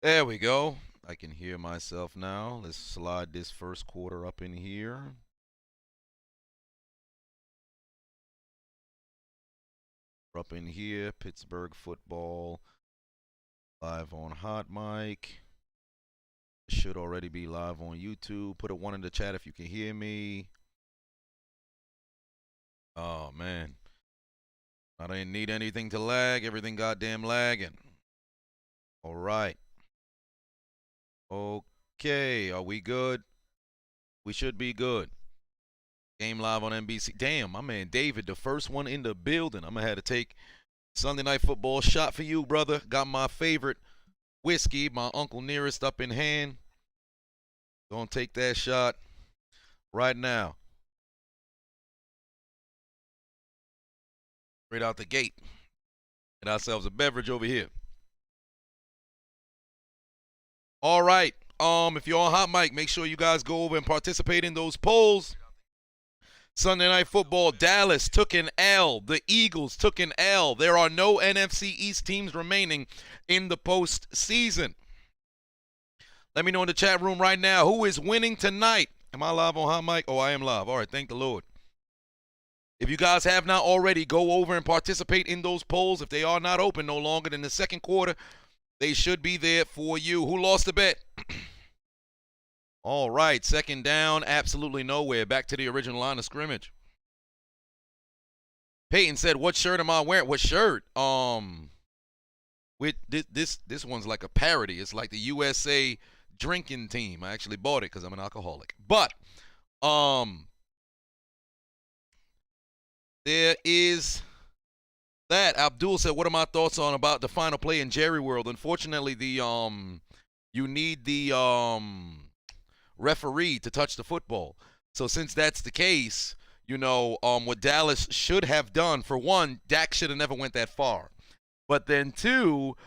There we go. I can hear myself now. Let's slide this first quarter up in here. Up in here, Pittsburgh football live on HotMic. Should already be live on YouTube. Put a 1 in the chat if you can hear me. Oh man, I didn't need anything to lag. Everything goddamn lagging. All right. Okay, are we good? We should be good. Game live on NBC. Damn, my man David, the first one in the building. I'm gonna have to take Sunday Night Football shot for you, brother. Got my favorite whiskey, my Uncle Nearest, up in hand. Gonna take that shot right now. Straight out the gate. Get ourselves a beverage over here. All right. If you're on HotMic, make sure you guys go over and participate in those polls. Sunday Night Football, Dallas took an L. The Eagles took an L. There are no NFC East teams remaining in the postseason. Let me know in the chat room right now who is winning tonight. Am I live on HotMic? Oh, I am live. All right, thank the Lord. If you guys have not already, go over and participate in those polls. If they are not open no longer than the second quarter, they should be there for you. Who lost the bet? All right, second down, absolutely nowhere. Back to the original line of scrimmage. Peyton said, "What shirt am I wearing?" What shirt? With this one's like a parody. It's like the USA drinking team. I actually bought it because I'm an alcoholic. But there is that. Abdul said, "What are my thoughts on about the final play in Jerry World?" Unfortunately, the you need the referee to touch the football. So since that's the case, you know, what Dallas should have done, for one, Dak should have never went that far. But then two,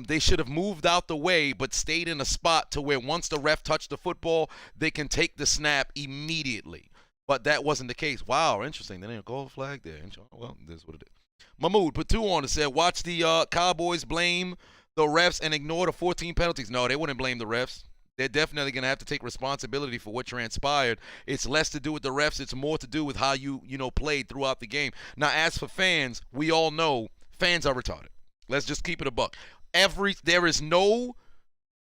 they should have moved out the way but stayed in a spot to where once the ref touched the football, they can take the snap immediately. But that wasn't the case. Wow, interesting. They didn't call a flag there. Well, this is what it is. Mahmoud put 2 on and said, "Watch the Cowboys blame the refs and ignore the 14 penalties." No, they wouldn't blame the refs. They're definitely going to have to take responsibility for what transpired. It's less to do with the refs. It's more to do with how you played throughout the game. Now, as for fans, we all know fans are retarded. Let's just keep it a buck. There is no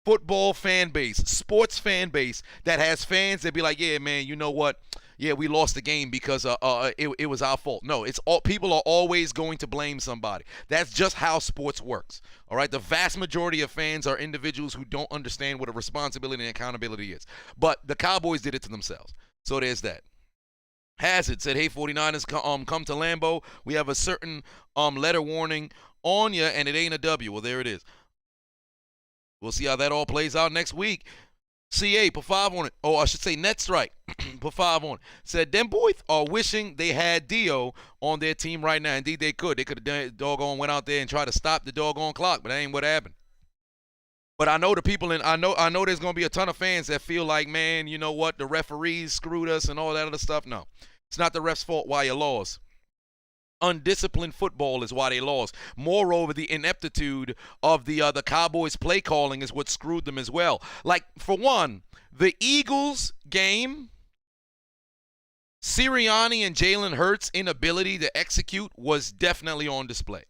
football fan base, sports fan base that has fans that be like, "Yeah, man, you know what? Yeah, we lost the game because it was our fault." No, it's all, people are always going to blame somebody. That's just how sports works. All right, the vast majority of fans are individuals who don't understand what a responsibility and accountability is. But the Cowboys did it to themselves. So there's that. Hazard said, "Hey, 49ers, come to Lambeau. We have a certain letter warning on you, and it ain't a W." Well, there it is. We'll see how that all plays out next week. CA, put 5 on it. Oh, I should say Net Strike. Put 5 on it. Said, "Them boys are wishing they had Dio on their team right now." Indeed, they could. They could have doggone went out there and tried to stop the doggone clock, but that ain't what happened. But I know the people I know there's gonna be a ton of fans that feel like, man, you know what, the referees screwed us and all that other stuff. No, it's not the ref's fault why you lost. Undisciplined football is why they lost. Moreover, the ineptitude of the Cowboys' play calling is what screwed them as well. Like, for one, the Eagles game, Sirianni and Jalen Hurts' inability to execute was definitely on display.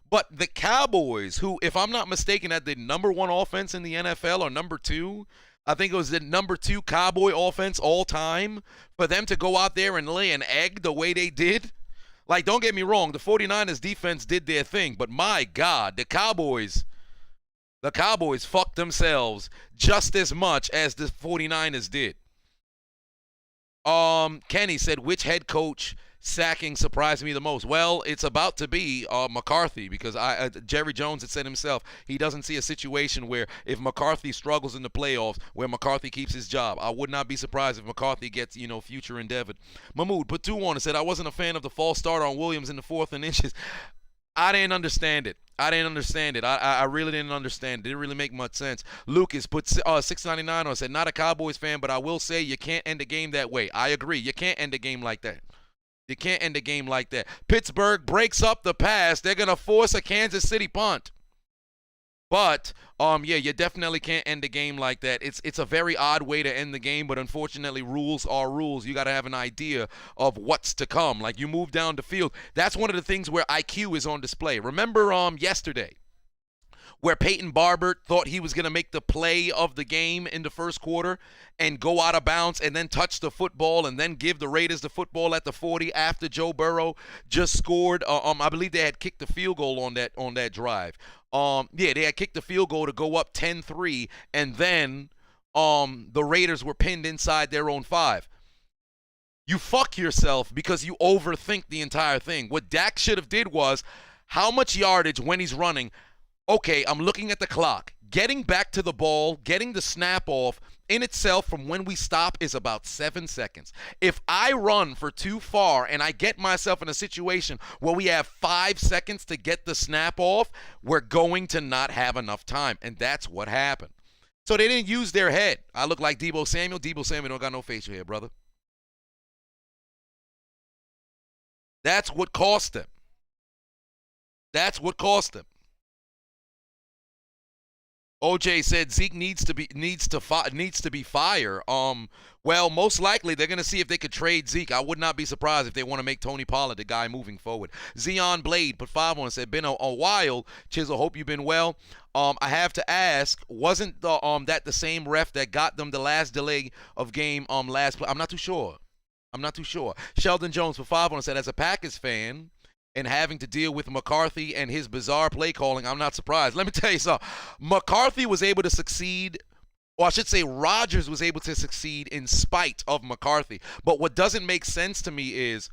But the Cowboys, who, if I'm not mistaken, had the number 1 offense in the NFL, or number 2, I think it was the number 2 Cowboy offense all time, for them to go out there and lay an egg the way they did. Like, don't get me wrong, the 49ers defense did their thing, but my God, the Cowboys fucked themselves just as much as the 49ers did. Kenny said, "Which head coach sacking surprised me the most?" Well, it's about to be McCarthy, because Jerry Jones had said himself he doesn't see a situation where if McCarthy struggles in the playoffs where McCarthy keeps his job. I would not be surprised if McCarthy gets, future endeavored. Mahmoud put 2 on and said, "I wasn't a fan of the false start on Williams in the 4th and inches." I didn't understand it. I really didn't understand it. It didn't really make much sense. Lucas put 699 on, said, "Not a Cowboys fan, but I will say you can't end a game that way." I agree. You can't end a game like that. You can't end a game like that. Pittsburgh breaks up the pass. They're going to force a Kansas City punt. But yeah, you definitely can't end the game like that. It's a very odd way to end the game, but unfortunately, rules are rules. You got to have an idea of what's to come. Like you move down the field. That's one of the things where IQ is on display. Remember yesterday where Peyton Barber thought he was going to make the play of the game in the first quarter and go out of bounds and then touch the football and then give the Raiders the football at the 40 after Joe Burrow just scored. I believe they had kicked the field goal on that drive. Yeah, they had kicked the field goal to go up 10-3, and then the Raiders were pinned inside their own 5. You fuck yourself because you overthink the entire thing. What Dak should have did was how much yardage when he's running. Okay, I'm looking at the clock. Getting back to the ball, getting the snap off in itself from when we stop is about 7 seconds. If I run for too far and I get myself in a situation where we have 5 seconds to get the snap off, we're going to not have enough time. And that's what happened. So they didn't use their head. I look like Deebo Samuel. Deebo Samuel don't got no facial hair, brother. That's what cost them. That's what cost them. OJ said Zeke needs to be fired. Well, most likely they're gonna see if they could trade Zeke. I would not be surprised if they want to make Tony Pollard the guy moving forward. Zeon Blade put 5 on and said, been a while. Chisel, hope you've been well. I have to ask, wasn't that the same ref that got them the last delay of game last play? I'm not too sure. Sheldon Jones for 5 on and said, as a Packers fan and having to deal with McCarthy and his bizarre play calling, I'm not surprised. Let me tell you something. McCarthy was able to succeed, or I should say Rodgers was able to succeed in spite of McCarthy. But what doesn't make sense to me is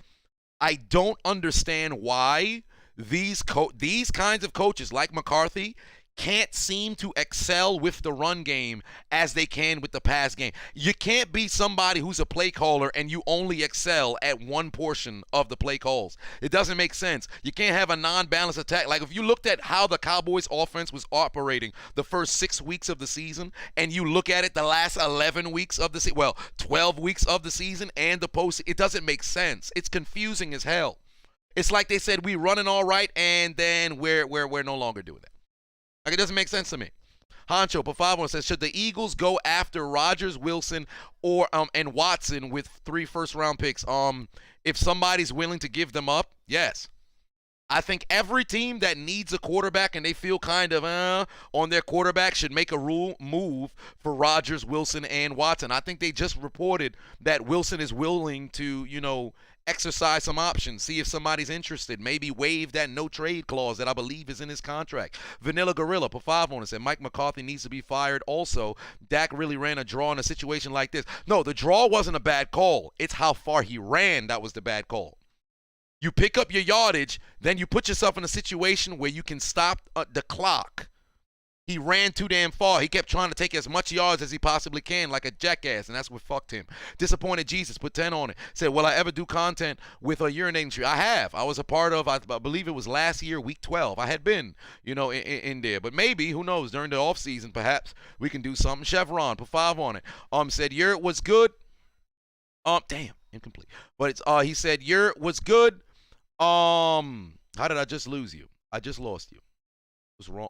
I don't understand why these kinds of coaches like McCarthy can't seem to excel with the run game as they can with the pass game. You can't be somebody who's a play caller and you only excel at one portion of the play calls. It doesn't make sense. You can't have a non-balanced attack. Like if you looked at how the Cowboys offense was operating the first 6 weeks of the season and you look at it the last 11 weeks of the season, 12 weeks of the season and the post, it doesn't make sense. It's confusing as hell. It's like they said we running all right and then we're no longer doing that. Like, it doesn't make sense to me. Honcho Pafavo says, should the Eagles go after Rodgers, Wilson, or and Watson with 3 first-round picks? If somebody's willing to give them up, yes. I think every team that needs a quarterback and they feel kind of on their quarterback should make a move for Rodgers, Wilson, and Watson. I think they just reported that Wilson is willing to, exercise some options, see if somebody's interested, maybe waive that no trade clause that I believe is in his contract. Vanilla Gorilla, put 5 on it, said Mike McCarthy needs to be fired. Also, Dak really ran a draw in a situation like this. No, the draw wasn't a bad call. It's how far he ran that was the bad call. You pick up your yardage, then you put yourself in a situation where you can stop the clock. He ran too damn far. He kept trying to take as much yards as he possibly can like a jackass, and that's what fucked him. Disappointed Jesus, put 10 on it. Said, will I ever do content with a urinating tree? I have. I was a part of, I believe it was last year, week 12. I had been, in there. But maybe, who knows, during the off season, perhaps we can do something. Chevron, put 5 on it. Said, Yurt was good. Damn, incomplete. But it's he said, Yurt was good. How did I just lose you? I just lost you. What's wrong?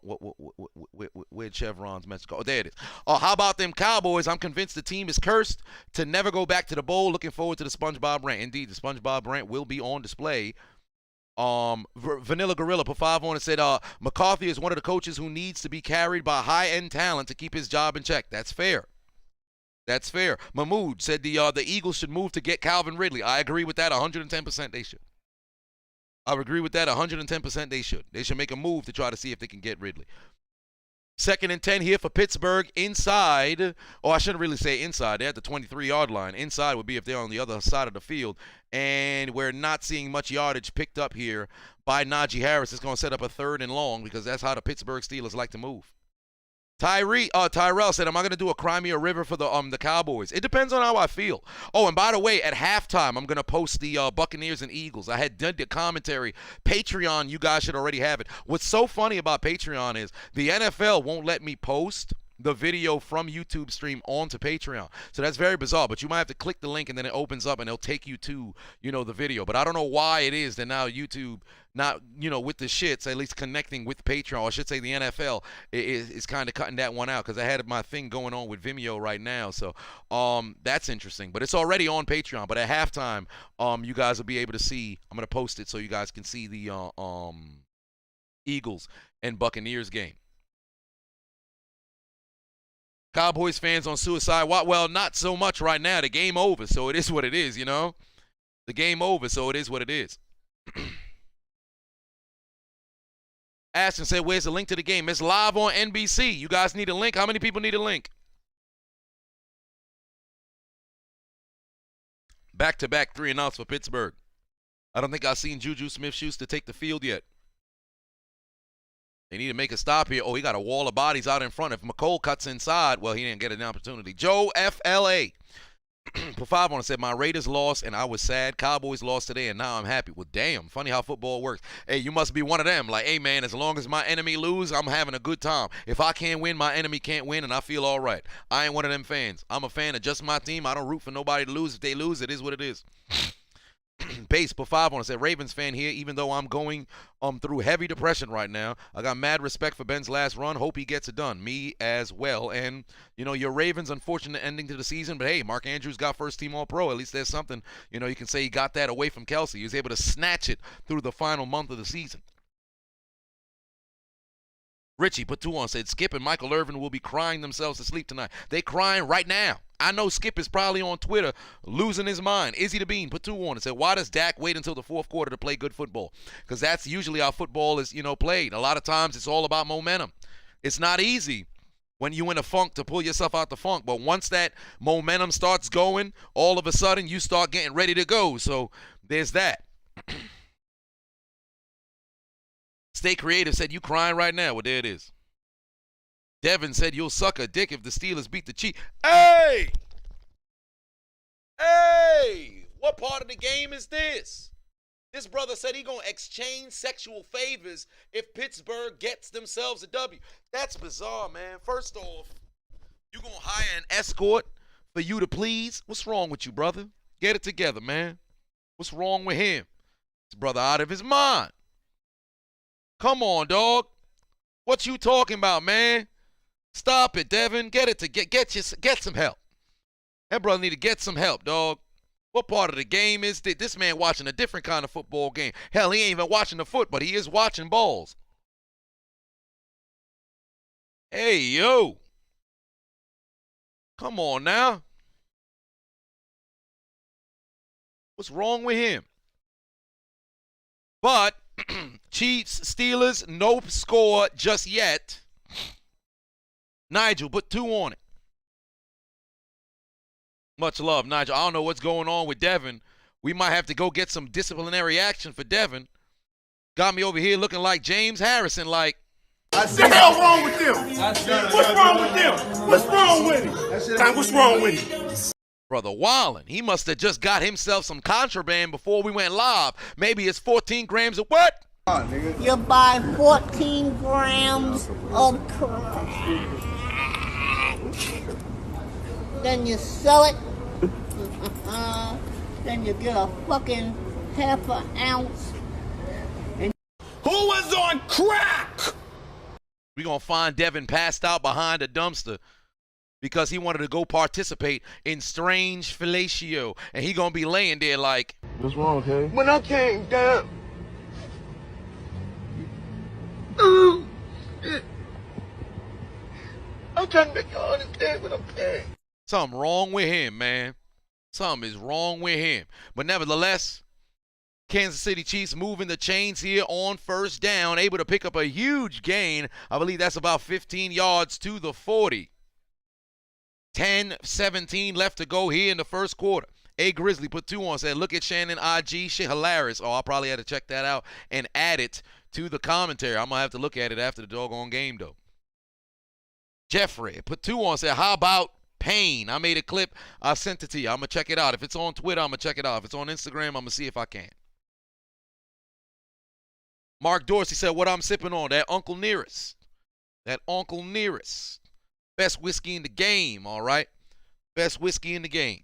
Where'd Chevron's message go? Oh, there it is. How about them Cowboys? I'm convinced the team is cursed to never go back to the bowl. Looking forward to the SpongeBob rant. Indeed, the SpongeBob rant will be on display. Vanilla Gorilla put 5 on and said, McCarthy is one of the coaches who needs to be carried by high-end talent to keep his job in check. That's fair. That's fair. Mahmood said the Eagles should move to get Calvin Ridley. I agree with that 110%. They should. I would agree with that 110%. They should. They should make a move to try to see if they can get Ridley. 2nd and 10 here for Pittsburgh inside. Oh, I shouldn't really say inside. They're at the 23-yard line. Inside would be if they're on the other side of the field. And we're not seeing much yardage picked up here by Najee Harris. It's going to set up a 3rd and long because that's how the Pittsburgh Steelers like to move. Tyrell said, am I going to do a Crimea River for the Cowboys? It depends on how I feel. Oh, and by the way, at halftime, I'm going to post the Buccaneers and Eagles. I had done the commentary. Patreon, you guys should already have it. What's so funny about Patreon is the NFL won't let me post the video from YouTube stream onto Patreon. So that's very bizarre, but you might have to click the link and then it opens up and it'll take you to, the video. But I don't know why it is that now YouTube, not, with the shits, at least connecting with Patreon, or I should say the NFL, is kind of cutting that one out, because I had my thing going on with Vimeo right now. So that's interesting. But it's already on Patreon. But at halftime, you guys will be able to see, I'm going to post it so you guys can see the Eagles and Buccaneers game. Cowboys fans on suicide watch. Well, not so much right now. The game over, so it is what it is, The game over, so it is what it is. Ashton said, where's the link to the game? It's live on NBC. You guys need a link? How many people need a link? Back-to-back 3-and-outs for Pittsburgh. I don't think I've seen Juju Smith-Schuster take the field yet. They need to make a stop here. Oh, he got a wall of bodies out in front. If McCole cuts inside, well, he didn't get an opportunity. Joe FLA. For 5 on it said, my Raiders lost and I was sad. Cowboys lost today and now I'm happy. Well, damn, funny how football works. Hey, you must be one of them. Like, hey, man, as long as my enemy lose, I'm having a good time. If I can't win, my enemy can't win, and I feel all right. I ain't one of them fans. I'm a fan of just my team. I don't root for nobody to lose. If they lose, it is what it is. Base for 5 on it said, Ravens fan here, even though I'm going through heavy depression right now. I got mad respect for Ben's last run. Hope he gets it done. Me as well. And, your Ravens, unfortunate ending to the season. But, hey, Mark Andrews got first team All-Pro. At least there's something, you can say he got that away from Kelsey. He was able to snatch it through the final month of the season. Richie put 2 on, said Skip and Michael Irvin will be crying themselves to sleep tonight. They crying right now. I know Skip is probably on Twitter losing his mind. Izzy the Bean put 2 on and said, why does Dak wait until the fourth quarter to play good football? Because that's usually how football is, played. A lot of times it's all about momentum. It's not easy when you're in a funk to pull yourself out the funk. But once that momentum starts going, all of a sudden you start getting ready to go. So there's that. Stay Creative said, you crying right now. Well, there it is. Devin said, you'll suck a dick if the Steelers beat the Chiefs. Hey! Hey! What part of the game is this? This brother said he going to exchange sexual favors if Pittsburgh gets themselves a W. That's bizarre, man. First off, you going to hire an escort for you to please? What's wrong with you, brother? Get it together, man. What's wrong with him? This brother out of his mind. Come on, dog. What you talking about, man? Stop it, Devin. Get it to get some help. That brother need to get some help, dog. What part of the game is this? This man watching a different kind of football game. Hell, he ain't even watching the foot, but he is watching balls. Hey, yo. Come on now. What's wrong with him? But Chiefs, Steelers, no score just yet. Nigel, put 2 on it. Much love, Nigel. I don't know what's going on with Devin. We might have to go get some disciplinary action for Devin. Got me over here looking like James Harrison, like. What the hell wrong with them? What's wrong with them? What's wrong with him? What's wrong with him? Brother Wallen, he must have just got himself some contraband before we went live. Maybe it's 14 grams of what? You buy 14 grams of crack. Then you sell it. Then you get a fucking half an ounce. Who was on crack? We're going to find Devin passed out behind a dumpster because he wanted to go participate in strange fellatio. And he going to be laying there like. What's wrong, okay? When I came down. I'm trying to make you understand what I'm saying. Something wrong with him, man. Something is wrong with him. But nevertheless, Kansas City Chiefs moving the chains here on first down, able to pick up a huge gain. I believe that's about 15 yards to the 40. 10-17 left to go here in the first quarter. A Grizzly put 2 on, said, look at Shannon IG, shit hilarious. Oh, I probably had to check that out and add it to the commentary. I'm going to have to look at it after the doggone game, though. Jeffrey put 2 on, said, how about Pain? I made a clip. I sent it to you. I'm going to check it out. If it's on Twitter, I'm going to check it out. If it's on Instagram, I'm going to see if I can. Mark Dorsey said, what I'm sipping on, that Uncle Nearest. That Uncle Nearest. Best whiskey in the game, all right? Best whiskey in the game.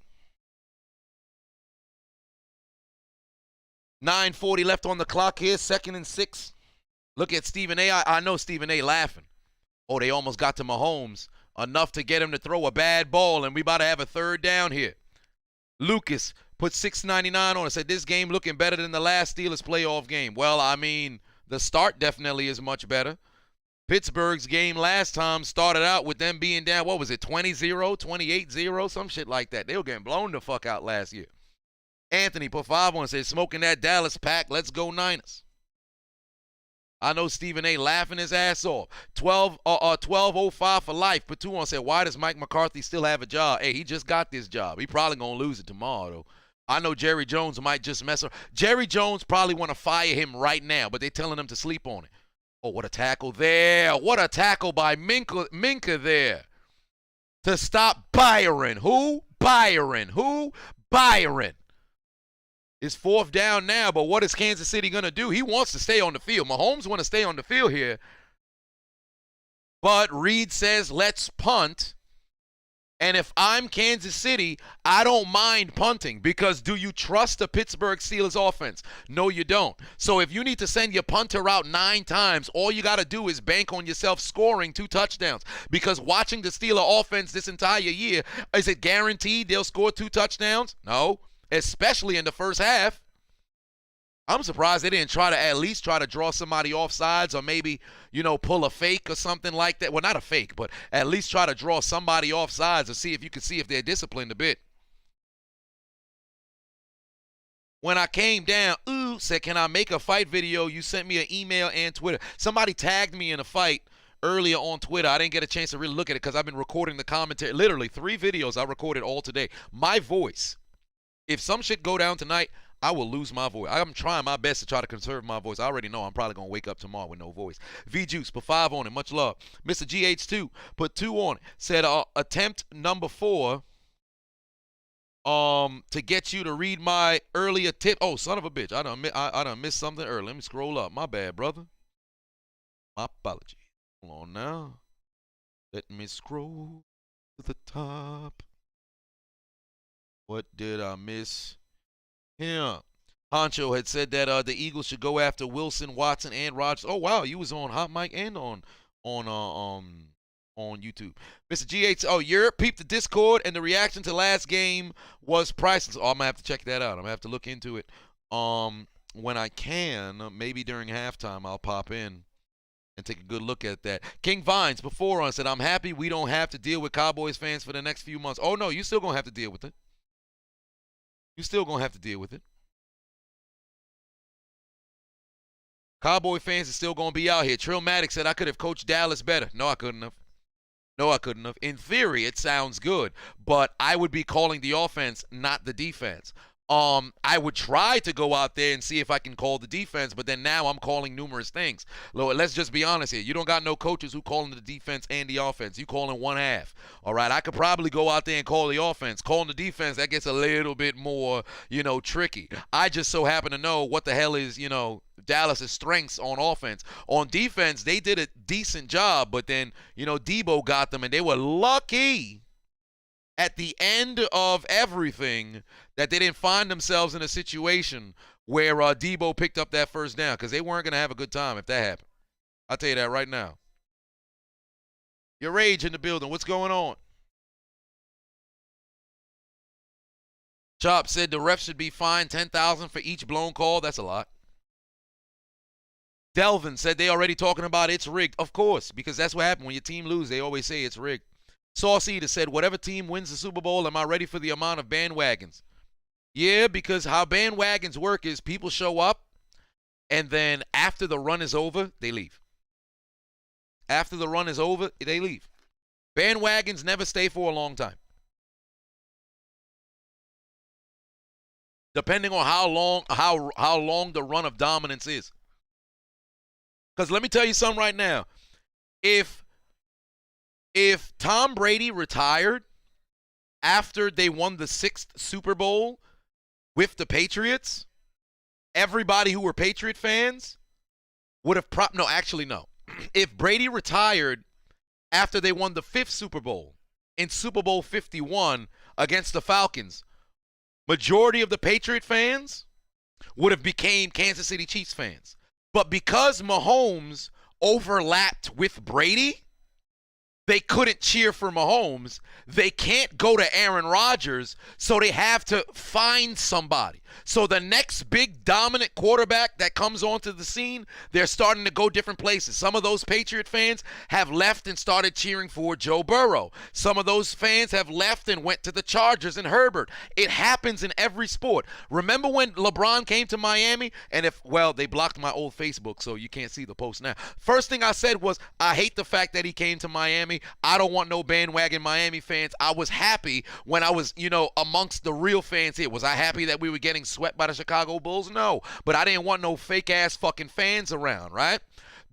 9:40 left on the clock here, 2nd and 6. Look at Stephen A. I know Stephen A. laughing. Oh, they almost got to Mahomes. Enough to get him to throw a bad ball, and we about to have a 3rd down here. Lucas put $6.99 on it. Said this game looking better than the last Steelers playoff game. Well, I mean, the start definitely is much better. Pittsburgh's game last time started out with them being down, what was it, 20-0, 28-0, some shit like that. They were getting blown the fuck out last year. Anthony put 5 on and said, smoking that Dallas pack, let's go Niners. I know Stephen A. laughing his ass off. 1205 for life. Put 2 on said, why does Mike McCarthy still have a job? Hey, he just got this job. He probably going to lose it tomorrow, though. I know Jerry Jones might just mess up. Jerry Jones probably want to fire him right now, but they're telling him to sleep on it. Oh, what a tackle there. What a tackle by Minka there. To stop Byron. Who? Byron. Who? Byron. It's 4th down now, but what is Kansas City going to do? He wants to stay on the field. Mahomes want to stay on the field here. But Reed says, let's punt. And if I'm Kansas City, I don't mind punting because do you trust the Pittsburgh Steelers offense? No, you don't. So if you need to send your punter out 9 times, all you got to do is bank on yourself scoring 2 touchdowns. Because watching the Steeler offense this entire year, is it guaranteed they'll score 2 touchdowns? No. Especially in the first half. I'm surprised they didn't try to at least try to draw somebody off sides or maybe, pull a fake or something like that. Well, not a fake, but at least try to draw somebody off sides or see if you could see if they're disciplined a bit. When I came down, said, can I make a fight video? You sent me an email and Twitter. Somebody tagged me in a fight earlier on Twitter. I didn't get a chance to really look at it because I've been recording the commentary. Literally 3 videos I recorded all today. My voice. If some shit go down tonight, I will lose my voice. I'm trying my best to try to conserve my voice. I already know I'm probably going to wake up tomorrow with no voice. V-Juice, put 5 on it. Much love. Mr. GH2, put 2 on it. Said attempt number 4 to get you to read my earlier tip. Oh, son of a bitch. I done missed something early. Let me scroll up. My bad, brother. My apology. Hold on now. Let me scroll to the top. What did I miss? Yeah. Honcho had said that the Eagles should go after Wilson, Watson, and Rodgers. Oh wow, you was on HotMic and on YouTube. Mr. GH, Europe peeped the Discord and the reaction to last game was priceless. Oh, I'm gonna have to check that out. I'm gonna have to look into it. When I can, maybe during halftime, I'll pop in and take a good look at that. King Vines before on said, I'm happy we don't have to deal with Cowboys fans for the next few months. Oh no, you still gonna have to deal with it. You're still going to have to deal with it. Cowboy fans are still going to be out here. Trillmatic said, I could have coached Dallas better. No, I couldn't have. No, I couldn't have. In theory, it sounds good, but I would be calling the offense, not the defense. I would try to go out there and see if I can call the defense, but then now I'm calling numerous things. Let's just be honest here. You don't got no coaches who calling the defense and the offense. You calling one half. All right, I could probably go out there and call the offense. Calling the defense, that gets a little bit more, tricky. I just so happen to know what the hell is, Dallas' strengths on offense. On defense, they did a decent job, but then, Debo got them, and they were lucky at the end of everything that they didn't find themselves in a situation where Debo picked up that first down because they weren't going to have a good time if that happened. I'll tell you that right now. Your rage in the building. What's going on? Chop said the refs should be fined $10,000 for each blown call. That's a lot. Delvin said they already talking about it's rigged. Of course, because that's what happened. When your team loses, they always say it's rigged. Saucy said, whatever team wins the Super Bowl, am I ready for the amount of bandwagons? Yeah, because how bandwagons work is people show up, and then after the run is over, they leave. After the run is over, they leave. Bandwagons never stay for a long time. Depending on how long the run of dominance is. Because let me tell you something right now. If Tom Brady retired after they won the 6th Super Bowl with the Patriots, everybody who were Patriot fans would have no. If Brady retired after they won the 5th Super Bowl in Super Bowl 51 against the Falcons, majority of the Patriot fans would have became Kansas City Chiefs fans. But because Mahomes overlapped with Brady, they couldn't cheer for Mahomes. They can't go to Aaron Rodgers, so they have to find somebody. So the next big dominant quarterback that comes onto the scene, they're starting to go different places. Some of those Patriot fans have left and started cheering for Joe Burrow. Some of those fans have left and went to the Chargers and Herbert. It happens in every sport. Remember when LeBron came to Miami? And they blocked my old Facebook, so you can't see the post now. First thing I said was, I hate the fact that he came to Miami. I don't want no bandwagon Miami fans. I was happy when I was, amongst the real fans here. Was I happy that we were getting swept by the Chicago Bulls? No. But I didn't want no fake-ass fucking fans around, right?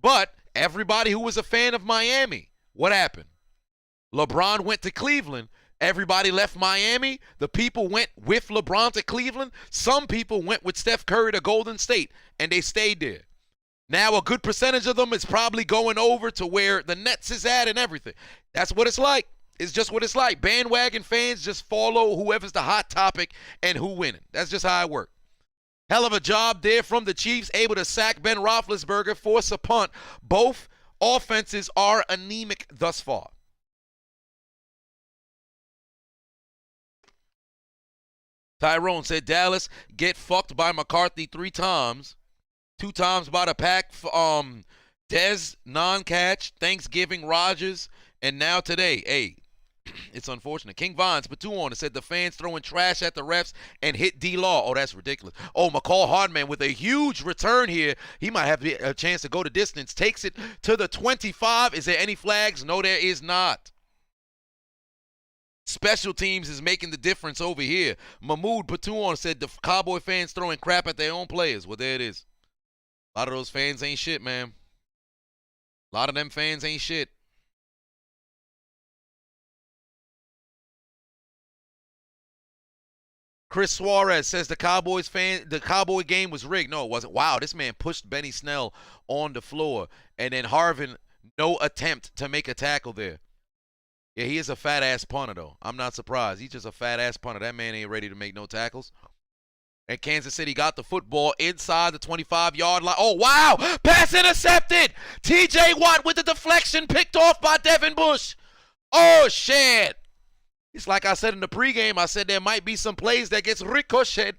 But everybody who was a fan of Miami, what happened? LeBron went to Cleveland. Everybody left Miami. The people went with LeBron to Cleveland. Some people went with Steph Curry to Golden State, and they stayed there. Now a good percentage of them is probably going over to where the Nets is at and everything. That's what it's like. It's just what it's like. Bandwagon fans just follow whoever's the hot topic and who winning. That's just how it works. Hell of a job there from the Chiefs, able to sack Ben Roethlisberger, force a punt. Both offenses are anemic thus far. Tyrone said Dallas get fucked by McCarthy 3 times. 2 times by the pack. Dez non-catch, Thanksgiving, Rodgers, and now today. Hey, it's unfortunate. King Vines, Batuon, said the fans throwing trash at the refs and hit D-Law. Oh, that's ridiculous. Oh, McCall Hardman with a huge return here. He might have a chance to go the distance. Takes it to the 25. Is there any flags? No, there is not. Special teams is making the difference over here. Mahmoud Batuon said the Cowboy fans throwing crap at their own players. Well, there it is. A lot of those fans ain't shit, man. A lot of them fans ain't shit. Chris Suarez says the Cowboy game was rigged. No, it wasn't. Wow, this man pushed Benny Snell on the floor. And then Harvin, no attempt to make a tackle there. Yeah, he is a fat-ass punter, though. I'm not surprised. He's just a fat-ass punter. That man ain't ready to make no tackles. And Kansas City got the football inside the 25-yard line. Oh, wow! Pass intercepted! T.J. Watt with the deflection picked off by Devin Bush. Oh, shit! It's like I said in the pregame. I said there might be some plays that gets ricocheted.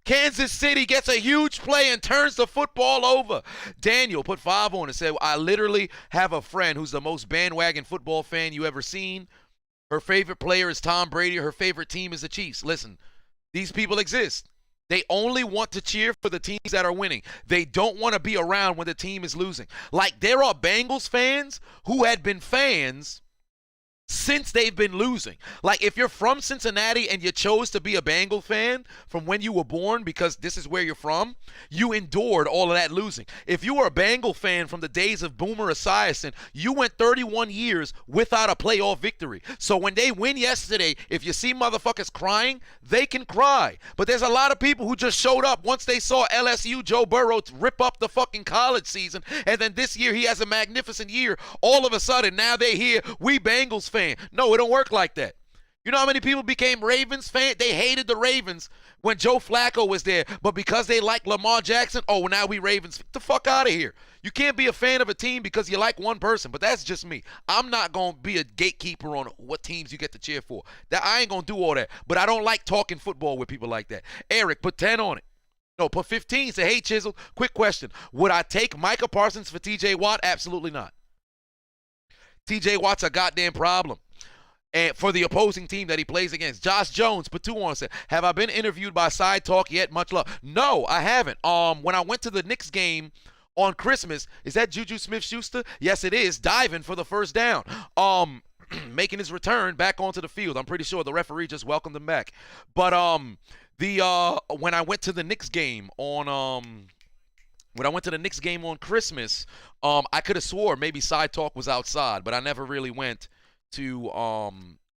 Kansas City gets a huge play and turns the football over. Daniel put 5 on and said, I literally have a friend who's the most bandwagon football fan you ever seen. Her favorite player is Tom Brady. Her favorite team is the Chiefs. Listen, these people exist. They only want to cheer for the teams that are winning. They don't want to be around when the team is losing. Like, there are Bengals fans who had been fans since they've been losing. Like, if you're from Cincinnati and you chose to be a Bengal fan from when you were born because this is where you're from, you endured all of that losing. If you were a Bengal fan from the days of Boomer Esiason, you went 31 years without a playoff victory. So when they win yesterday, if you see motherfuckers crying, they can cry. But there's a lot of people who just showed up once they saw LSU Joe Burrow rip up the fucking college season, and then this year he has a magnificent year. All of a sudden, now they hear, we Bengals fans. No, it don't work like that. You know how many people became Ravens fans? They hated the Ravens when Joe Flacco was there, but because they like Lamar Jackson, oh, now we Ravens. Get the fuck out of here. You can't be a fan of a team because you like one person, but that's just me. I'm not going to be a gatekeeper on what teams you get to cheer for. I ain't going to do all that, but I don't like talking football with people like that. Eric, put 10 on it. No, put 15. Say, hey, Chisel, quick question. Would I take Micah Parsons for T.J. Watt? Absolutely not. T.J. Watt's a goddamn problem. And for the opposing team that he plays against. Josh Jones, put 2 on, said, have I been interviewed by Side Talk yet? Much love. No, I haven't. When I went to the Knicks game on Christmas, is that Juju Smith-Schuster? Yes, it is. Diving for the first down. Making his return back onto the field. I'm pretty sure the referee just welcomed him back. But when I went to the Knicks game on Christmas, I could have swore maybe Side Talk was outside, but I never really went to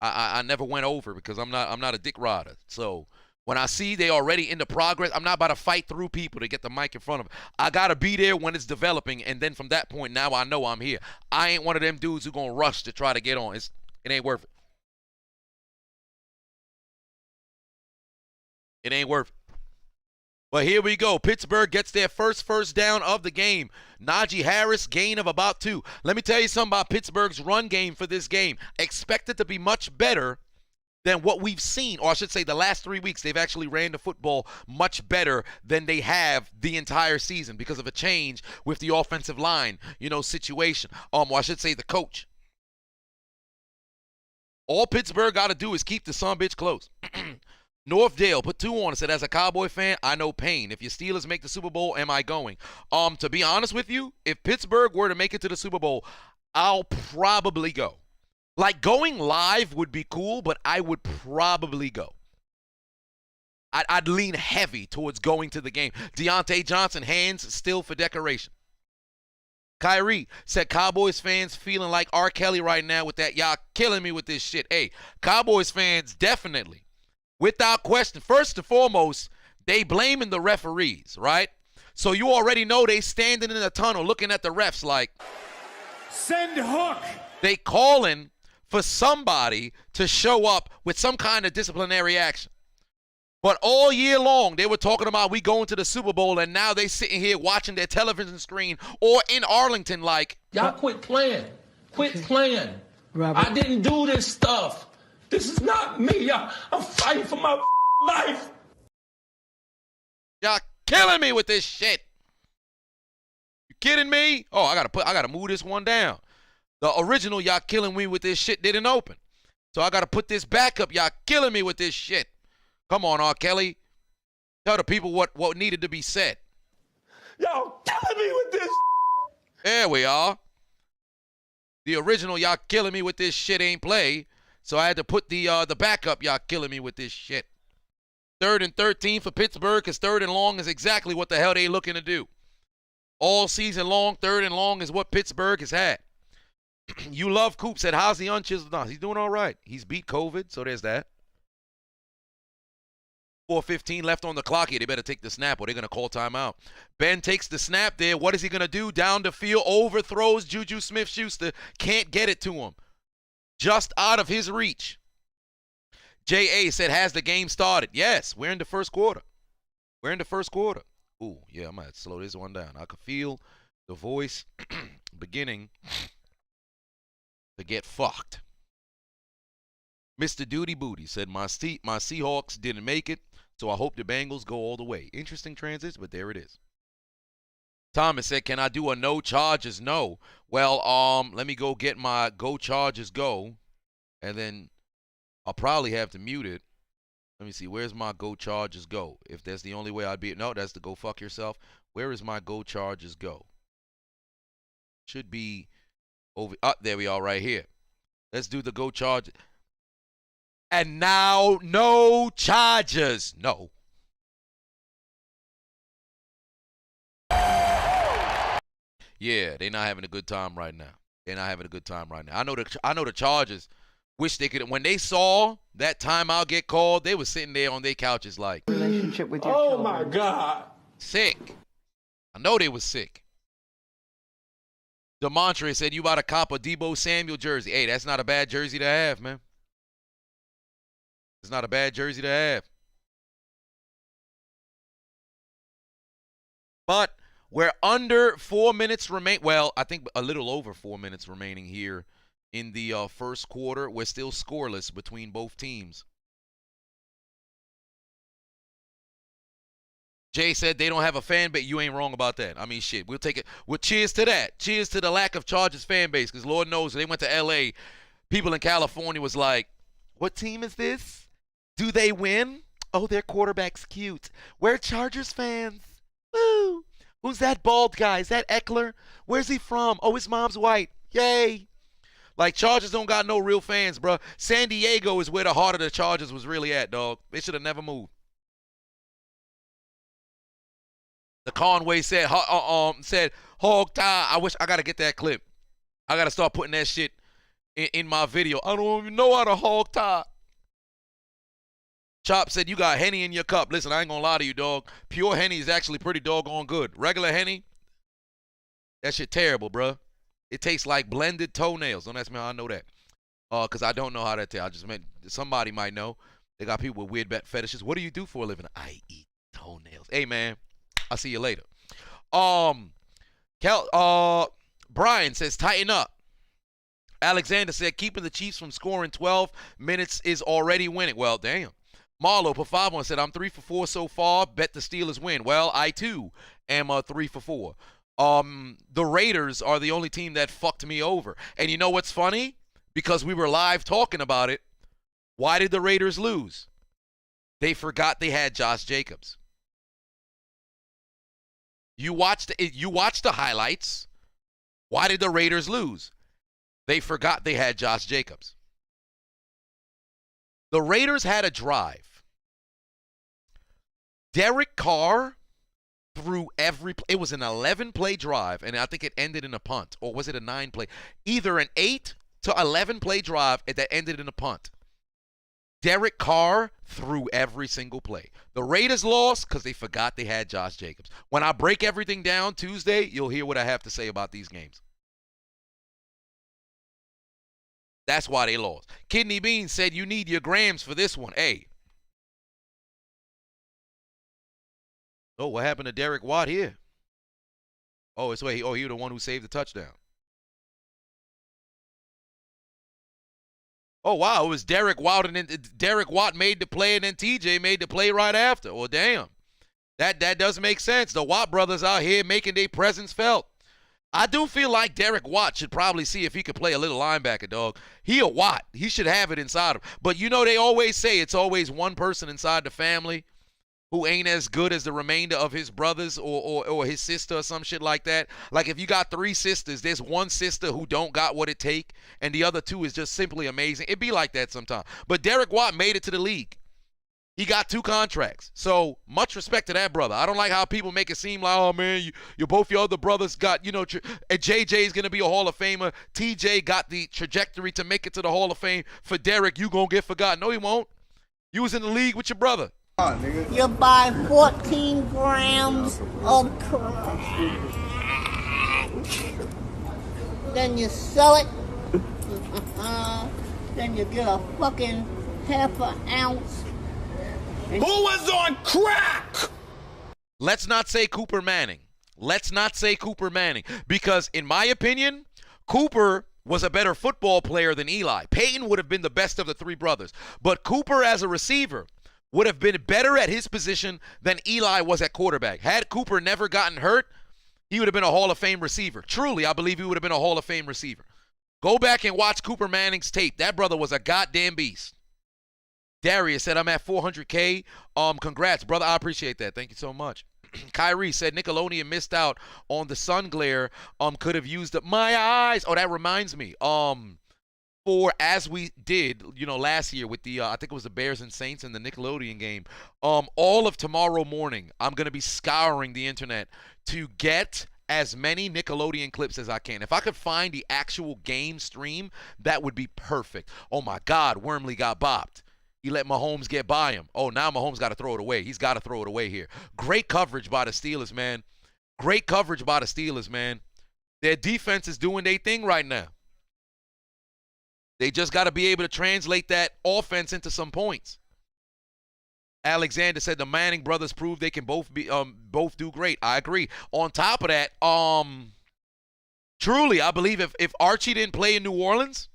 I never went over because I'm not a dick rider. So When I see they already in the progress, I'm not about to fight through people to get the mic in front of them. I got to be there when it's developing, and then from that point, now I know I'm here. I ain't one of them dudes who going to rush to try to get on. It ain't worth it. It ain't worth it. But here we go. Pittsburgh gets their first down of the game. Najee Harris, gain of about 2. Let me tell you something about Pittsburgh's run game for this game. Expect it to be much better than what we've seen, or I should say the last 3 weeks. They've actually ran the football much better than they have the entire season because of a change with the offensive line, situation. Or I should say the coach. All Pittsburgh got to do is keep the sumbitch close. Northdale put 2 on and said, as a Cowboy fan, I know pain. If your Steelers make the Super Bowl, am I going? To be honest with you, if Pittsburgh were to make it to the Super Bowl, I'll probably go. Like, going live would be cool, but I would probably go. I'd lean heavy towards going to the game. Deontay Johnson, hands still for decoration. Kyrie said, Cowboys fans feeling like R. Kelly right now with that, y'all killing me with this shit. Hey, Cowboys fans, definitely, without question, first and foremost, they blaming the referees, right? So you already know they standing in the tunnel looking at the refs like, Send Hook. They calling for somebody to show up with some kind of disciplinary action. But all year long, they were talking about we going to the Super Bowl, and now they sitting here watching their television screen or in Arlington like, y'all quit playing. Quit playing. Robert. I didn't do this stuff. This is not me. I'm fighting for my life. Y'all killing me with this shit. You kidding me? Oh, I gotta move this one down. The original y'all killing me with this shit didn't open. So I got to put this back up. Y'all killing me with this shit. Come on, R. Kelly. Tell the people what needed to be said. Y'all killing me with this. There we are. The original y'all killing me with this shit ain't play. So I had to put the backup y'all killing me with this shit. 3rd and 13 for Pittsburgh, because 3rd and long is exactly what the hell they looking to do. All season long, 3rd and long is what Pittsburgh has had. You love Coop said, how's the unchiseled? No, he's doing all right. He's beat COVID, so there's that. 4:15 left on the clock here. They better take the snap or they're going to call timeout. Ben takes the snap there. What is he going to do? Down the field, overthrows Juju Smith-Schuster. Can't get it to him. Just out of his reach. J.A. said, has the game started? Yes, we're in the first quarter. We're in the first quarter. Ooh, yeah, I'm going to slow this one down. I could feel the voice beginning to get fucked. Mr. Duty Booty said, my Seahawks didn't make it, so I hope the Bengals go all the way. Interesting transition, but there it is. Thomas said, can I do a no charges? No. Well, let me go get my go charges go, and then I'll probably have to mute it. Let me see, where's my go charges go? If that's the only way I'd be, no, that's the go fuck yourself. Where is my go charges go? Should be over, there we are right here. Let's do the go charge. And now, no charges. No. Yeah, they're not having a good time right now. They're not having a good time right now. I know the Chargers wish they could. When they saw that timeout get called, they were sitting there on their couches like, relationship with your oh children. my God. Sick. I know they was sick. DeMontre said, you about to cop a Debo Samuel jersey. Hey, that's not a bad jersey to have, man. It's not a bad jersey to have. But we're under 4 minutes remain. Well, I think a little over 4 minutes remaining here in the first quarter. We're still scoreless between both teams. Jay said they don't have a fan base. You ain't wrong about that. I mean, shit, we'll take it. Well, cheers to that. Cheers to the lack of Chargers fan base, because Lord knows they went to L.A. People in California was like, what team is this? Do they win? Oh, their quarterback's cute. We're Chargers fans. Woo! Who's that bald guy? Is that Eckler? Where's he from? Oh, his mom's white. Yay! Like, Chargers don't got no real fans, bro. San Diego is where the heart of the Chargers was really at, dog. They should have never moved. The Conway said, hog tie. I wish I got to get that clip. I got to start putting that shit in my video. I don't even know how to hog tie. Chop said, you got Henny in your cup. Listen, I ain't gonna lie to you, dog. Pure Henny is actually pretty doggone good. Regular Henny, that shit terrible, bruh. It tastes like blended toenails. Don't ask me how I know that. Because I don't know how that tastes. I just meant somebody might know. They got people with weird fetishes. What do you do for a living? I eat toenails. Hey, man. I'll see you later. Brian says, tighten up. Alexander said, keeping the Chiefs from scoring 12 minutes is already winning. Well, damn. Marlo put 5 on, said, I'm 3 for 4 so far. Bet the Steelers win. Well, I, too, am 3 for 4. The Raiders are the only team that fucked me over. And you know what's funny? Because we were live talking about it. Why did the Raiders lose? They forgot they had Josh Jacobs. You watched the highlights. Why did the Raiders lose? They forgot they had Josh Jacobs. The Raiders had a drive. Derek Carr threw it was an 11-play drive, and I think it ended in a punt. Or was it a 9-play? Either an 8 to 11-play drive that ended in a punt. Derek Carr threw every single play. The Raiders lost because they forgot they had Josh Jacobs. When I break everything down Tuesday, you'll hear what I have to say about these games. That's why they lost. Kidney Bean said you need your grams for this one. Hey. Oh, what happened to Derek Watt here? Oh, it's he was the one who saved the touchdown. Oh, wow, it was Derek Watt, and then Derek Watt made the play, and then TJ made the play right after. Well, damn. That does make sense. The Watt brothers out here making their presence felt. I do feel like Derek Watt should probably see if he could play a little linebacker, dog. He a Watt. He should have it inside him. But you know they always say it's always one person inside the family who ain't as good as the remainder of his brothers or his sister or some shit like that. Like if you got 3 sisters, there's one sister who don't got what it take, and the other 2 is just simply amazing. It be like that sometimes. But Derek Watt made it to the league. He got 2 contracts. So much respect to that brother. I don't like how people make it seem like, oh man, you both your other brothers got, and JJ is going to be a Hall of Famer. TJ got the trajectory to make it to the Hall of Fame. For Derek, you going to get forgotten. No, he won't. You was in the league with your brother. You buy 14 grams of crack. Then you sell it. Then you get a fucking half an ounce. Who was on crack? Let's not say Cooper Manning. Let's not say Cooper Manning. Because in my opinion, Cooper was a better football player than Eli. Peyton would have been the best of the 3 brothers. But Cooper as a receiver would have been better at his position than Eli was at quarterback. Had Cooper never gotten hurt, he would have been a Hall of Fame receiver. Truly, I believe he would have been a Hall of Fame receiver. Go back and watch Cooper Manning's tape. That brother was a goddamn beast. Darius said, I'm at 400K. Congrats, brother. I appreciate that. Thank you so much. Kyrie said Nickelodeon missed out on the sun glare. Could have used my eyes. Oh, that reminds me. For as we did, last year with the, I think it was the Bears and Saints in the Nickelodeon game, all of tomorrow morning, I'm going to be scouring the internet to get as many Nickelodeon clips as I can. If I could find the actual game stream, that would be perfect. Oh, my God, Wormley got bopped. He let Mahomes get by him. Oh, now Mahomes got to throw it away. He's got to throw it away here. Great coverage by the Steelers, man. Great coverage by the Steelers, man. Their defense is doing their thing right now. They just got to be able to translate that offense into some points. Alexander said the Manning brothers proved they can both do great. I agree. On top of that, truly, I believe if Archie didn't play in New Orleans,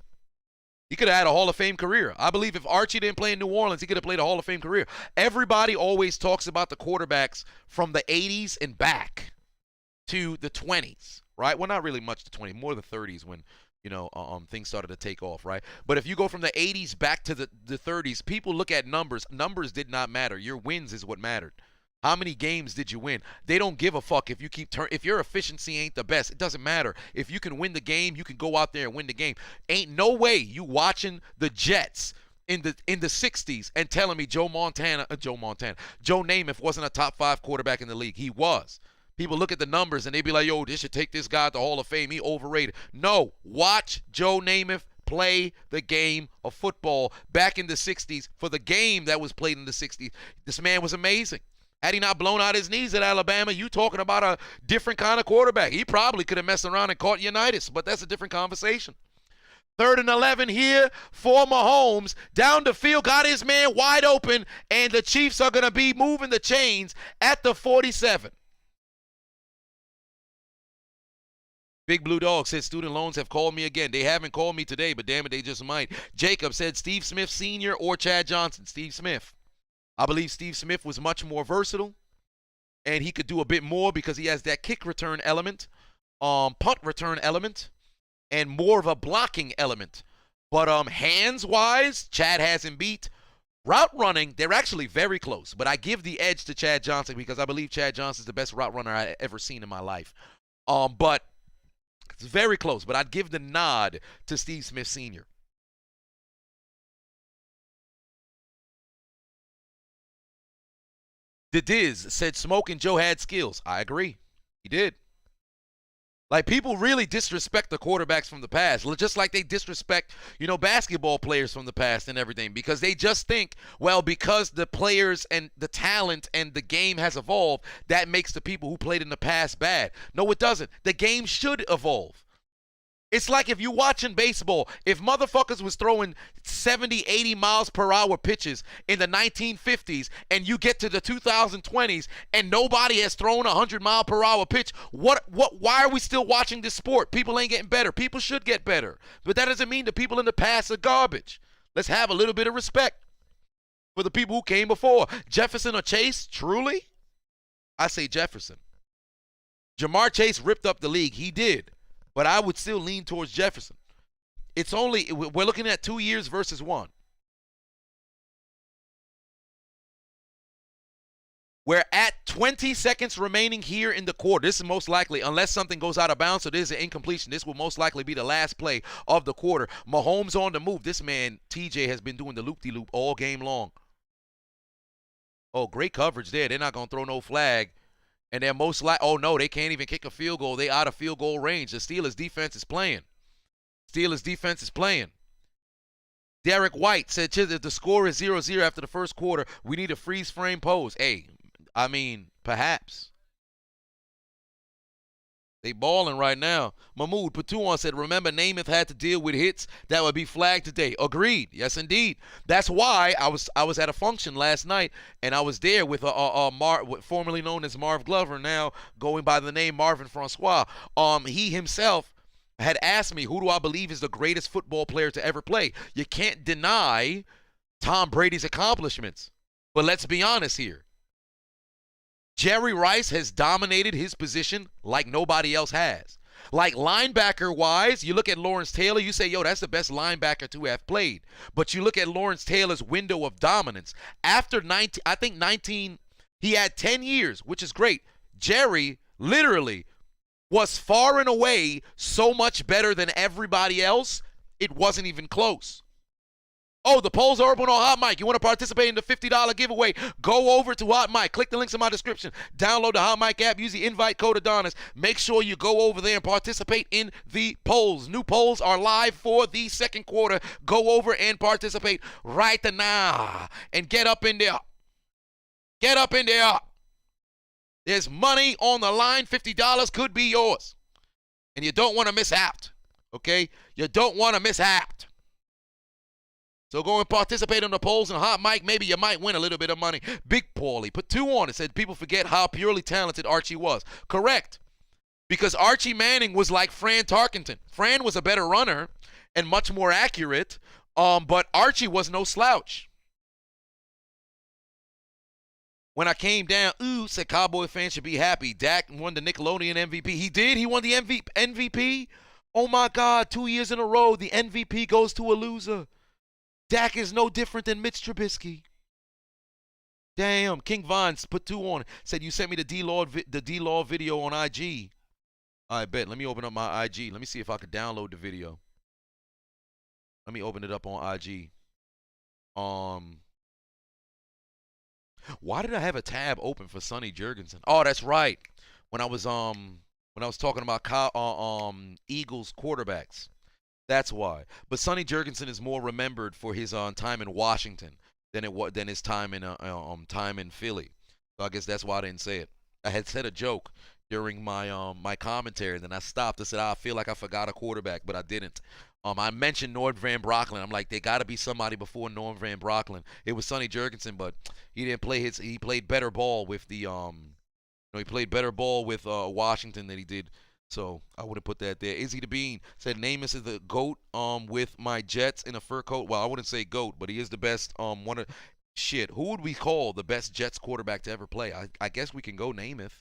he could have had a Hall of Fame career. I believe if Archie didn't play in New Orleans, he could have played a Hall of Fame career. Everybody always talks about the quarterbacks from the 80s and back to the 20s, right? Well, not really much the 20s, more the 30s when things started to take off, right? But if you go from the 80s back to the 30s, people look at numbers. Numbers did not matter. Your wins is what mattered. How many games did you win? They don't give a fuck if you if your efficiency ain't the best. It doesn't matter. If you can win the game, you can go out there and win the game. Ain't no way you watching the Jets in the 60s and telling me Joe Namath wasn't a top 5 quarterback in the league. He was. People look at the numbers and they be like, yo, this should take this guy to the Hall of Fame. He overrated. No, watch Joe Namath play the game of football back in the 60s for the game that was played in the 60s. This man was amazing. Had he not blown out his knees at Alabama, you talking about a different kind of quarterback. He probably could have messed around and caught Unitas, but that's a different conversation. 3rd and 11 here for Mahomes. Down the field, got his man wide open, and the Chiefs are going to be moving the chains at the 47. Big Blue Dog said student loans have called me again. They haven't called me today, but damn it, they just might. Jacob said Steve Smith Sr. or Chad Johnson. Steve Smith. I believe Steve Smith was much more versatile, and he could do a bit more because he has that kick return element, punt return element, and more of a blocking element. But hands-wise, Chad has him beat. Route running, they're actually very close, but I give the edge to Chad Johnson because I believe Chad Johnson is the best route runner I've ever seen in my life. But it's very close, but I'd give the nod to Steve Smith Sr. The Diz said Smoke and Joe had skills. I agree. He did. Like, people really disrespect the quarterbacks from the past, just like they disrespect, basketball players from the past and everything, because they just think, well, because the players and the talent and the game has evolved, that makes the people who played in the past bad. No, it doesn't. The game should evolve. It's like if you're watching baseball, if motherfuckers was throwing 70, 80 miles per hour pitches in the 1950s and you get to the 2020s and nobody has thrown a 100 mile per hour pitch, why are we still watching this sport? People ain't getting better. People should get better. But that doesn't mean the people in the past are garbage. Let's have a little bit of respect for the people who came before. Jefferson or Chase, truly? I say Jefferson. Jamar Chase ripped up the league. He did. But I would still lean towards Jefferson. We're looking at 2 years versus 1. We're at 20 seconds remaining here in the quarter. This is most likely, unless something goes out of bounds, so there's an incompletion, this will most likely be the last play of the quarter. Mahomes on the move. This man, TJ, has been doing the loop-de-loop all game long. Oh, great coverage there. They're not going to throw no flag. And they're most likely, oh no, they can't even kick a field goal. They out of field goal range. The Steelers defense is playing. Derek White said, if the score is 0-0 after the first quarter, we need a freeze frame pose. Hey, I mean, perhaps. They balling right now. Mahmoud Patuan said, remember Namath had to deal with hits that would be flagged today. Agreed. Yes, indeed. That's why I was at a function last night, and I was there with formerly known as Marv Glover, now going by the name Marvin Francois. He himself had asked me, who do I believe is the greatest football player to ever play? You can't deny Tom Brady's accomplishments. But let's be honest here. Jerry Rice has dominated his position like nobody else has. Like linebacker-wise, you look at Lawrence Taylor, you say, yo, that's the best linebacker to have played. But you look at Lawrence Taylor's window of dominance. After 19, he had 10 years, which is great. Jerry literally was far and away so much better than everybody else, it wasn't even close. Oh, the polls are open on HotMic. You want to participate in the $50 giveaway? Go over to HotMic. Click the links in my description. Download the HotMic app. Use the invite code Adonis. Make sure you go over there and participate in the polls. New polls are live for the second quarter. Go over and participate right now. And get up in there. Get up in there. There's money on the line. $50 could be yours. And you don't want to miss out. Okay? You don't want to miss out. So go and participate in the polls and HotMic. Maybe you might win a little bit of money. Big Paulie put 2 on it. Said people forget how purely talented Archie was. Correct. Because Archie Manning was like Fran Tarkenton. Fran was a better runner and much more accurate, but Archie was no slouch. When I came down, said Cowboy fans should be happy. Dak won the Nickelodeon MVP. He did? He won the MVP? Oh, my God. 2 years in a row, the MVP goes to a loser. Dak is no different than Mitch Trubisky. Damn. King Vines put 2 on it. Said you sent me the D-Law video on IG. I bet. Let me open up my IG. Let me see if I could download the video. Let me open it up on IG. Why did I have a tab open for Sonny Jurgensen? Oh, that's right. When I was talking about Eagles quarterbacks. That's why. But Sonny Jurgensen is more remembered for his time in Washington than his time in Philly. So I guess that's why I didn't say it. I had said a joke during my commentary, and then I stopped. I said, I feel like I forgot a quarterback, but I didn't. I mentioned Norm Van Brocklin. I'm like, they got to be somebody before Norm Van Brocklin. It was Sonny Jurgensen, but he didn't play his. He played better ball with the he played better ball with Washington than he did. So I wouldn't put that there. Izzy the Bean said Namus is the GOAT with my Jets in a fur coat. Well, I wouldn't say GOAT, but he is the best one of shit. Who would we call the best Jets quarterback to ever play? I guess we can go Namath.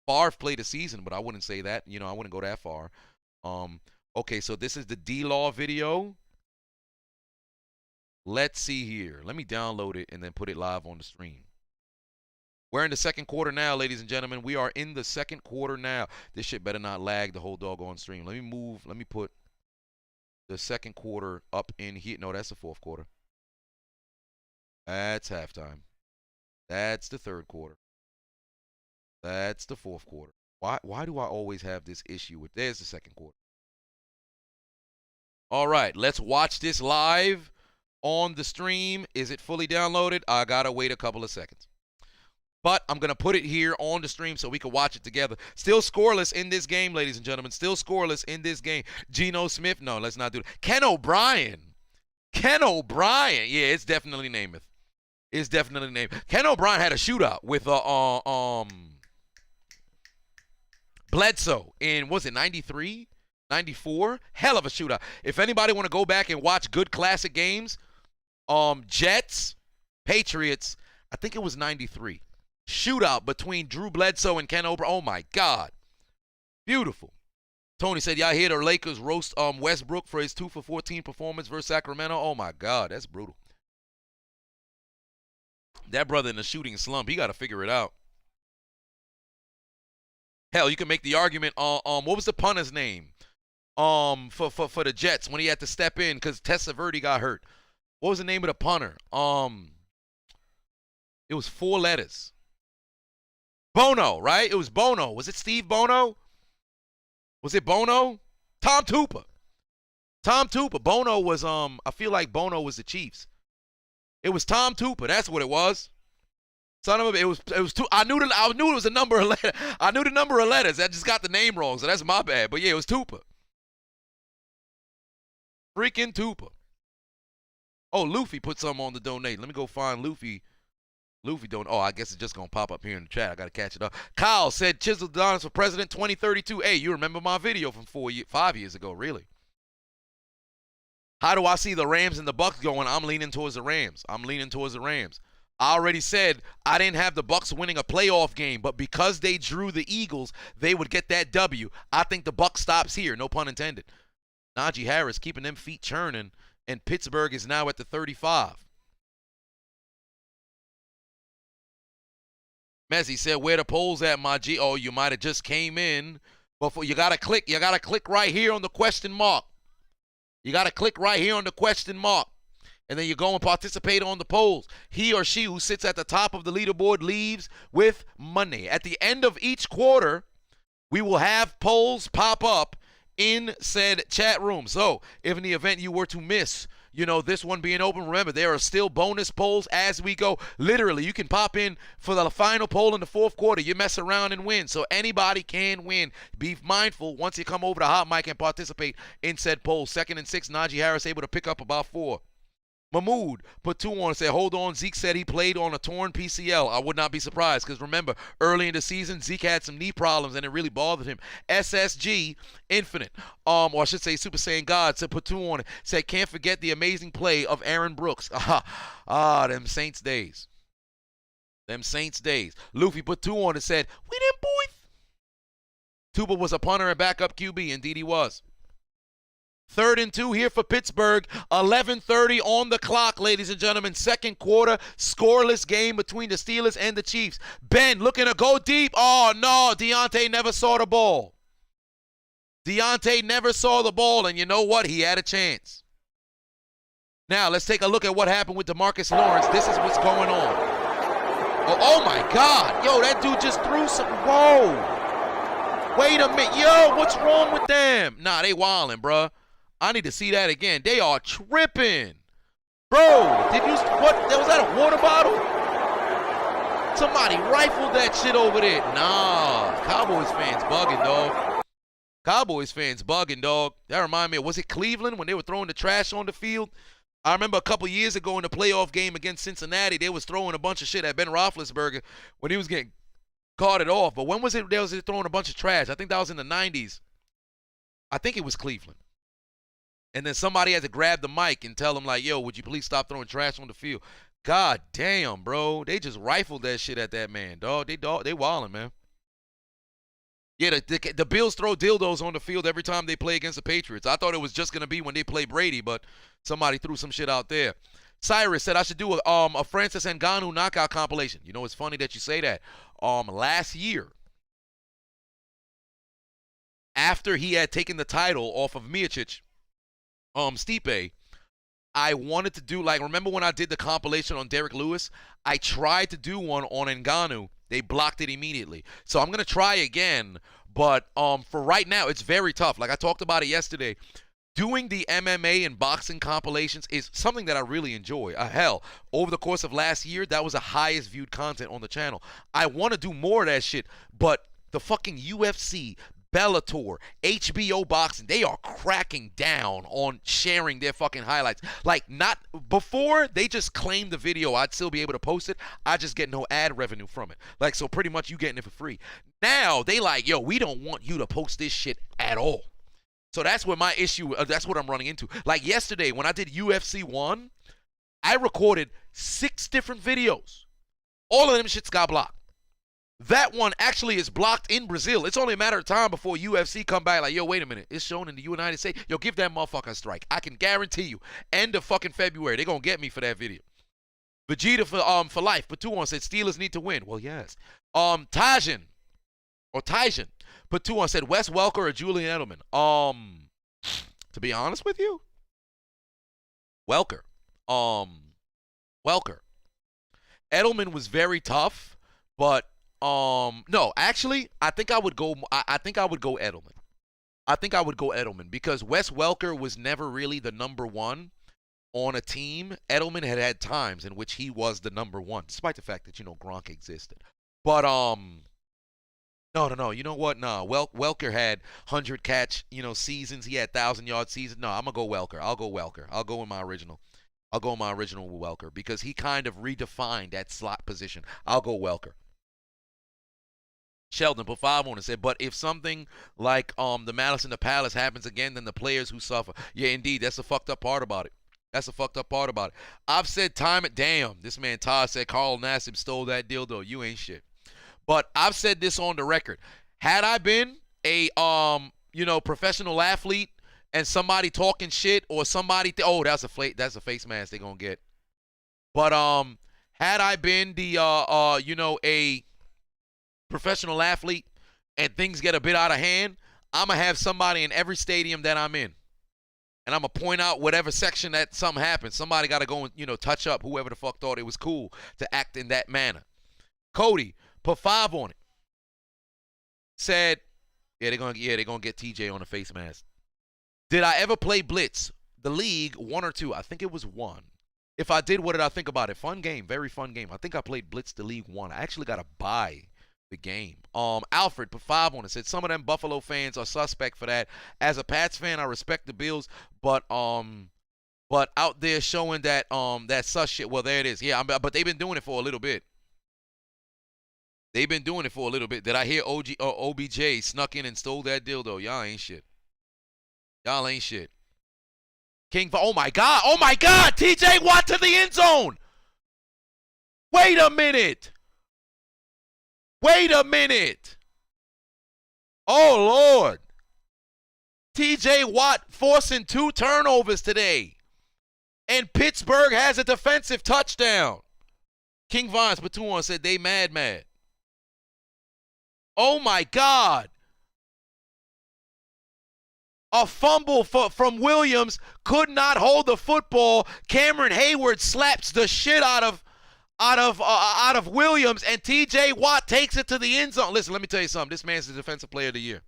Favre played a season, but I wouldn't say that. I wouldn't go that far. Okay, so this is the D-Law video. Let's see here. Let me download it and then put it live on the stream. We're in the second quarter now, ladies and gentlemen. We are in the second quarter now. This shit better not lag the whole doggone stream. Let me put the second quarter up in here. No, that's the fourth quarter. That's halftime. That's the third quarter. That's the fourth quarter. Why do I always have this issue with there's the second quarter? All right, let's watch this live on the stream. Is it fully downloaded? I gotta wait a couple of seconds. But I'm going to put it here on the stream so we can watch it together. Still scoreless in this game, ladies and gentlemen. Still scoreless in this game. Geno Smith. No, let's not do that. Ken O'Brien. Ken O'Brien. Yeah, it's definitely Namath. It's definitely Namath. Ken O'Brien had a shootout with Bledsoe in, was it 93? 94? Hell of a shootout. If anybody want to go back and watch good classic games, Jets, Patriots, I think it was 93. Shootout between Drew Bledsoe and Ken O'Brien. Oh, my God. Beautiful. Tony said, y'all hear the Lakers roast Westbrook for his 2 for 14 performance versus Sacramento? Oh, my God. That's brutal. That brother in the shooting slump, he got to figure it out. Hell, you can make the argument, what was the punter's name for the Jets when he had to step in because Testaverde got hurt? What was the name of the punter? It was 4 letters. Bono, right? It was Bono. Was it Steve Bono? Was it Bono? Tom Tupa. Tom Tupa. Bono was, I feel like Bono was the Chiefs. It was Tom Tupa. That's what it was. Son of a, it was two. I knew it was a number of letters. I knew the number of letters. I just got the name wrong, so that's my bad. But yeah, it was Tupa. Freaking Tupa. Oh, Luffy put something on the donate. Let me go find Luffy. Luffy don't. Oh, I guess it's just gonna pop up here in the chat. I gotta catch it up. Kyle said Chisel Adonis for president 2032. Hey, you remember my video from 5 years ago? Really? How do I see the Rams and the Bucks going? I'm leaning towards the Rams. I already said I didn't have the Bucks winning a playoff game, but because they drew the Eagles, they would get that W. I think the Bucks stops here. No pun intended. Najee Harris keeping them feet churning, and Pittsburgh is now at the 35. Messi said, where the polls at, my G? Oh, you might have just came in. Before you gotta click right here on the question mark. You gotta click right here on the question mark. And then you go and participate on the polls. He or she who sits at the top of the leaderboard leaves with money. At the end of each quarter, we will have polls pop up in said chat room. So if in the event you were to miss, this one being open, remember, there are still bonus polls as we go. Literally, you can pop in for the final poll in the fourth quarter. You mess around and win. So anybody can win. Be mindful once you come over to HotMic and participate in said poll. 2nd and 6, Najee Harris able to pick up about 4. Mahmoud put 2 on and said, hold on, Zeke said he played on a torn PCL. I would not be surprised because remember, early in the season, Zeke had some knee problems and it really bothered him. SSG Infinite, or I should say Super Saiyan God, said put 2 on it. Said, can't forget the amazing play of Aaron Brooks. Them Saints days. Luffy put 2 on and said, we them boys. Tuba was a punter and backup QB. Indeed he was. 3rd and 2 here for Pittsburgh. 11:30 on the clock, ladies and gentlemen. Second quarter, scoreless game between the Steelers and the Chiefs. Ben looking to go deep. Oh, no. Deontay never saw the ball. And you know what? He had a chance. Now, let's take a look at what happened with DeMarcus Lawrence. This is what's going on. Oh my God. Yo, that dude just threw some. Whoa. Wait a minute. Yo, what's wrong with them? Nah, they wildin', bruh. I need to see that again. They are tripping. Bro, did you, what, was that a water bottle? Somebody rifled that shit over there. Nah, Cowboys fans bugging, dog. Cowboys fans bugging, dog. That reminded me, was it Cleveland when they were throwing the trash on the field? I remember a couple years ago in the playoff game against Cincinnati, they was throwing a bunch of shit at Ben Roethlisberger when he was getting carted off. But when was it they was throwing a bunch of trash? I think that was in the 90s. I think it was Cleveland. And then somebody had to grab the mic and tell them, like, yo, would you please stop throwing trash on the field? God damn, bro. They just rifled that shit at that man, dog. They wildin', man. Yeah, the Bills throw dildos on the field every time they play against the Patriots. I thought it was just going to be when they play Brady, but somebody threw some shit out there. Cyrus said I should do a Francis Ngannou knockout compilation. You know, it's funny that you say that. Last year, after he had taken the title off of Miocic, Stipe, I wanted to do, like, remember when I did the compilation on Derek Lewis? I tried to do one on Ngannou. They blocked it immediately. So I'm going to try again, but for right now, it's very tough. Like I talked about it yesterday. Doing the MMA and boxing compilations is something that I really enjoy. Hell, over the course of last year, that was the highest viewed content on the channel. I want to do more of that shit, but the fucking UFC, Bellator, HBO boxing, they are cracking down on sharing their fucking highlights. Like, not before, they just claimed the video, I'd still be able to post it. I just get no ad revenue from it. Like, so pretty much you getting it for free. Now they like, yo, we don't want you to post this shit at all. So that's where my issue, that's what I'm running into. Like yesterday when I did UFC 1, I recorded 6 different videos. All of them shits got blocked. That one actually is blocked in Brazil. It's only a matter of time before UFC come back like, yo, wait a minute. It's shown in the United States. Yo, give that motherfucker a strike. I can guarantee you, end of fucking February, they're going to get me for that video. Vegeta for life. Patuan said Steelers need to win. Well, yes. Tyjan Patuan said Wes Welker or Julian Edelman. To be honest with you, Welker. Edelman was very tough, but no, actually, I think I would go Edelman. I think I would go Edelman because Wes Welker was never really the number one on a team. Edelman had times in which he was the number one, despite the fact that, you know, Gronk existed. But no. You know what? No, Welker had 100 catch, you know, seasons. He had 1,000-yard seasons. No, I'm gonna go Welker. I'll go Welker. I'll go with my original with Welker because he kind of redefined that slot position. I'll go Welker. Sheldon put 5 on and said, but if something like the Malice in the Palace happens again, then the players who suffer. Yeah, indeed. That's the fucked up part about it. I've said damn, this man Todd said Carl Nassib stole that dildo. You ain't shit. But I've said this on the record. Had I been a professional athlete and somebody talking shit or somebody that's a face mask they're gonna get. But had I been the a professional athlete and things get a bit out of hand, I'm going to have somebody in every stadium that I'm in. And I'm going to point out whatever section that something happens. Somebody got to go and, touch up whoever the fuck thought it was cool to act in that manner. Cody put 5 on it. Said, they're gonna get TJ on a face mask. Did I ever play Blitz? The league, 1 or 2. I think it was 1. If I did, what did I think about it? Fun game, very fun game. I think I played Blitz the league 1. I actually got to buy the game. Alfred put 5 on it. Said some of them Buffalo fans are suspect for that. As a Pats fan, I respect the Bills, but out there showing that that sus shit. Well, there it is. Yeah, but they've been doing it for a little bit. Did I hear OBJ snuck in and stole that dildo? Y'all ain't shit. King, oh my God, TJ Watt to the end zone. Wait a minute. Oh, Lord. TJ Watt forcing 2 turnovers today. And Pittsburgh has a defensive touchdown. King Vines Patuan said they mad. Oh, my God. A fumble from Williams, could not hold the football. Cameron Hayward slaps the shit out of Williams, and TJ Watt takes it to the end zone. Listen, let me tell you something. This man's the defensive player of the year.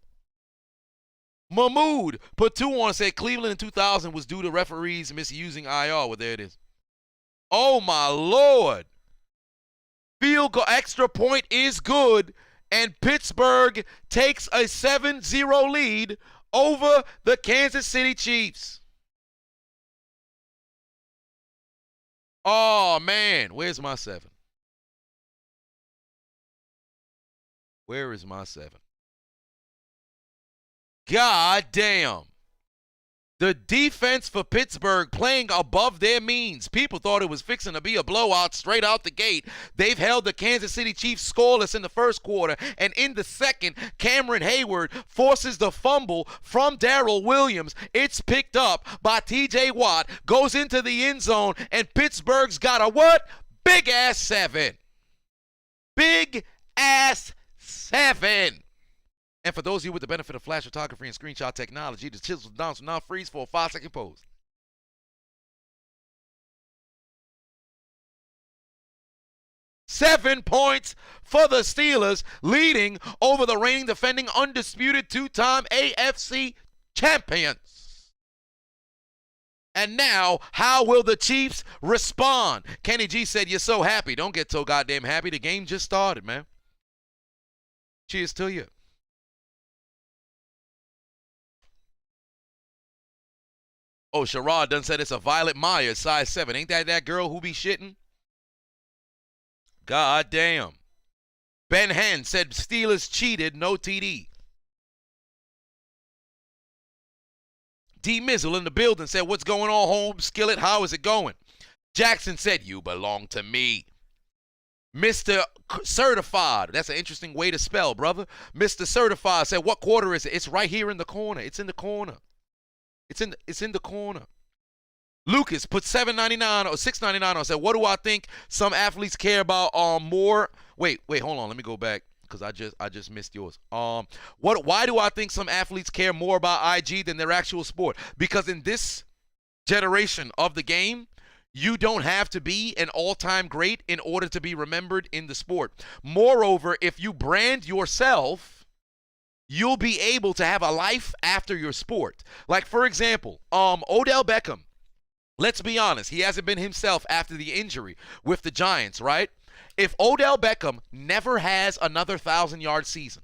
Mahmood put 2 on and said Cleveland in 2000 was due to referees misusing IR. Well, there it is. Oh, my Lord. Field goal extra point is good, and Pittsburgh takes a 7-0 lead over the Kansas City Chiefs. Oh, man. Where's my 7? Where is my 7? God damn. The defense for Pittsburgh playing above their means. People thought it was fixing to be a blowout straight out the gate. They've held the Kansas City Chiefs scoreless in the first quarter, and in the second, Cameron Hayward forces the fumble from Darrell Williams. It's picked up by TJ Watt, goes into the end zone, and Pittsburgh's got a what? Big-ass 7. Big-ass 7. And for those of you with the benefit of flash photography and screenshot technology, the chisel downs will now freeze for a 5-second pose. Seven points for the Steelers, leading over the reigning, defending, undisputed 2-time AFC champions. And now, how will the Chiefs respond? Kenny G said, "You're so happy. Don't get so goddamn happy. The game just started, man." Cheers to you. Oh, Sherrod done said it's a Violet Myers, size 7. Ain't that girl who be shitting? God damn. Ben Hen said Steelers cheated, no TD. D. Mizzle in the building said, "What's going on, home skillet? How is it going?" Jackson said, "You belong to me." Mr. Certified, that's an interesting way to spell, brother. Mr. Certified said, "What quarter is it?" It's right here in the corner. It's in the corner. It's in the corner. Lucas put $7.99 or $6.99 on. Said, "What do I think some athletes care about more?" Wait, hold on. Let me go back because I just missed yours. Why do I think some athletes care more about IG than their actual sport? Because in this generation of the game, you don't have to be an all-time great in order to be remembered in the sport. Moreover, if you brand yourself, you'll be able to have a life after your sport. Like, for example, Odell Beckham. Let's be honest. He hasn't been himself after the injury with the Giants, right? If Odell Beckham never has another 1,000-yard season,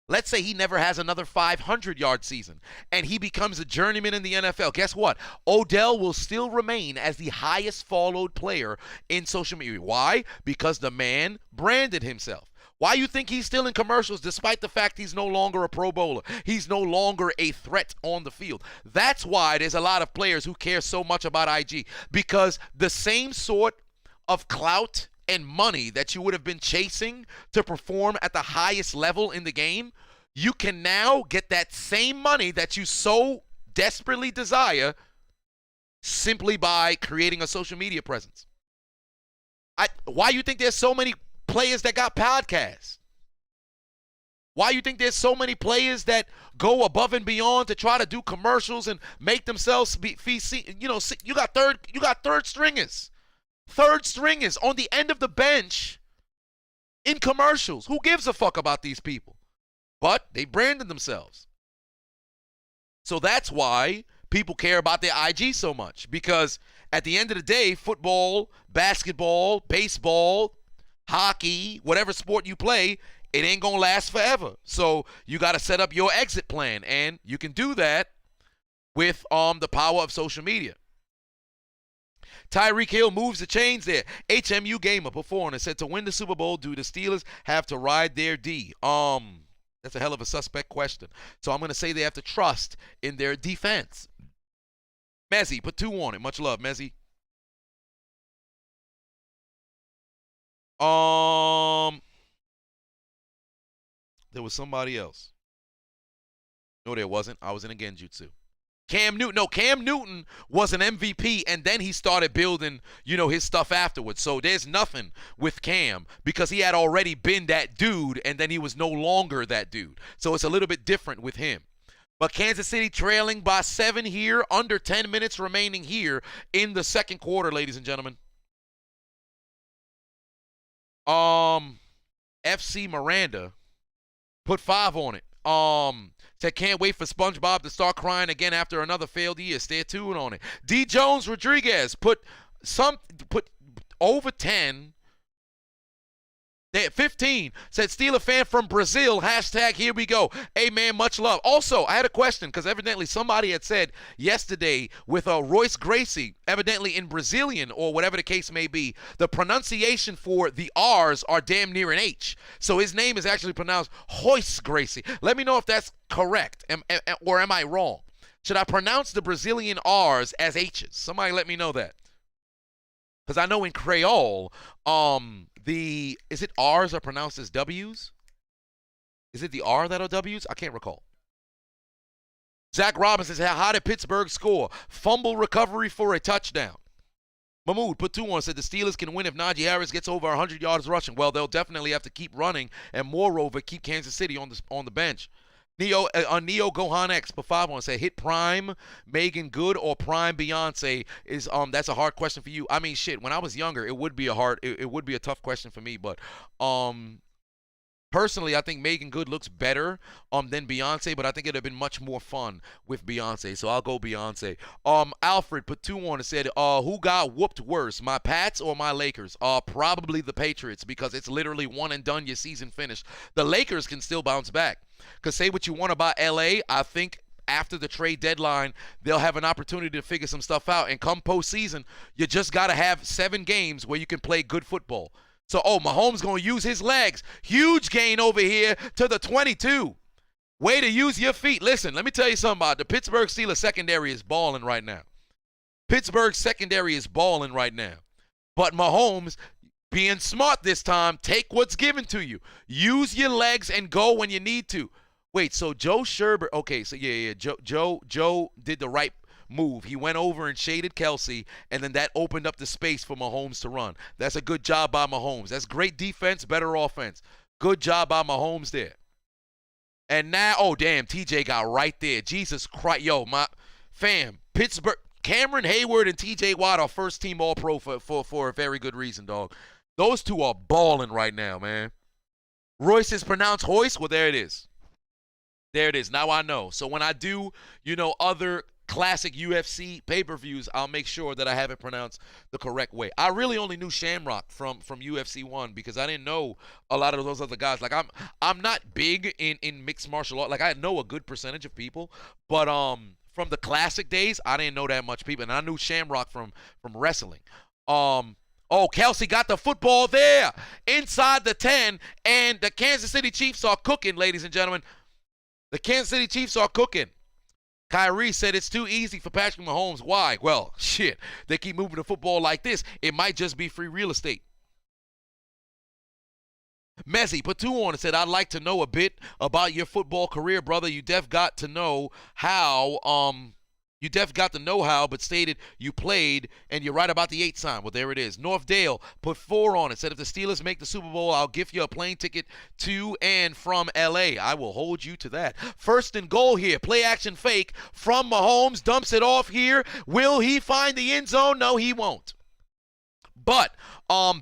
let's say he never has another 500-yard season, and he becomes a journeyman in the NFL, guess what? Odell will still remain as the highest followed player in social media. Why? Because the man branded himself. Why you think he's still in commercials despite the fact he's no longer a Pro Bowler? He's no longer a threat on the field. That's why there's a lot of players who care so much about IG, because the same sort of clout and money that you would have been chasing to perform at the highest level in the game, you can now get that same money that you so desperately desire simply by creating a social media presence. Why you think there's so many players that got podcasts? Why you think there's so many players that go above and beyond to try to do commercials and make themselves be seen? You know, you got third stringers. Third stringers on the end of the bench in commercials. Who gives a fuck about these people? But they branded themselves. So that's why people care about their IG so much, because at the end of the day, football, basketball, baseball, hockey, whatever sport you play, it ain't gonna last forever. So you got to set up your exit plan, and you can do that with the power of social media. Tyreek Hill moves the chains there. HMU Gamer put 4 on and said, "To win the Super Bowl, do the Steelers have to ride their D?" That's a hell of a suspect question. So I'm going to say they have to trust in their defense. Mezzy put 2 on it. Much love, Mezzy. There was somebody else. No, there wasn't. I was in a genjutsu. Cam Newton was an MVP, and then he started building, his stuff afterwards. So there's nothing with Cam, because he had already been that dude, and then he was no longer that dude. So it's a little bit different with him. But Kansas City trailing by 7 here, under 10 minutes remaining here in the second quarter, ladies and gentlemen. FC Miranda put 5 on it. Said can't wait for SpongeBob to start crying again after another failed year. Stay tuned on it. D. Jones Rodriguez put over 10. 15 said Steeler fan from Brazil, hashtag here we go. Hey man, much love. Also, I had a question because evidently somebody had said yesterday with Royce Gracie, evidently in Brazilian or whatever the case may be, the pronunciation for the R's are damn near an H. So his name is actually pronounced Royce Gracie. Let me know if that's correct or am I wrong? Should I pronounce the Brazilian R's as H's? Somebody let me know that. Because I know in Creole, is it R's are pronounced as W's? Is it the R that are W's? I can't recall. Zach Robinson says, how did Pittsburgh score? Fumble recovery for a touchdown. Mahmoud put 2 on, said the Steelers can win if Najee Harris gets over 100 yards rushing. Well, they'll definitely have to keep running and moreover keep Kansas City on the bench. Neo Gohan X for 5 on say hit Prime Megan Good or Prime Beyonce is that's a hard question for you. I mean shit, when I was younger it would be a tough question for me, but personally I think Megan Good looks better than Beyonce, but I think it'd have been much more fun with Beyonce, so I'll go Beyonce. Alfred put 2 on and said who got whooped worse, my Pats or my Lakers? Probably the Patriots, because it's literally one and done, your season finished. The Lakers can still bounce back. Because say what you want about LA, I think after the trade deadline, they'll have an opportunity to figure some stuff out. And come postseason, you just got to have 7 games where you can play good football. So, Mahomes going to use his legs. Huge gain over here to the 22. Way to use your feet. Listen, let me tell you something about the Pittsburgh Steelers secondary is balling right now. Pittsburgh secondary is balling right now. But Mahomes, being smart this time, take what's given to you. Use your legs and go when you need to. Wait, so Joe Sherbert, okay, so yeah, Joe did the right move. He went over and shaded Kelsey, and then that opened up the space for Mahomes to run. That's a good job by Mahomes. That's great defense, better offense. Good job by Mahomes there. And now, oh damn, TJ got right there. Jesus Christ, yo, my fam, Pittsburgh, Cameron Hayward and TJ Watt are first team All-Pro for a very good reason, dog. Those two are balling right now, man. Royce is pronounced Hoist. Well, there it is. There it is. Now I know. So when I do, other classic UFC pay-per-views, I'll make sure that I have it pronounced the correct way. I really only knew Shamrock from UFC 1 because I didn't know a lot of those other guys. Like I'm not big in mixed martial art. Like I know a good percentage of people, but from the classic days, I didn't know that much people, and I knew Shamrock from wrestling. Oh, Kelsey got the football there inside the 10, and the Kansas City Chiefs are cooking, ladies and gentlemen. The Kansas City Chiefs are cooking. Kyrie said it's too easy for Patrick Mahomes. Why? Well, shit, they keep moving the football like this. It might just be free real estate. Messi put 2 on and said, I'd like to know a bit about your football career, brother. You def got to know how, but stated you played, and you're right about the 8 sign. Well, there it is. North Dale put 4 on it. Said if the Steelers make the Super Bowl, I'll gift you a plane ticket to and from L.A. I will hold you to that. First and goal here. Play action fake from Mahomes. Dumps it off here. Will he find the end zone? No, he won't. But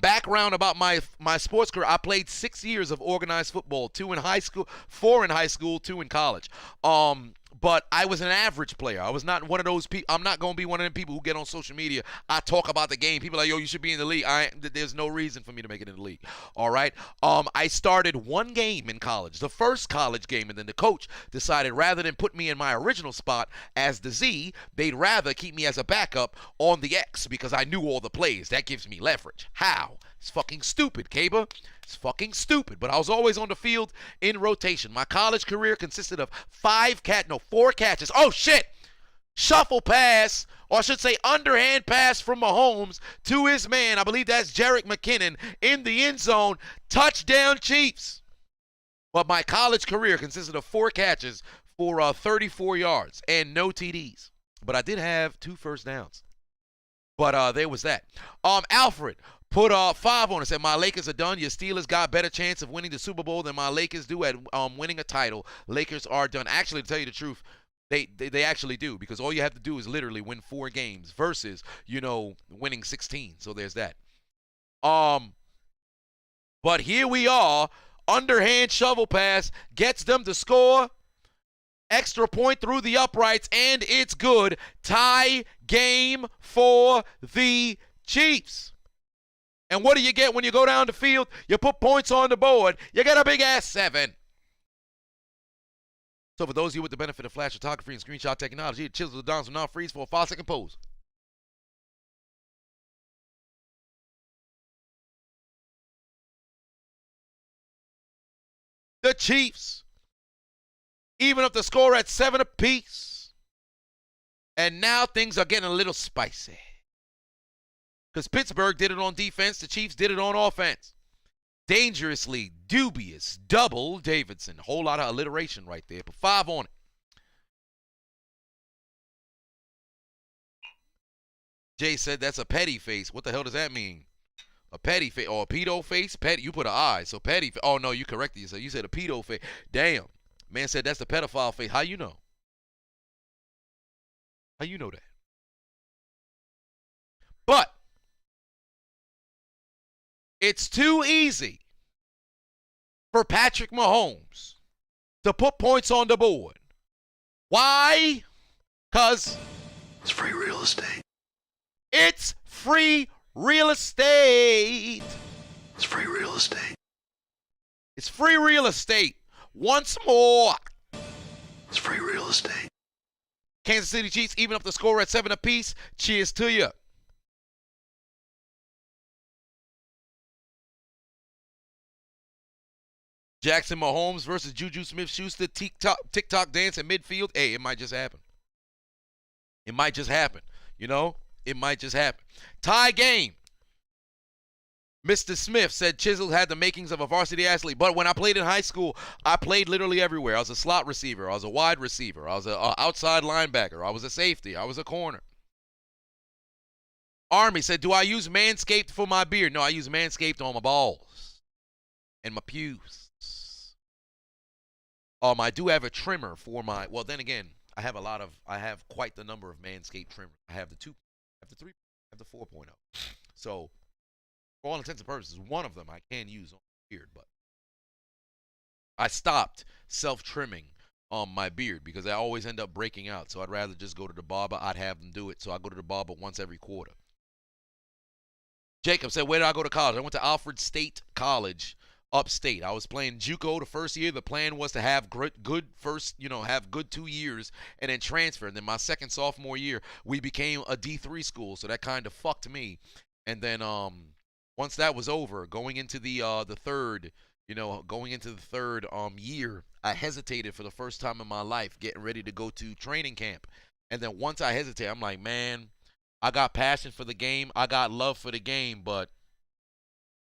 background about my sports career, I played 6 years of organized football, 2 in high school, 4 in high school, 2 in college. But I was an average player. I was not one of those people. I'm not going to be one of them people who get on social media. I talk about the game. People are like, yo, you should be in the league. There's no reason for me to make it in the league. All right. I started 1 game in college, the first college game, and then the coach decided rather than put me in my original spot as the Z, they'd rather keep me as a backup on the X because I knew all the plays. That gives me leverage. How? It's fucking stupid, Kaba. It's fucking stupid. But I was always on the field in rotation. My college career consisted of 4 catches. Oh, shit. Shuffle pass, or I should say underhand pass from Mahomes to his man. I believe that's Jerick McKinnon in the end zone. Touchdown, Chiefs. But my college career consisted of 4 catches for 34 yards and no TDs. But I did have 2 first downs. But there was that. Alfred put 5 on it. Said, my Lakers are done. Your Steelers got better chance of winning the Super Bowl than my Lakers do at winning a title. Lakers are done. Actually, to tell you the truth, they actually do, because all you have to do is literally win 4 games versus, winning 16. So there's that. But here we are. underhand shovel pass, gets them to score. Extra point through the uprights, and it's good. Tie game for the Chiefs. And what do you get when you go down the field? You put points on the board. You get a big-ass 7. So for those of you with the benefit of flash photography and screenshot technology, chisel the Dons will now freeze for a 5-second pose. The Chiefs even up the score at 7 apiece. And now things are getting a little spicy. Because Pittsburgh did it on defense. The Chiefs did it on offense. Dangerously dubious double Davidson. Whole lot of alliteration right there. Put 5 on it. Jay said that's a petty face. What the hell does that mean? A petty face or a pedo face? Petty. You put an I, so petty. Oh no, you corrected yourself. You said a pedo face. Damn. Man said that's the pedophile face. How you know? How you know that? But it's too easy for Patrick Mahomes to put points on the board. Why? Because it's free real estate. It's free real estate. It's free real estate. It's free real estate. Once more. It's free real estate. Kansas City Chiefs even up the score at 7 apiece. Cheers to you. Jackson Mahomes versus Juju Smith-Schuster TikTok dance in midfield. Hey, it might just happen. It might just happen. You know? It might just happen. Tie game. Mr. Smith said Chisel had the makings of a varsity athlete, but when I played in high school, I played literally everywhere. I was a slot receiver. I was a wide receiver. I was an outside linebacker. I was a safety. I was a corner. Army said, do I use Manscaped for my beard? No, I use Manscaped on my balls and my pubes. I do have a trimmer for my, well, then again, I have quite the number of Manscaped trimmers. I have the 2, I have the 3, I have the 4.0. So, for all intents and purposes, one of them I can use on my beard, but I stopped self-trimming on my beard because I always end up breaking out. So I'd rather just go to the barber. I'd have them do it. So I go to the barber once every quarter. Jacob said, where did I go to college? I went to Alfred State College, upstate. I was playing JUCO the first year. The plan was to have good first, have good 2 years and then transfer. And then my second sophomore year, we became a D3 school. So that kind of fucked me. And then once that was over, going into the third year, I hesitated for the first time in my life, getting ready to go to training camp. And then once I hesitated, I'm like, man, I got passion for the game. I got love for the game. But,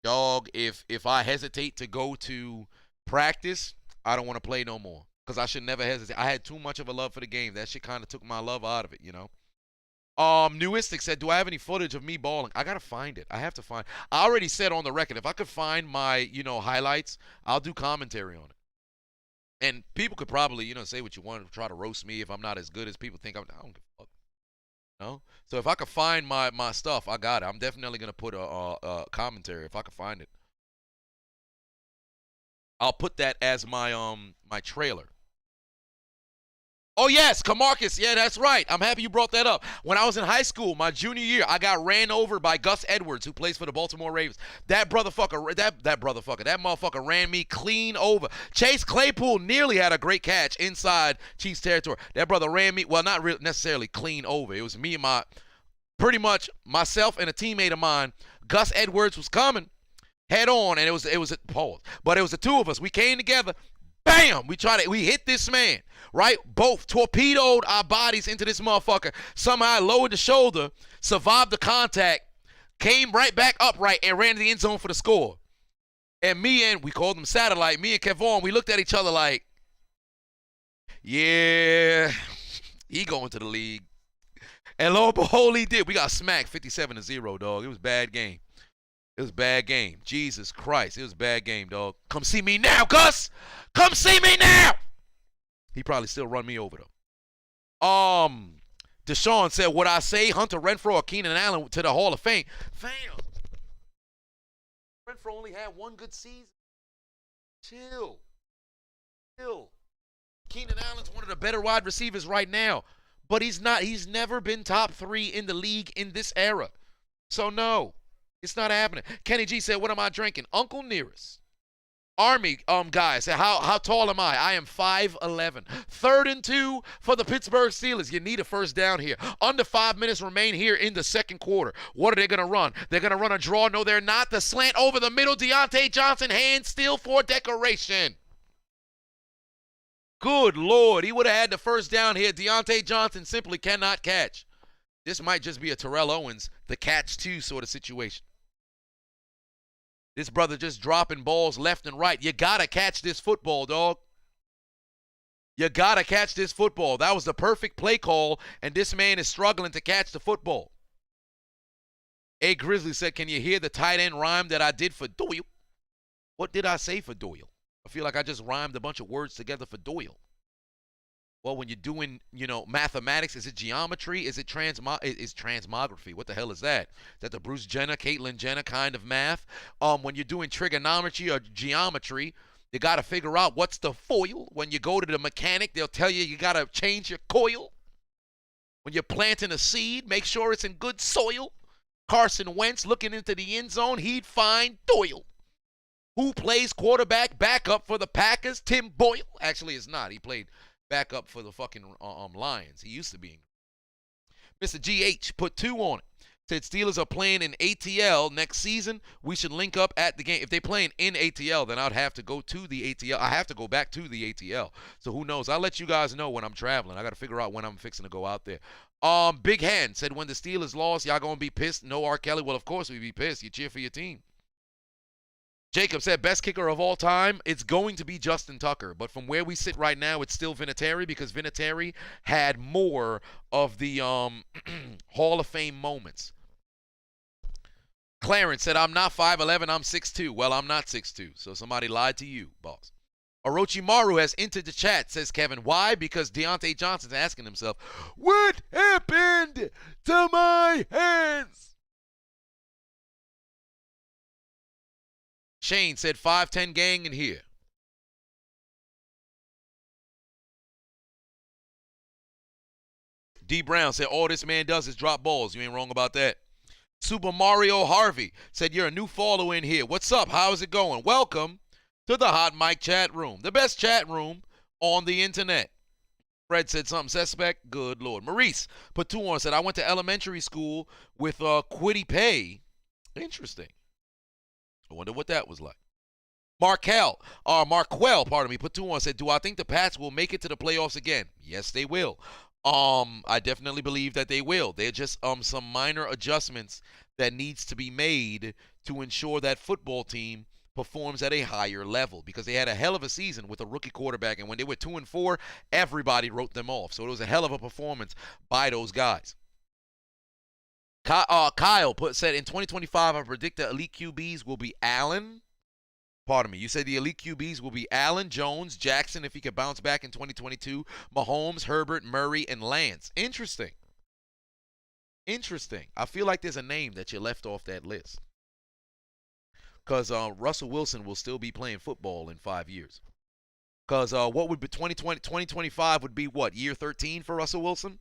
dog, if I hesitate to go to practice, I don't want to play no more. Because I should never hesitate. I had too much of a love for the game. That shit kind of took my love out of it, Newistic said, do I have any footage of me balling? I got to find it. I have to find. I already said on the record, if I could find my, highlights, I'll do commentary on it. And people could probably, say what you want to try to roast me if I'm not as good as people think I don't give a fuck. So if I could find my stuff, I got it. I'm definitely going to put a commentary if I could find it. I'll put that as my my trailer. Oh, yes, Camarcus. Yeah, that's right. I'm happy you brought that up. When I was in high school, my junior year, I got ran over by Gus Edwards, who plays for the Baltimore Ravens. That motherfucker ran me clean over. Chase Claypool nearly had a great catch inside Chiefs territory. That brother ran me, well, not really necessarily clean over. It was me and pretty much myself and a teammate of mine. Gus Edwards was coming head on, and it was a pause. But it was the two of us. We came together. Bam! We hit this man, right? Both torpedoed our bodies into this motherfucker. Somehow lowered the shoulder, survived the contact, came right back upright, and ran to the end zone for the score. And we called him Satellite, me and Kevon, we looked at each other like, yeah, he going to the league. And lo and behold, he did. We got smacked 57-0, dog. It was a bad game. It was a bad game. Jesus Christ. It was a bad game, dog. Come see me now, Gus. Come see me now. He probably still run me over, though. Deshaun said, would I say Hunter Renfrow or Keenan Allen to the Hall of Fame? Fam. Renfrow only had one good season. Chill. Keenan Allen's one of the better wide receivers right now. But he's not. He's never been top 3 in the league in this era. So, no. It's not happening. Kenny G said, what am I drinking? Uncle Nearest. Army guy said, how tall am I? I am 5'11". 3rd and 2 for the Pittsburgh Steelers. You need a first down here. Under 5 minutes remain here in the second quarter. What are they going to run? They're going to run a draw. No, they're not. The slant over the middle. Deontay Johnson, hand still for decoration. Good Lord. He would have had the first down here. Deontay Johnson simply cannot catch. This might just be a Terrell Owens, the catch two sort of situation. This brother just dropping balls left and right. You got to catch this football, dog. You got to catch this football. That was the perfect play call, and this man is struggling to catch the football. A Grizzly said, can you hear the tight end rhyme that I did for Doyle? What did I say for Doyle? I feel like I just rhymed a bunch of words together for Doyle. Well, when you're doing, mathematics, is it geometry? Is it transmography? What the hell is that? Is that the Bruce Jenner, Caitlyn Jenner kind of math? When you're doing trigonometry or geometry, you got to figure out what's the foil. When you go to the mechanic, they'll tell you got to change your coil. When you're planting a seed, make sure it's in good soil. Carson Wentz looking into the end zone, he'd find Doyle. Who plays quarterback backup for the Packers? Tim Boyle. Actually, it's not. He played back up for the fucking Lions. He used to be. Mr. GH put 2 on it. Said Steelers are playing in ATL next season. We should link up at the game. If they're playing in ATL, then I'd have to go to the ATL. I have to go back to the ATL. So who knows? I'll let you guys know when I'm traveling. I got to figure out when I'm fixing to go out there. Big Hand said when the Steelers lost, y'all going to be pissed? No R. Kelly. Well, of course we'd be pissed. You cheer for your team. Jacob said, best kicker of all time, it's going to be Justin Tucker. But from where we sit right now, it's still Vinatieri because Vinatieri had more of the Hall of Fame moments. Clarence said, I'm not 5'11", I'm 6'2". Well, I'm not 6'2", so somebody lied to you, boss. Orochimaru has entered the chat, says Kevin. Why? Because Deontay Johnson's asking himself, what happened to my hands? Shane said 5'10" gang in here. D. Brown said all this man does is drop balls. You ain't wrong about that. Super Mario Harvey said you're a new follower in here. What's up? How's it going? Welcome to the HotMic chat room. The best chat room on the internet. Fred said something suspect. Good Lord. Maurice put 2 on. Said I went to elementary school with Quiddy Pay. Interesting. I wonder what that was like. Marquell, put 2 on, said, do I think the Pats will make it to the playoffs again? Yes, they will. I definitely believe that they will. They're just some minor adjustments that needs to be made to ensure that football team performs at a higher level because they had a hell of a season with a rookie quarterback, and when they were 2-4, everybody wrote them off. So it was a hell of a performance by those guys. Kyle said in 2025, I predict the elite QBs will be Allen. Pardon me. You said the elite QBs will be Allen, Jones, Jackson, if he could bounce back in 2022, Mahomes, Herbert, Murray, and Lance. Interesting. I feel like there's a name that you left off that list. Because Russell Wilson will still be playing football in 5 years. Because what would be 2025 would be what? Year 13 for Russell Wilson?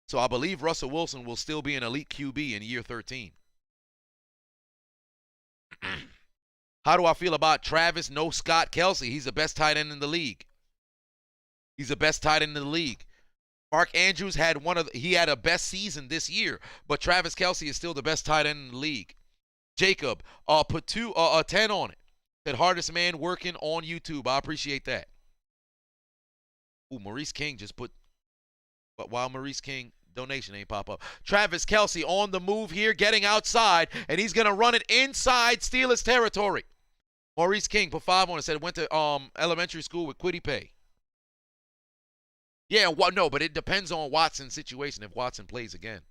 So I believe Russell Wilson will still be an elite QB in year 13. How do I feel about Travis No Scott Kelsey? He's the best tight end in the league. Mark Andrews had he had a best season this year, but Travis Kelsey is still the best tight end in the league. Jacob put 10 on it. Said hardest man working on YouTube. I appreciate that. Ooh, Maurice King just put. But while Maurice King donation ain't pop up. Travis Kelsey on the move here, getting outside, and he's going to run it inside Steelers territory. Maurice King put 5 on it, said went to elementary school with Quiddy Pay. Yeah, no, but it depends on Watson's situation if Watson plays again.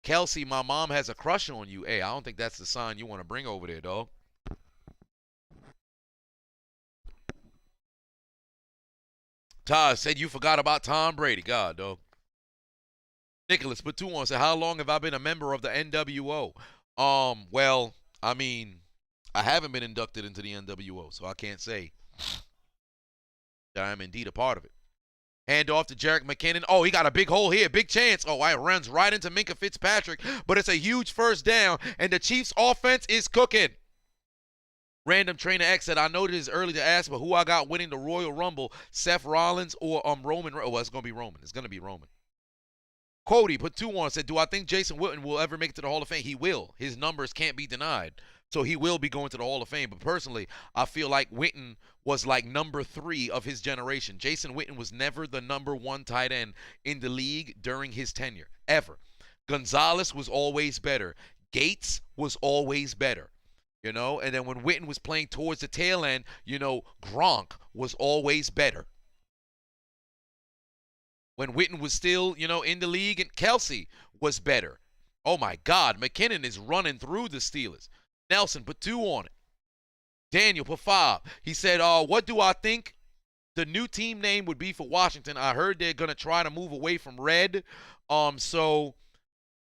Kelsey, my mom has a crush on you. Hey, I don't think that's the sign you want to bring over there, dog. Todd said you forgot about Tom Brady. God, dog. Nicholas put 2 on. Said, how long have I been a member of the NWO? Well, I mean, I haven't been inducted into the NWO, so I can't say that I'm indeed a part of it. Hand off to Jerick McKinnon. Oh, he got a big hole here. Big chance. Oh, it runs right into Minkah Fitzpatrick, but it's a huge first down, and the Chiefs' offense is cooking. Random Trainer X said, I know it is early to ask, but who I got winning the Royal Rumble, Seth Rollins or Roman? Oh, well, it's going to be Roman. It's going to be Roman. Cody put 2 on, said, do I think Jason Witten will ever make it to the Hall of Fame? He will. His numbers can't be denied. So he will be going to the Hall of Fame. But personally, I feel like Witten was like number 3 of his generation. Jason Witten was never the number 1 tight end in the league during his tenure, ever. Gonzalez was always better. Gates was always better. You know, and then when Witten was playing towards the tail end, you know, Gronk was always better. When Witten was still, you know, in the league, and Kelsey was better. Oh, my God. McKinnon is running through the Steelers. Nelson put 2 on it. Daniel put 5. He said, what do I think the new team name would be for Washington? I heard they're going to try to move away from red. So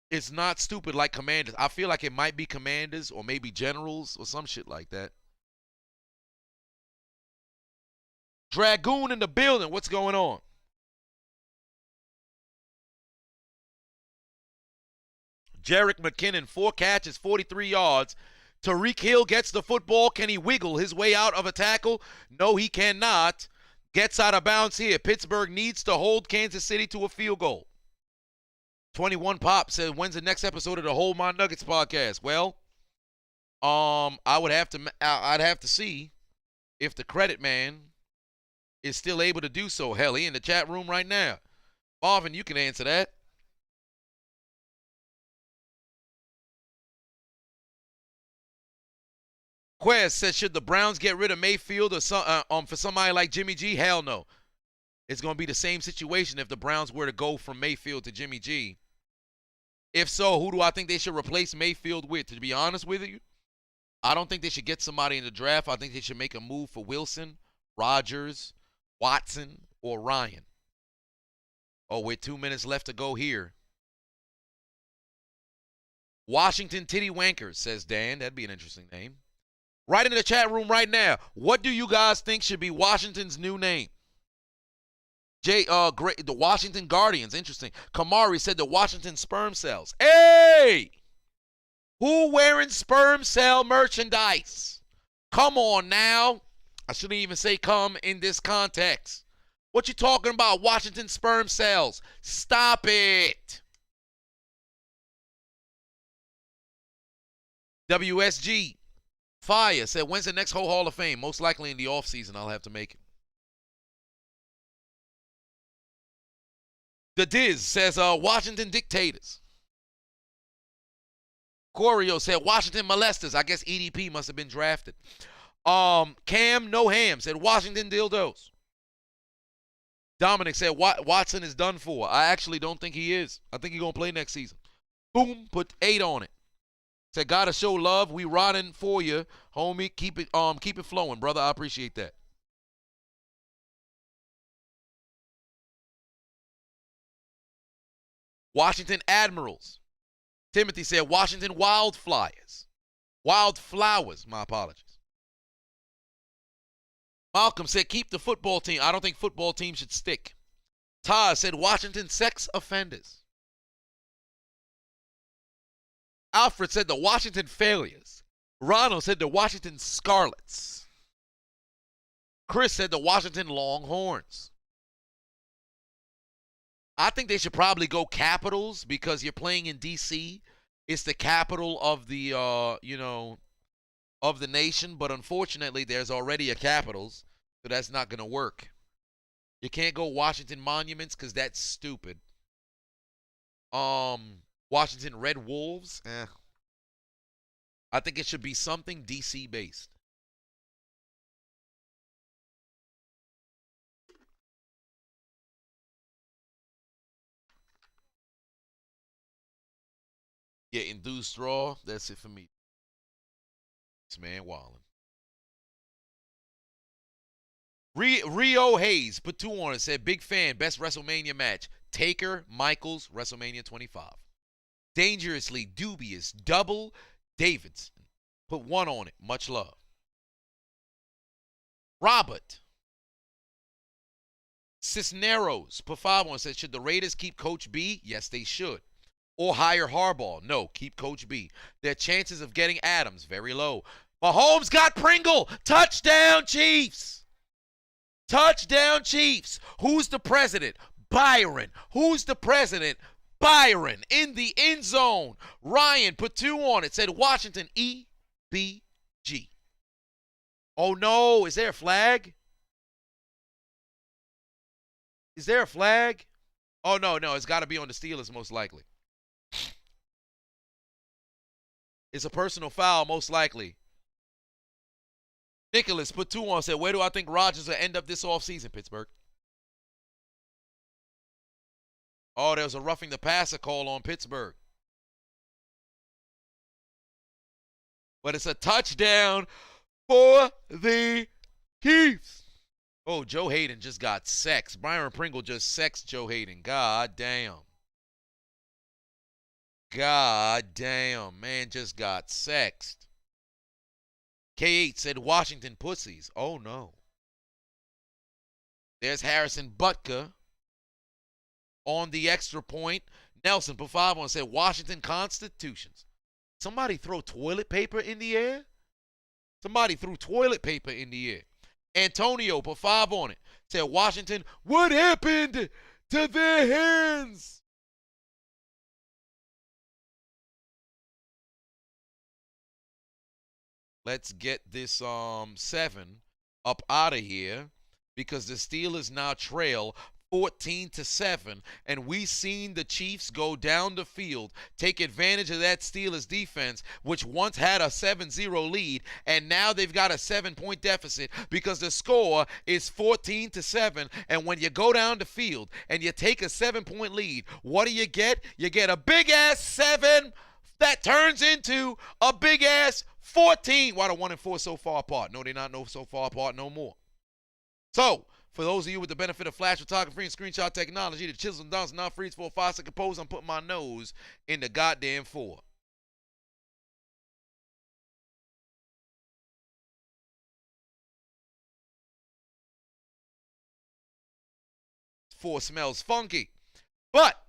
it's not stupid like Commanders. I feel like it might be Commanders or maybe Generals or some shit like that. Dragoon in the building. What's going on? Jerick McKinnon, 4 catches, 43 yards. Tyreek Hill gets the football. Can he wiggle his way out of a tackle? No, he cannot. Gets out of bounds here. Pittsburgh needs to hold Kansas City to a field goal. 21 Pop said, when's the next episode of the Hold My Nuggets podcast? Well, I'd have to see if the credit man is still able to do so. Hell, he in the chat room right now. Marvin, you can answer that. Quest says, should the Browns get rid of Mayfield or for somebody like Jimmy G? Hell no. It's going to be the same situation if the Browns were to go from Mayfield to Jimmy G. If so, who do I think they should replace Mayfield with? To be honest with you, I don't think they should get somebody in the draft. I think they should make a move for Wilson, Rodgers, Watson, or Ryan. Oh, with 2 minutes left to go here. Washington Titty Wankers, says Dan. That'd be an interesting name. Right into the chat room right now. What do you guys think should be Washington's new name? The Washington Guardians. Interesting. Kamari said the Washington Sperm Cells. Hey! Who wearing sperm cell merchandise? Come on now. I shouldn't even say come in this context. What you talking about, Washington Sperm Cells? Stop it. WSG. Fire said, when's the next Hall of Fame? Most likely in the offseason, I'll have to make it. The Diz says, Washington Dictators. Corio said, Washington Molesters. I guess EDP must have been drafted. Cam No Ham said, Washington Dildos. Dominic said, Watson is done for. I actually don't think he is. I think he's going to play next season. Boom, put 8 on it. Said, gotta show love. We riding for you, homie. Keep it flowing, brother. I appreciate that. Washington Admirals. Timothy said, Washington Wildflowers. Wildflowers. My apologies. Malcolm said, keep the football team. I don't think football team should stick. Taz said, Washington Sex Offenders. Alfred said the Washington Failures. Ronald said the Washington Scarlets. Chris said the Washington Longhorns. I think they should probably go Capitals because you're playing in D.C. It's the capital of the, of the nation. But unfortunately, there's already a Capitals, so that's not going to work. You can't go Washington Monuments because that's stupid. Washington Red Wolves. I think it should be something DC based. Yeah, Enthused Straw. That's it for me. This man wildin'. Rio Hayes put 2 on it. Said, big fan. Best WrestleMania match. Taker, Michaels, WrestleMania 25. Dangerously Dubious, Double Davidson. Put 1 on it. Much love. Robert Cisneros, put 5 on it. Said, should the Raiders keep Coach B? Yes, they should. Or hire Harbaugh? No, keep Coach B. Their chances of getting Adams, very low. Mahomes got Pringle. Touchdown, Chiefs. Touchdown, Chiefs. Who's the president? Byron. Who's the president? Byron. In the end zone. Ryan put 2 on it. Said Washington, EBG. Oh, no. Is there a flag? Is there a flag? Oh, no. It's got to be on the Steelers, most likely. It's a personal foul, most likely. Nicholas put 2 on, said, where do I think Rodgers will end up this offseason, Pittsburgh? Oh, there was a roughing the passer call on Pittsburgh. But it's a touchdown for the Chiefs. Oh, Joe Hayden just got sexed. Byron Pringle just sexed Joe Hayden. God damn. God damn. Man just got sexed. K8 said Washington pussies. Oh, no. There's Harrison Butker on the extra point. Nelson put 5 on, said Washington Constitutions. Somebody throw toilet paper in the air? Somebody threw toilet paper in the air. Antonio put 5 on it. Said Washington, what happened to their hands? Let's get this 7 up out of here because the Steelers now trail 14-7, and we seen the Chiefs go down the field, take advantage of that Steelers defense, which once had a 7-0 lead, and now they've got a 7-point deficit because the score is 14-7, and when you go down the field and you take a 7-point lead, what do? You get a big-ass 7 that turns into a big-ass 14. Why the 1 and 4 so far apart? No, they're not so far apart no more. So, for those of you with the benefit of flash photography and screenshot technology, the chisel and dunce not freeze for a 5-second pose, I'm putting my nose in the goddamn 4. 4 smells funky. But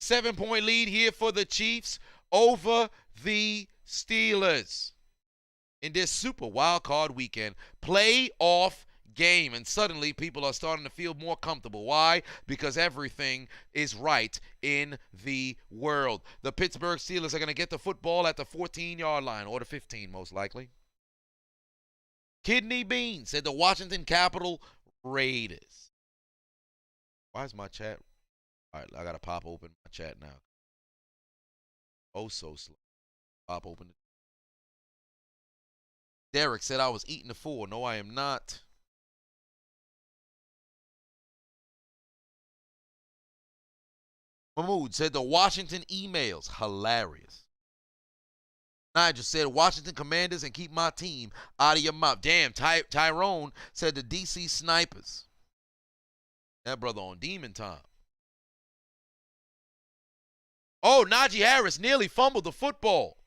7-point lead here for the Chiefs over the Steelers in this super wild card weekend playoff game, and suddenly people are starting to feel more comfortable. Why? Because everything is right in the world. The Pittsburgh Steelers are going to get the football at the 14-yard line, or the 15 most likely. Kidney Bean said the Washington Capitol Raiders. Why is my chat? All right, I got to pop open my chat now. Oh, so slow. Pop open. Derek said I was eating the 4. No, I am not. Mahmoud said the Washington emails. Hilarious. Nigel said Washington Commanders and keep my team out of your mouth. Damn, Tyrone said the DC Snipers. That brother on demon time. Oh, Najee Harris nearly fumbled the football.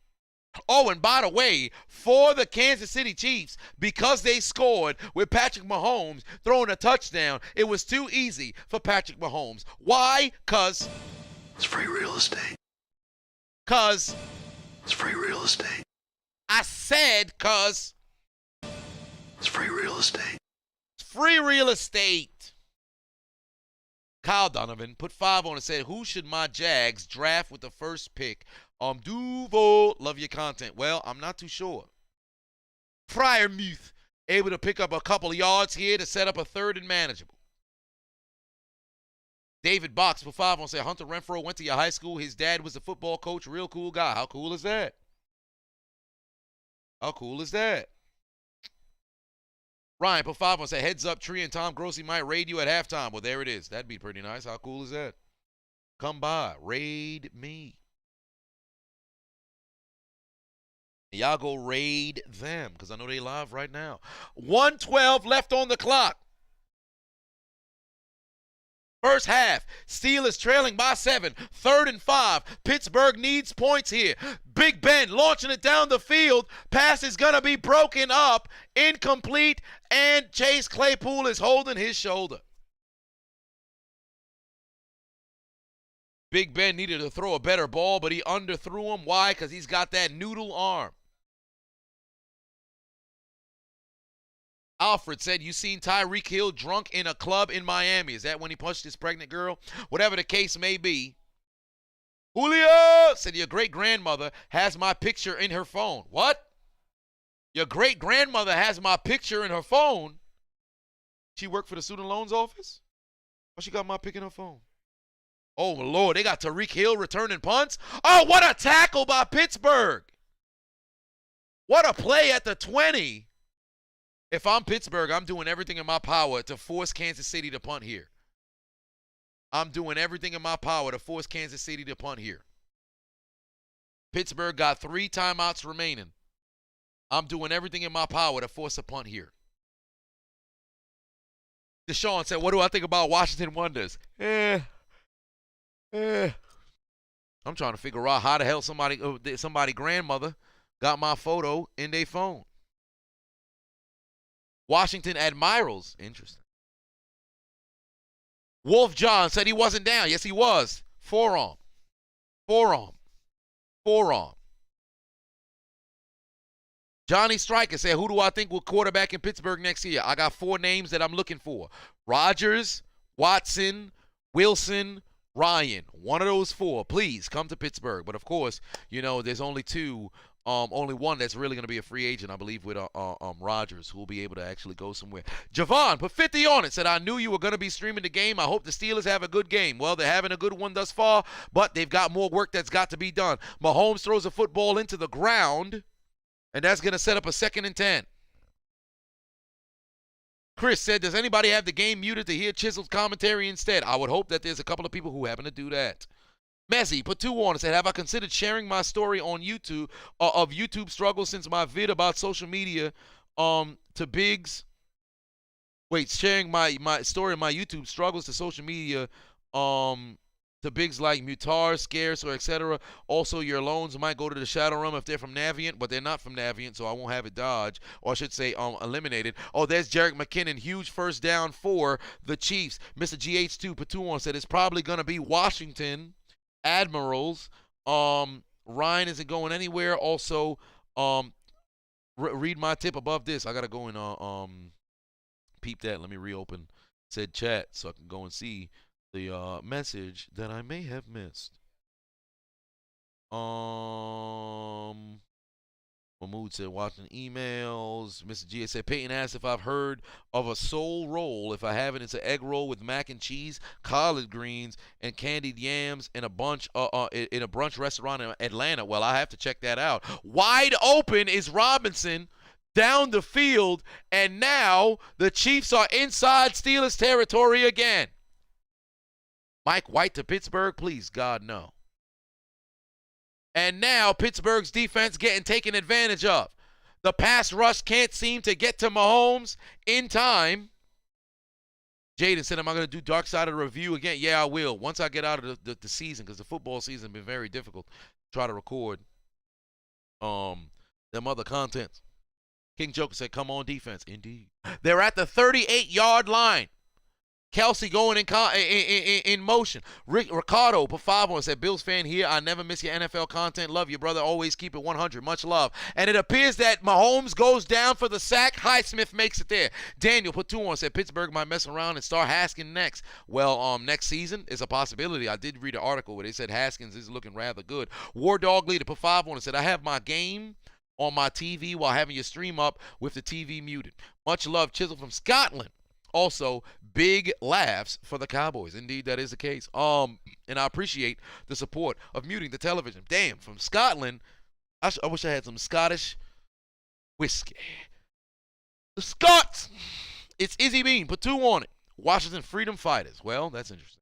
Oh, and by the way, for the Kansas City Chiefs, because they scored with Patrick Mahomes throwing a touchdown, it was too easy for Patrick Mahomes. Why? Because It's free real estate. Because It's free real estate. I said because It's free real estate. it's free real estate. Kyle Donovan put 5 on and said, who should my Jags draft with the first pick? Duval, love your content. Well, I'm not too sure. Fryermuth, able to pick up a couple of yards here to set up a 3rd and manageable. David Box put 5 on and said, Hunter Renfrow went to your high school. His dad was a football coach. Real cool guy. How cool is that? How cool is that? Ryan put 5 on and said, heads up, Tree and Tom Grossi might raid you at halftime. Well, there it is. That'd be pretty nice. How cool is that? Come by. Raid me. Y'all go raid them because I know they live right now. 1:12 left on the clock. First half, Steelers trailing by 7, 3rd and 5. Pittsburgh needs points here. Big Ben launching it down the field. Pass is going to be broken up, incomplete, and Chase Claypool is holding his shoulder. Big Ben needed to throw a better ball, but he underthrew him. Why? Because he's got that noodle arm. Alfred said, you seen Tyreek Hill drunk in a club in Miami. Is that when he punched his pregnant girl? Whatever the case may be. Julio said, your great-grandmother has my picture in her phone. What? Your great-grandmother has my picture in her phone? She worked for the student loans office? Why she got my pic in her phone? Oh, Lord, they got Tyreek Hill returning punts? Oh, what a tackle by Pittsburgh. What a play at the 20. If I'm Pittsburgh, I'm doing everything in my power to force Kansas City to punt here. I'm doing everything in my power to force Kansas City to punt here. Pittsburgh got 3 timeouts remaining. I'm doing everything in my power to force a punt here. Deshaun said, what do I think about Washington Wonders? I'm trying to figure out how the hell somebody grandmother got my photo in their phone. Washington Admirals. Interesting. Wolf John said he wasn't down. Yes, he was. Forearm. Johnny Stryker said, who do I think will quarterback in Pittsburgh next year? I got 4 names that I'm looking for. Rodgers, Watson, Wilson, Ryan. One of those 4. Please come to Pittsburgh. But, of course, there's only 2. Only one that's really going to be a free agent, I believe, with Rodgers, who will be able to actually go somewhere. Javon put 50 on it, said, I knew you were going to be streaming the game. I hope the Steelers have a good game. Well, they're having a good one thus far, but they've got more work that's got to be done. Mahomes throws a football into the ground, and that's going to set up a 2nd and 10. Chris said, does anybody have the game muted to hear Chisel's commentary instead? I would hope that there's a couple of people who happen to do that. Messi put 2 on and said, have I considered sharing my story on YouTube of YouTube struggles since my vid about social media to Biggs? Wait, sharing my story of my YouTube struggles to social media to Biggs like Mutar, Scarce, or etc. Also, your loans might go to the Shadow Realm if they're from Navient, but they're not from Navient, so I won't have it dodged, or I should say eliminated. Oh, there's Jerick McKinnon, huge first down for the Chiefs. Mr. GH2 put 2 on, said it's probably going to be Washington Admirals. Ryan isn't going anywhere. Also, read my tip above this. I gotta go and peep that. Let me reopen said chat so I can go and see the message that I may have missed. Mahmoud said, watching emails. Mr. G said, Peyton asked if I've heard of a soul roll. If I haven't, it's an egg roll with mac and cheese, collard greens, and candied yams in a brunch restaurant in Atlanta. Well, I have to check that out. Wide open is Robinson down the field, and now the Chiefs are inside Steelers territory again. Mike White to Pittsburgh, please, God, no. And now Pittsburgh's defense getting taken advantage of. The pass rush can't seem to get to Mahomes in time. Jaden said, am I going to do Dark Side of the Review again? Yeah, I will. Once I get out of the season, because the football season has been very difficult to try to record them other contents. King Joker said, come on defense. Indeed. They're at the 38-yard line. Kelsey going in motion. Ricardo put 5 on and said, Bills fan here. I never miss your NFL content. Love you, brother. Always keep it 100. Much love. And it appears that Mahomes goes down for the sack. Highsmith makes it there. Daniel put 2 on and said, Pittsburgh might mess around and start Haskins next. Well, next season is a possibility. I did read an article where they said Haskins is looking rather good. War Dog Leader put 5 on and said, I have my game on my TV while having your stream up with the TV muted. Much love, Chisel from Scotland. Also, big laughs for the Cowboys. Indeed, that is the case. And I appreciate the support of muting the television. Damn, from Scotland, I wish I had some Scottish whiskey. The Scots! It's Izzy Bean. Put 2 on it. Washington Freedom Fighters. Well, that's interesting.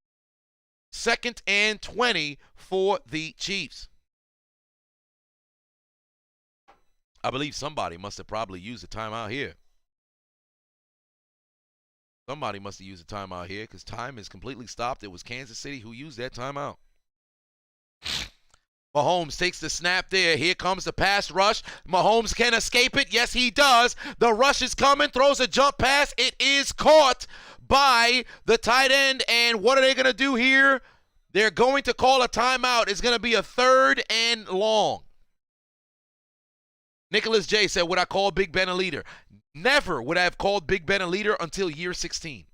2nd and 20 for the Chiefs. I believe somebody must have probably used a timeout here. Somebody must have used a timeout here because time is completely stopped. It was Kansas City who used that timeout. Mahomes takes the snap there. Here comes the pass rush. Mahomes can escape it. Yes, he does. The rush is coming. Throws a jump pass. It is caught by the tight end. And what are they going to do here? They're going to call a timeout. It's going to be a 3rd and long. Nicholas J. said, would I call Big Ben a leader? Never would I have called Big Ben a leader until year 16.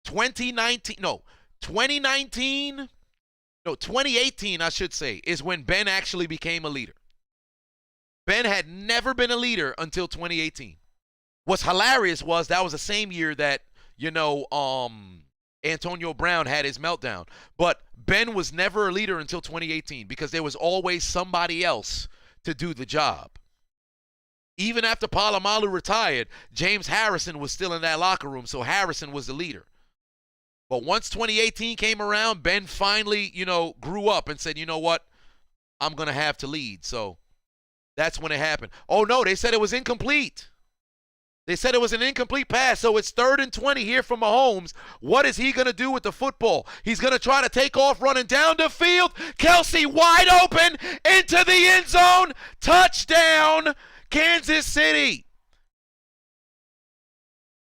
2018, I should say, is when Ben actually became a leader. Ben had never been a leader until 2018. What's hilarious was that was the same year that, Antonio Brown had his meltdown. But Ben was never a leader until 2018 because there was always somebody else to do the job. Even after Palomalu retired, James Harrison was still in that locker room, so Harrison was the leader. But once 2018 came around, Ben finally, grew up and said, you know what, I'm going to have to lead. So that's when it happened. Oh, no, they said it was incomplete. They said it was an incomplete pass, so it's 3rd and 20 here for Mahomes. What is he going to do with the football? He's going to try to take off running down the field. Kelsey wide open into the end zone. Touchdown, Kansas City.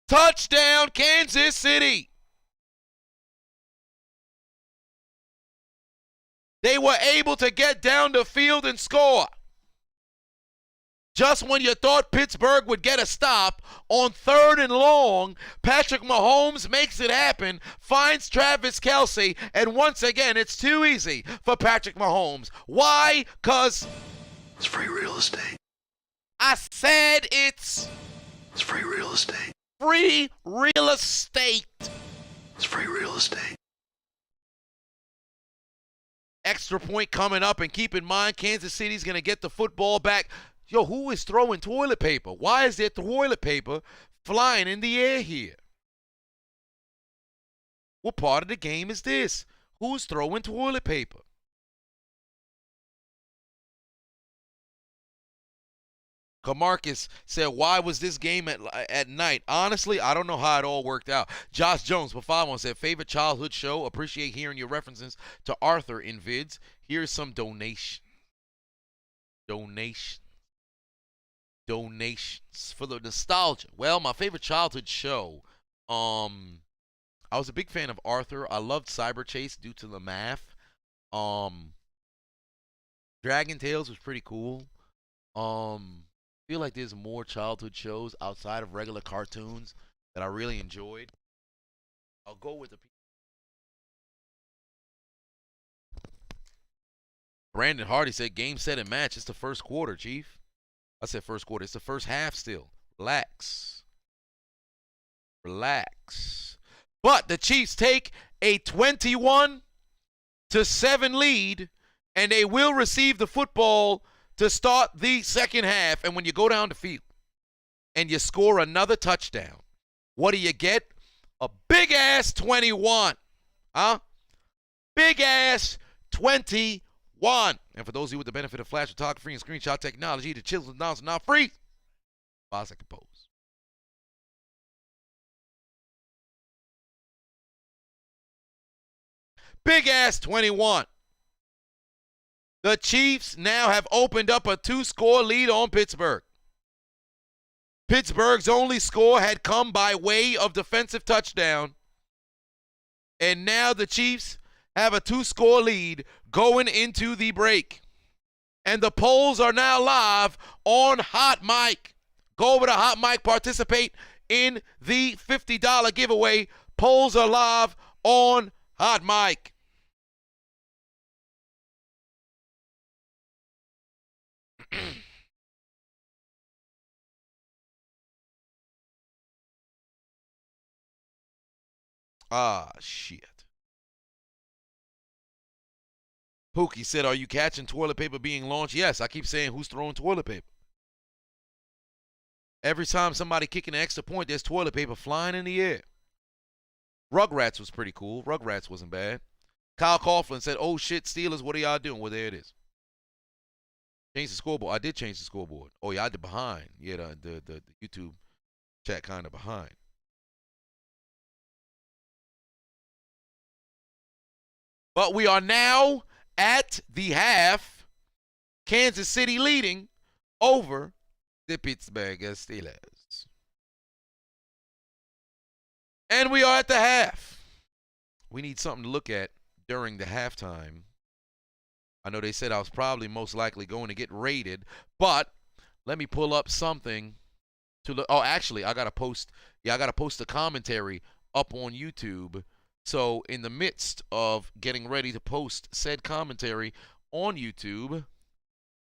Touchdown, Kansas City. They were able to get down the field and score. Just when you thought Pittsburgh would get a stop, on 3rd and long, Patrick Mahomes makes it happen, finds Travis Kelsey, and once again, it's too easy for Patrick Mahomes. Why? Because It's free real estate. I said it's It's free real estate. free real estate. It's free real estate. Extra point coming up, and keep in mind, Kansas City's going to get the football back. Yo, who is throwing toilet paper? Why is there toilet paper flying in the air here? What part of the game is this? Who's throwing toilet paper? Camarcus said, why was this game at night? Honestly, I don't know how it all worked out. Josh Jones, for 5-1, said, favorite childhood show? Appreciate hearing your references to Arthur in vids. Here's some donations for the nostalgia. Well, my favorite childhood show, I was a big fan of Arthur. I loved Cyber Chase due to the math. Dragon Tales was pretty cool. Feel like there's more childhood shows outside of regular cartoons that I really enjoyed. I'll go with the Brandon Hardy said, game, set, and match. It's the first quarter, Chief. I said first quarter. It's the first half still. Relax. But the Chiefs take a 21-7 lead, and they will receive the football to start the second half. And when you go down the field and you score another touchdown, what do you get? A big-ass 21. Huh? Big-ass 21. And for those of you with the benefit of flash photography and screenshot technology, the chisels and are not free. 5-second pose. Big-ass 21. The Chiefs now have opened up a 2-score lead on Pittsburgh. Pittsburgh's only score had come by way of defensive touchdown. And now the Chiefs have a 2-score lead going into the break. And the polls are now live on HotMic. Go over to HotMic, participate in the $50 giveaway. Polls are live on HotMic. Shit. Pookie said, are you catching toilet paper being launched? Yes, I keep saying, who's throwing toilet paper? Every time somebody kicking an extra point, there's toilet paper flying in the air. Rugrats was pretty cool. Rugrats wasn't bad. Kyle Coughlin said, oh shit, Steelers, what are y'all doing? Well, there it is. Change the scoreboard. I did change the scoreboard. Oh, yeah, I did behind. Yeah, the YouTube chat kind of behind. But we are now at the half. Kansas City leading over the Pittsburgh Steelers. And we are at the half. We need something to look at during the halftime. I know they said I was probably most likely going to get rated, but let me pull up something to look. Oh, actually, I gotta post a commentary up on YouTube. So in the midst of getting ready to post said commentary on YouTube,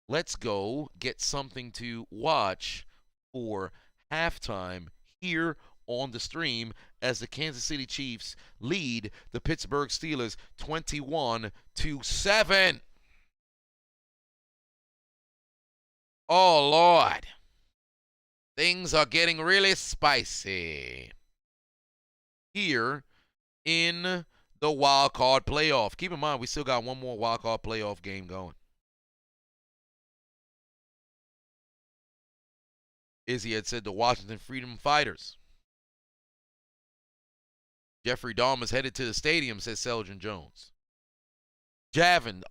let's go get something to watch for halftime here on the stream as the Kansas City Chiefs lead the Pittsburgh Steelers 21-7. Oh, Lord. Things are getting really spicy here in the wild card playoff. Keep in mind, we still got one more wild card playoff game going. Izzy had said the Washington Freedom Fighters. Jeffrey Dahmer's headed to the stadium, says Seljan Jones. Javen,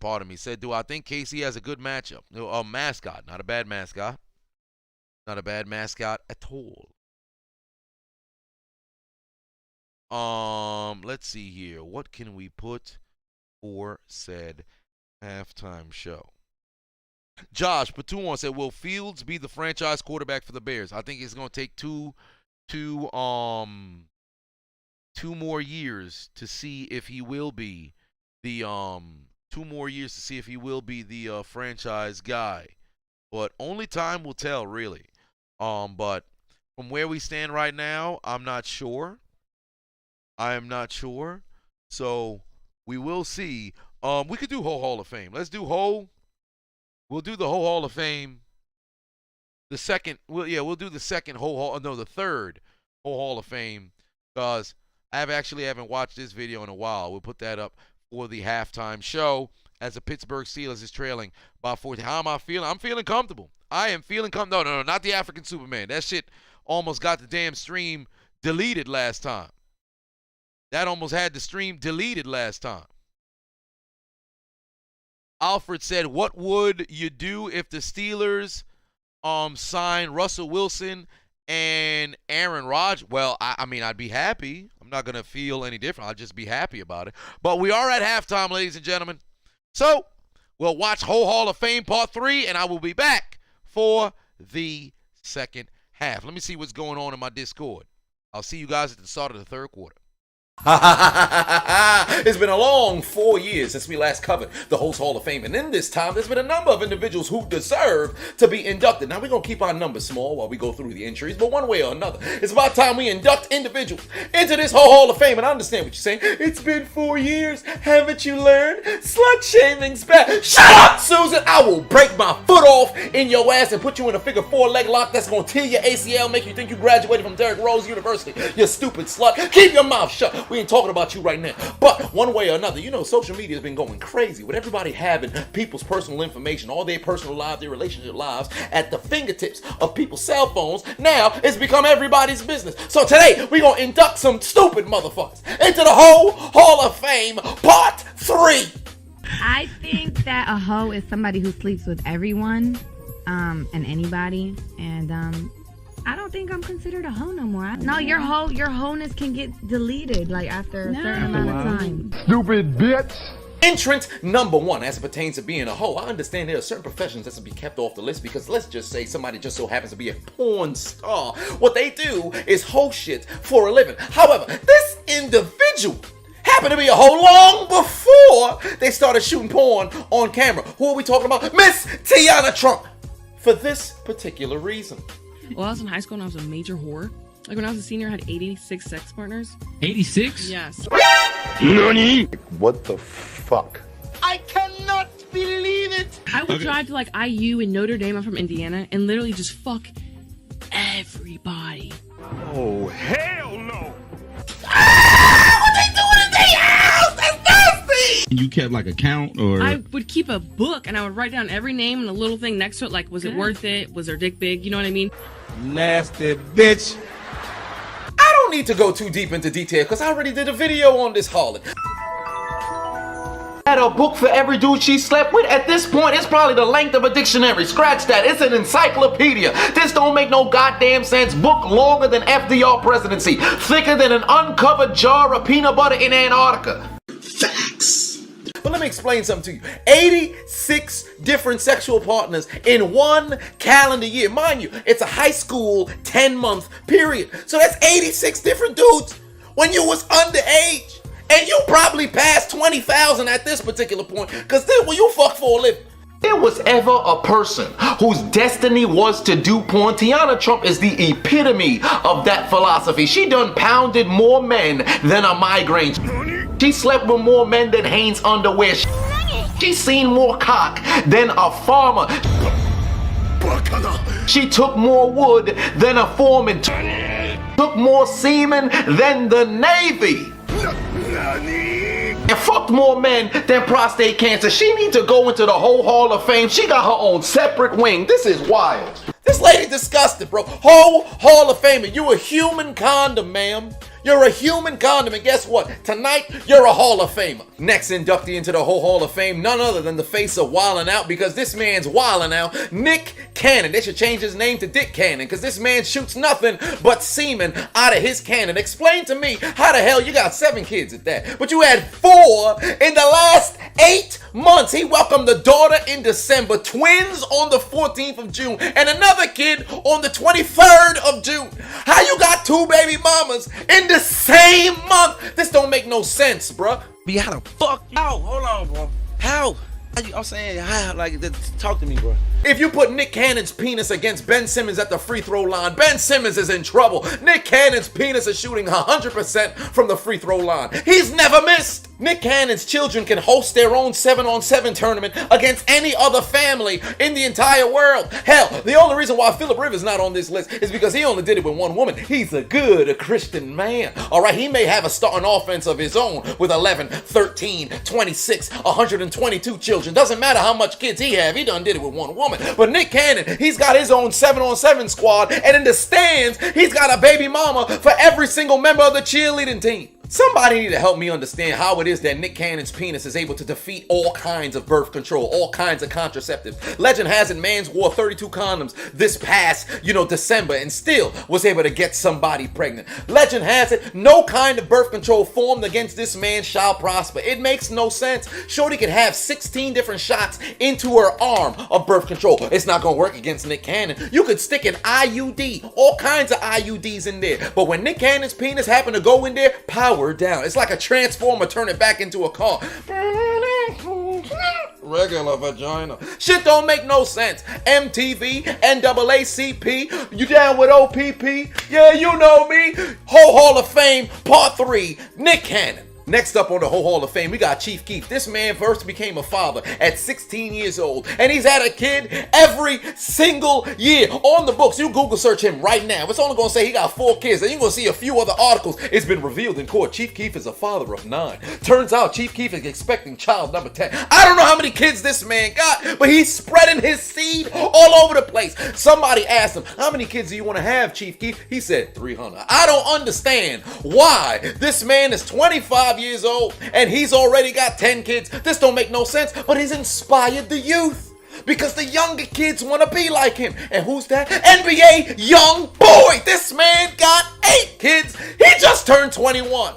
pardon me, said, do I think KC has a good matchup? A mascot, not a bad mascot. Not a bad mascot at all. Let's see here. What can we put for said halftime show? Josh Patuan said, will Fields be the franchise quarterback for the Bears? I think it's going to take two more years to see if he will be the franchise guy. But only time will tell, really. But from where we stand right now, I'm not sure. I am not sure. So we will see. We could do Ho Hall of Fame. Let's do Ho. We'll do the Ho Hall of Fame. The second, we'll do the second the third Ho Hall of Fame, because I haven't watched this video in a while. We'll put that up for the halftime show as the Pittsburgh Steelers is trailing by 14. How am I feeling? I'm feeling comfortable. I am feeling comfortable. No, not the African Superman. That shit almost got the damn stream deleted last time. That almost had the stream deleted last time. Alfred said, what would you do if the Steelers sign Russell Wilson and Aaron Rodgers? Well, I mean, I'd be happy. I'm not going to feel any different. I'll just be happy about it. But we are at halftime, ladies and gentlemen. So we'll watch Ho Hall of Fame Part 3, and I will be back for the second half. Let me see what's going on in my Discord. I'll see you guys at the start of the third quarter. It's been a long 4 years since we last covered the Host Hall of Fame, and in this time there's been a number of individuals who deserve to be inducted. Now we're going to keep our numbers small while we go through the entries, but one way or another, it's about time we induct individuals into this Hall of Fame. And I understand what you're saying. It's been 4 years. Haven't you learned? Slut shaming's bad. Shut up, Susan! I will break my foot off in your ass and put you in a figure 4 leg lock that's going to tear your ACL, make you think you graduated from Derrick Rose University. You stupid slut. Keep your mouth shut. We ain't talking about you right now. But one way or another, you know, social media has been going crazy with everybody having people's personal information, all their personal lives, their relationship lives at the fingertips of people's cell phones. Now it's become everybody's business. So today we're going to induct some stupid motherfuckers into the Hall of Fame Part 3. I think that a hoe is somebody who sleeps with everyone and anybody, and I don't think I'm considered a hoe no more. No, your wholeness can get deleted like after a certain amount of time. Stupid bitch. Entrant number 1, as it pertains to being a hoe. I understand there are certain professions that should be kept off the list because let's just say somebody just so happens to be a porn star. What they do is hoe shit for a living. However, this individual happened to be a hoe long before they started shooting porn on camera. Who are we talking about? Miss Tiana Trump. For this particular reason. Well, I was in high school and I was a major whore. Like when I was a senior, I had 86 sex partners. 86? Yes. Nani? What the fuck? I cannot believe it. I would drive to like IU in Notre Dame. I'm from Indiana, and literally just fuck everybody. Oh, hell no. What they doing in their house? That's nasty. You kept like a count, or? I would keep a book and I would write down every name and a little thing next to it, like was it worth it? Was their dick big? You know what I mean? Nasty bitch. I don't need to go too deep into detail because I already did a video on this harlot. Had a book for every dude she slept with. At this point, it's probably the length of a dictionary. Scratch that. It's an encyclopedia. This don't make no goddamn sense. Book longer than FDR presidency. Thicker than an uncovered jar of peanut butter in Antarctica. Facts. But let me explain something to you. 86 different sexual partners in one calendar year. Mind you, it's a high school 10-month period. So that's 86 different dudes when you was underage. And you probably passed 20,000 at this particular point, because then when you fuck for a living. There was ever a person whose destiny was to do porn. Tiana Trump is the epitome of that philosophy. She done pounded more men than a migraine. She slept with more men than Hanes underwear. She's seen more cock than a farmer. She took more wood than a foreman. Took more semen than the Navy. And fucked more men than prostate cancer. She needs to go into the whole Hall of Fame. She got her own separate wing. This is wild. This lady disgusted, bro. Whole Hall of Famer. You a human condom, ma'am. You're a human condom, and guess what? Tonight, you're a Hall of Famer. Next inductee into the whole Hall of Fame, none other than the face of Wildin' Out, because this man's wildin' out. Nick Cannon. They should change his name to Dick Cannon, because this man shoots nothing but semen out of his cannon. Explain to me how the hell you got 7 kids at that, but you had 4 in the last 8 months. He welcomed a daughter in December, twins on the 14th of June, and another kid on the 23rd of June. How you got 2 baby mamas in the same month? This don't make no sense, bruh. Be how the fuck? How? Hold on, bro. How? I'm saying, how? Like, talk to me, bro. If you put Nick Cannon's penis against Ben Simmons at the free throw line, Ben Simmons is in trouble. Nick Cannon's penis is shooting 100% from the free throw line. He's never missed. Nick Cannon's children can host their own 7-on-7 tournament against any other family in the entire world. Hell, the only reason why Phillip Rivers not on this list is because he only did it with one woman. He's a good Christian man. All right, he may have a starting offense of his own with 11, 13, 26, 122 children. Doesn't matter how much kids he have. He done did it with one woman. But Nick Cannon, he's got his own 7-on-7 squad, and in the stands, he's got a baby mama for every single member of the cheerleading team. Somebody need to help me understand how it is that Nick Cannon's penis is able to defeat all kinds of birth control, all kinds of contraceptives. Legend has it, man's wore 32 condoms this past, December, and still was able to get somebody pregnant. Legend has it, no kind of birth control formed against this man shall prosper. It makes no sense. Shorty could have 16 different shots into her arm of birth control. It's not gonna work against Nick Cannon. You could stick an IUD, all kinds of IUDs in there. But when Nick Cannon's penis happened to go in there, power down. It's like a transformer, turn it back into a car. Regular vagina. Shit don't make no sense. MTV, NAACP, you down with OPP? Yeah, you know me. Whole Hall of Fame, Part 3, Nick Cannon. Next up on the whole Hall of Fame, we got Chief Keef. This man first became a father at 16 years old, and he's had a kid every single year. On the books, you Google search him right now. It's only going to say he got 4 kids, and you're going to see a few other articles. It's been revealed in court. Chief Keef is a father of 9. Turns out Chief Keef is expecting child number 10. I don't know how many kids this man got, but he's spreading his seed all over the place. Somebody asked him, how many kids do you want to have, Chief Keef? He said 300. I don't understand why this man is 25 years old and he's already got 10 kids. This don't make no sense, but he's inspired the youth because the younger kids want to be like him. And who's that? NBA young boy. This man got 8 kids. He just turned 21.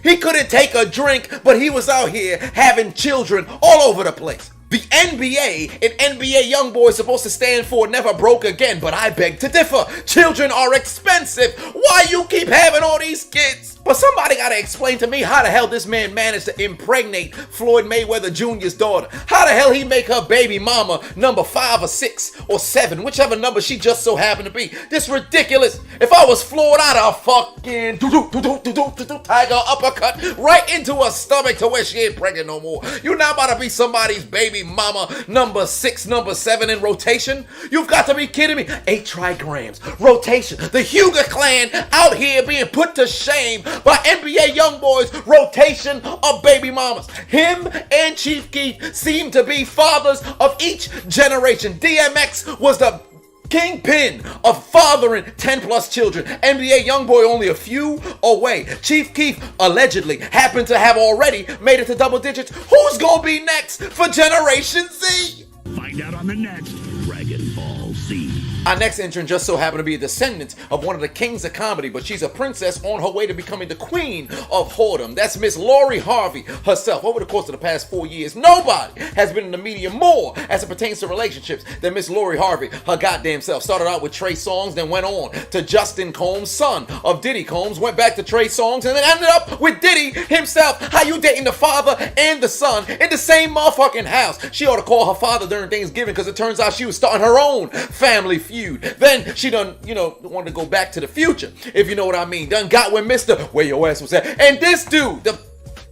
He couldn't take a drink, but he was out here having children all over the place. The NBA and NBA Youngboy is supposed to stand for never broke again, but I beg to differ. Children are expensive. Why you keep having all these kids? But somebody gotta explain to me how the hell this man managed to impregnate Floyd Mayweather Jr.'s daughter. How the hell he make her baby mama number 5 or 6 or 7, whichever number she just so happened to be. This ridiculous. If I was Floyd, I'd have fucking tiger uppercut right into her stomach to where she ain't pregnant no more. You not about to be somebody's baby mama number 6, number 7 in rotation? You've got to be kidding me. 8 trigrams, rotation. The Huger clan out here being put to shame by NBA Youngboys' rotation of baby mamas. Him and Chief Keef seem to be fathers of each generation. DMX was the Kingpin of fathering 10 plus children. NBA YoungBoy only a few away. Chief Keef allegedly happened to have already made it to double digits. Who's gonna be next for Generation Z? Find out on the next Dragon Ball Z. Our next entrant just so happened to be a descendant of one of the kings of comedy, but she's a princess on her way to becoming the queen of whoredom. That's Miss Lori Harvey herself. Over the course of the past 4 years, nobody has been in the media more as it pertains to relationships than Miss Lori Harvey, her goddamn self. Started out with Trey Songz, then went on to Justin Combs, son of Diddy Combs, went back to Trey Songz, and then ended up with Diddy himself. How you dating the father and the son in the same motherfucking house? She ought to call her father during Thanksgiving because it turns out she was starting her own family feud. Then she done, wanted to go back to the future, if you know what I mean. Done got with Mr. Where your ass was at. And this dude, the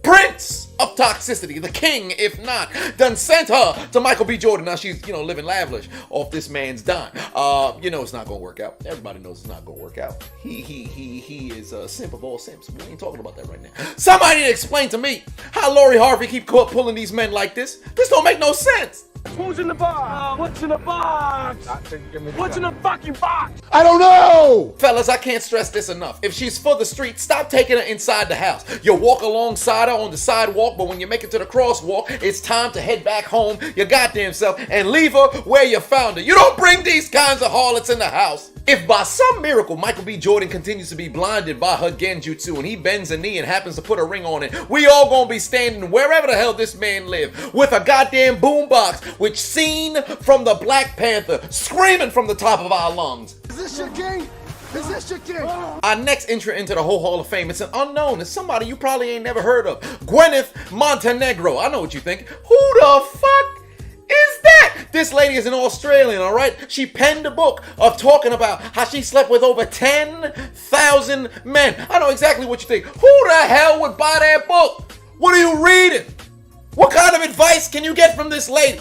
prince of toxicity, the king, if not, done sent her to Michael B. Jordan. Now she's, living lavish off this man's dime. It's not gonna work out. Everybody knows it's not gonna work out. He is a simp of all simps. We ain't talking about that right now. Somebody explain to me how Lori Harvey keep pulling these men like this. This don't make no sense. Who's in the box? What's in the box? What's in the fucking box? I don't know! Fellas, I can't stress this enough. If she's for the street, stop taking her inside the house. You walk alongside her on the sidewalk, but when you make it to the crosswalk, it's time to head back home, your goddamn self, and leave her where you found her. You don't bring these kinds of harlots in the house. If by some miracle Michael B. Jordan continues to be blinded by her genjutsu and he bends a knee and happens to put a ring on it, we all gonna be standing wherever the hell this man live with a goddamn boombox, which seen from the Black Panther, screaming from the top of our lungs. Is this your king? Is this your king? Our next entrant into the whole Hall of Fame, it's an unknown. It's somebody you probably ain't never heard of. Gwyneth Montenegro. I know what you think. Who the fuck is that? This lady is an Australian, all right? She penned a book of talking about how she slept with over 10,000 men. I know exactly what you think. Who the hell would buy that book? What are you reading? What kind of advice can you get from this lady?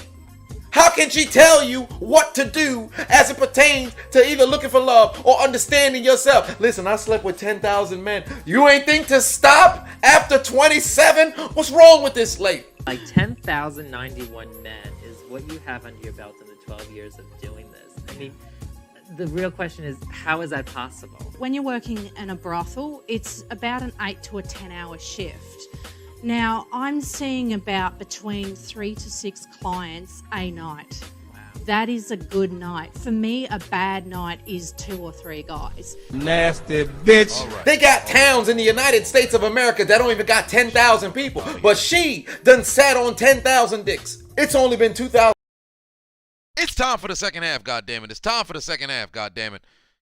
How can she tell you what to do as it pertains to either looking for love or understanding yourself? Listen, I slept with 10,000 men. You ain't think to stop after 27? What's wrong with this lady? Like 10,091 men is what you have under your belt in the 12 years of doing this. I mean, the real question is, how is that possible? When you're working in a brothel, it's about an 8 to a 10-hour shift. Now, I'm seeing about between 3 to 6 clients a night. Wow. That is a good night. For me, a bad night is 2 or 3 guys. Nasty bitch. Right. They got towns in the United States of America that don't even got 10,000 people. But she done sat on 10,000 dicks. It's only been 2,000. It's time for the second half, goddammit. It's time for the second half, goddammit.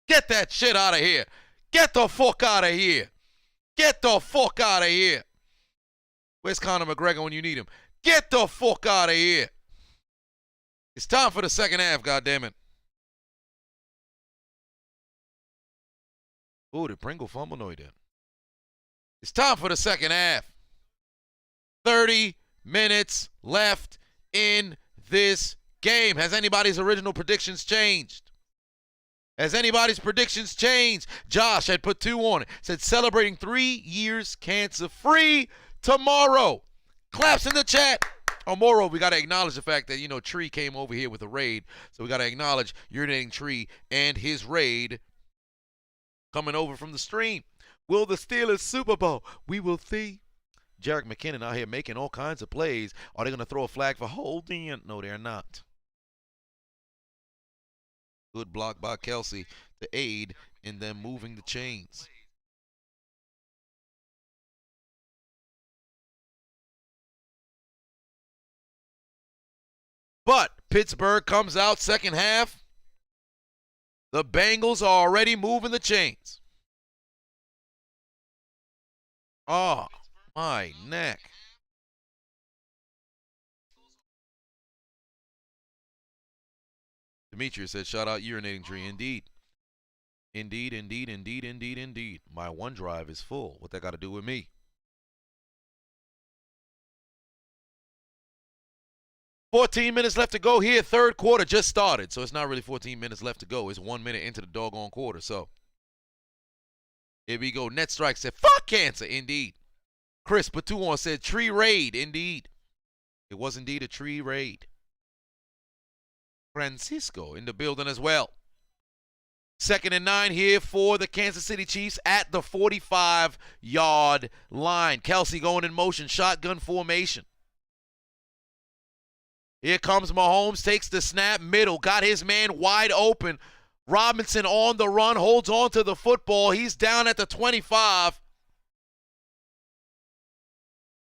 Get that shit out of here. Get the fuck out of here. Get the fuck out of here. Where's Conor McGregor when you need him? Get the fuck out of here. It's time for the second half, goddammit. Ooh, did Pringle fumble? No, he didn't. It's time for the second half. 30 minutes left in this game. Has anybody's original predictions changed? Has anybody's predictions changed? Josh had put 2 on it. Said celebrating 3 years cancer-free tomorrow. Claps in the chat. On Moro, we got to acknowledge the fact that, Tree came over here with a raid. So we got to acknowledge urinating Tree and his raid coming over from the stream. Will the Steelers Super Bowl? We will see. Jerick McKinnon out here making all kinds of plays. Are they going to throw a flag for holding? No, they're not. Good block by Kelsey to aid in them moving the chains. But Pittsburgh comes out second half. The Bengals are already moving the chains. Oh, my neck. Demetrius said, shout out urinating Tree. Indeed. Indeed, indeed, indeed, indeed, indeed. My OneDrive is full. What that got to do with me? 14 minutes left to go here. Third quarter just started. So it's not really 14 minutes left to go. It's 1 minute into the doggone quarter. So here we go. Net Strike said, fuck cancer. Indeed. Chris Patuon said, tree raid. Indeed. It was indeed a tree raid. Francisco in the building as well. 2nd and 9 here for the Kansas City Chiefs at the 45-yard line. Kelsey going in motion, shotgun formation. Here comes Mahomes, takes the snap, middle, got his man wide open. Robinson on the run, holds on to the football. He's down at the 25.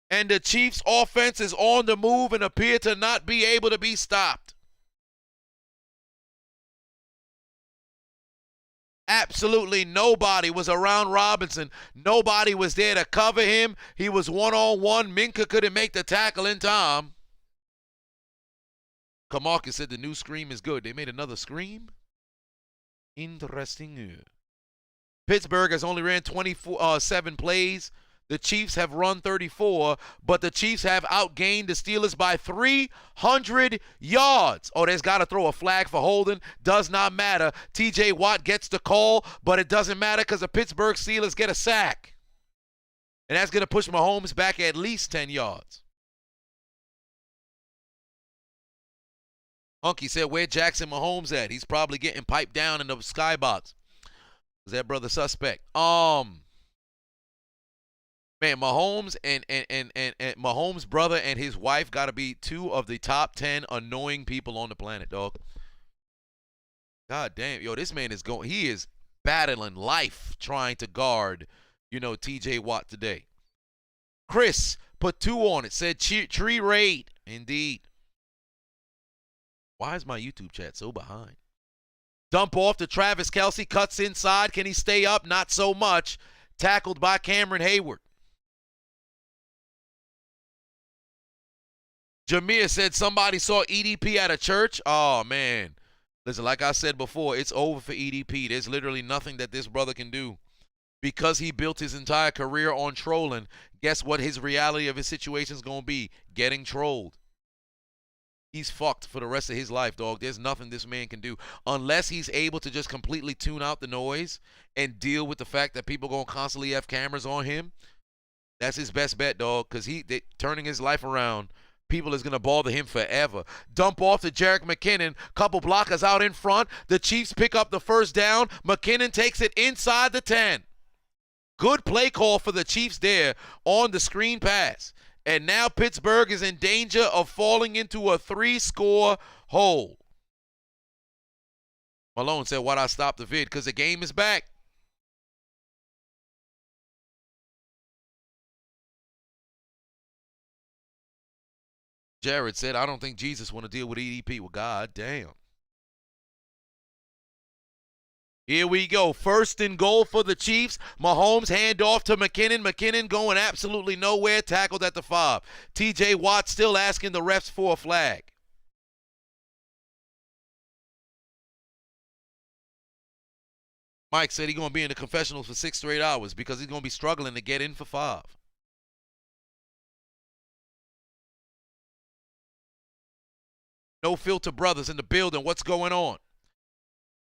And the Chiefs' offense is on the move and appear to not be able to be stopped. Absolutely nobody was around Robinson. Nobody was there to cover him. He was one-on-one. Minka couldn't make the tackle in time. Kamarka said the new Scream is good. They made another Scream? Interesting. Pittsburgh has only ran 27 plays. The Chiefs have run 34, but the Chiefs have outgained the Steelers by 300 yards. Oh, there's got to throw a flag for holding. Does not matter. TJ Watt gets the call, but it doesn't matter because the Pittsburgh Steelers get a sack. And that's going to push Mahomes back at least 10 yards. Hunky said, where Jackson Mahomes at? He's probably getting piped down in the skybox. Is that brother suspect? Man, Mahomes and Mahomes' brother and his wife got to be 2 of the top 10 annoying people on the planet, dog. God damn. Yo, this man is going, he is battling life trying to guard, TJ Watt today. Chris put 2 on it, said tree raid. Indeed. Why is my YouTube chat so behind? Dump off to Travis Kelce, cuts inside. Can he stay up? Not so much. Tackled by Cameron Hayward. Jameer said somebody saw EDP at a church. Oh, man. Listen, like I said before, it's over for EDP. There's literally nothing that this brother can do. Because he built his entire career on trolling, guess what his reality of his situation is going to be? Getting trolled. He's fucked for the rest of his life, dog. There's nothing this man can do. Unless he's able to just completely tune out the noise and deal with the fact that people going to constantly have cameras on him. That's his best bet, dog, because turning his life around, people is going to bother him forever. Dump off to Jerick McKinnon. Couple blockers out in front. The Chiefs pick up the first down. McKinnon takes it inside the 10. Good play call for the Chiefs there on the screen pass. And now Pittsburgh is in danger of falling into a 3-score hole. Malone said, why'd I stop the vid? Because the game is back. Jared said, I don't think Jesus want to deal with EDP. Well, God damn. Here we go. 1st and goal for the Chiefs. Mahomes hand off to McKinnon. McKinnon going absolutely nowhere. Tackled at the 5. TJ Watt still asking the refs for a flag. Mike said he's going to be in the confessionals for 6 straight hours because he's going to be struggling to get in for 5. No Filter Brothers in the building. What's going on?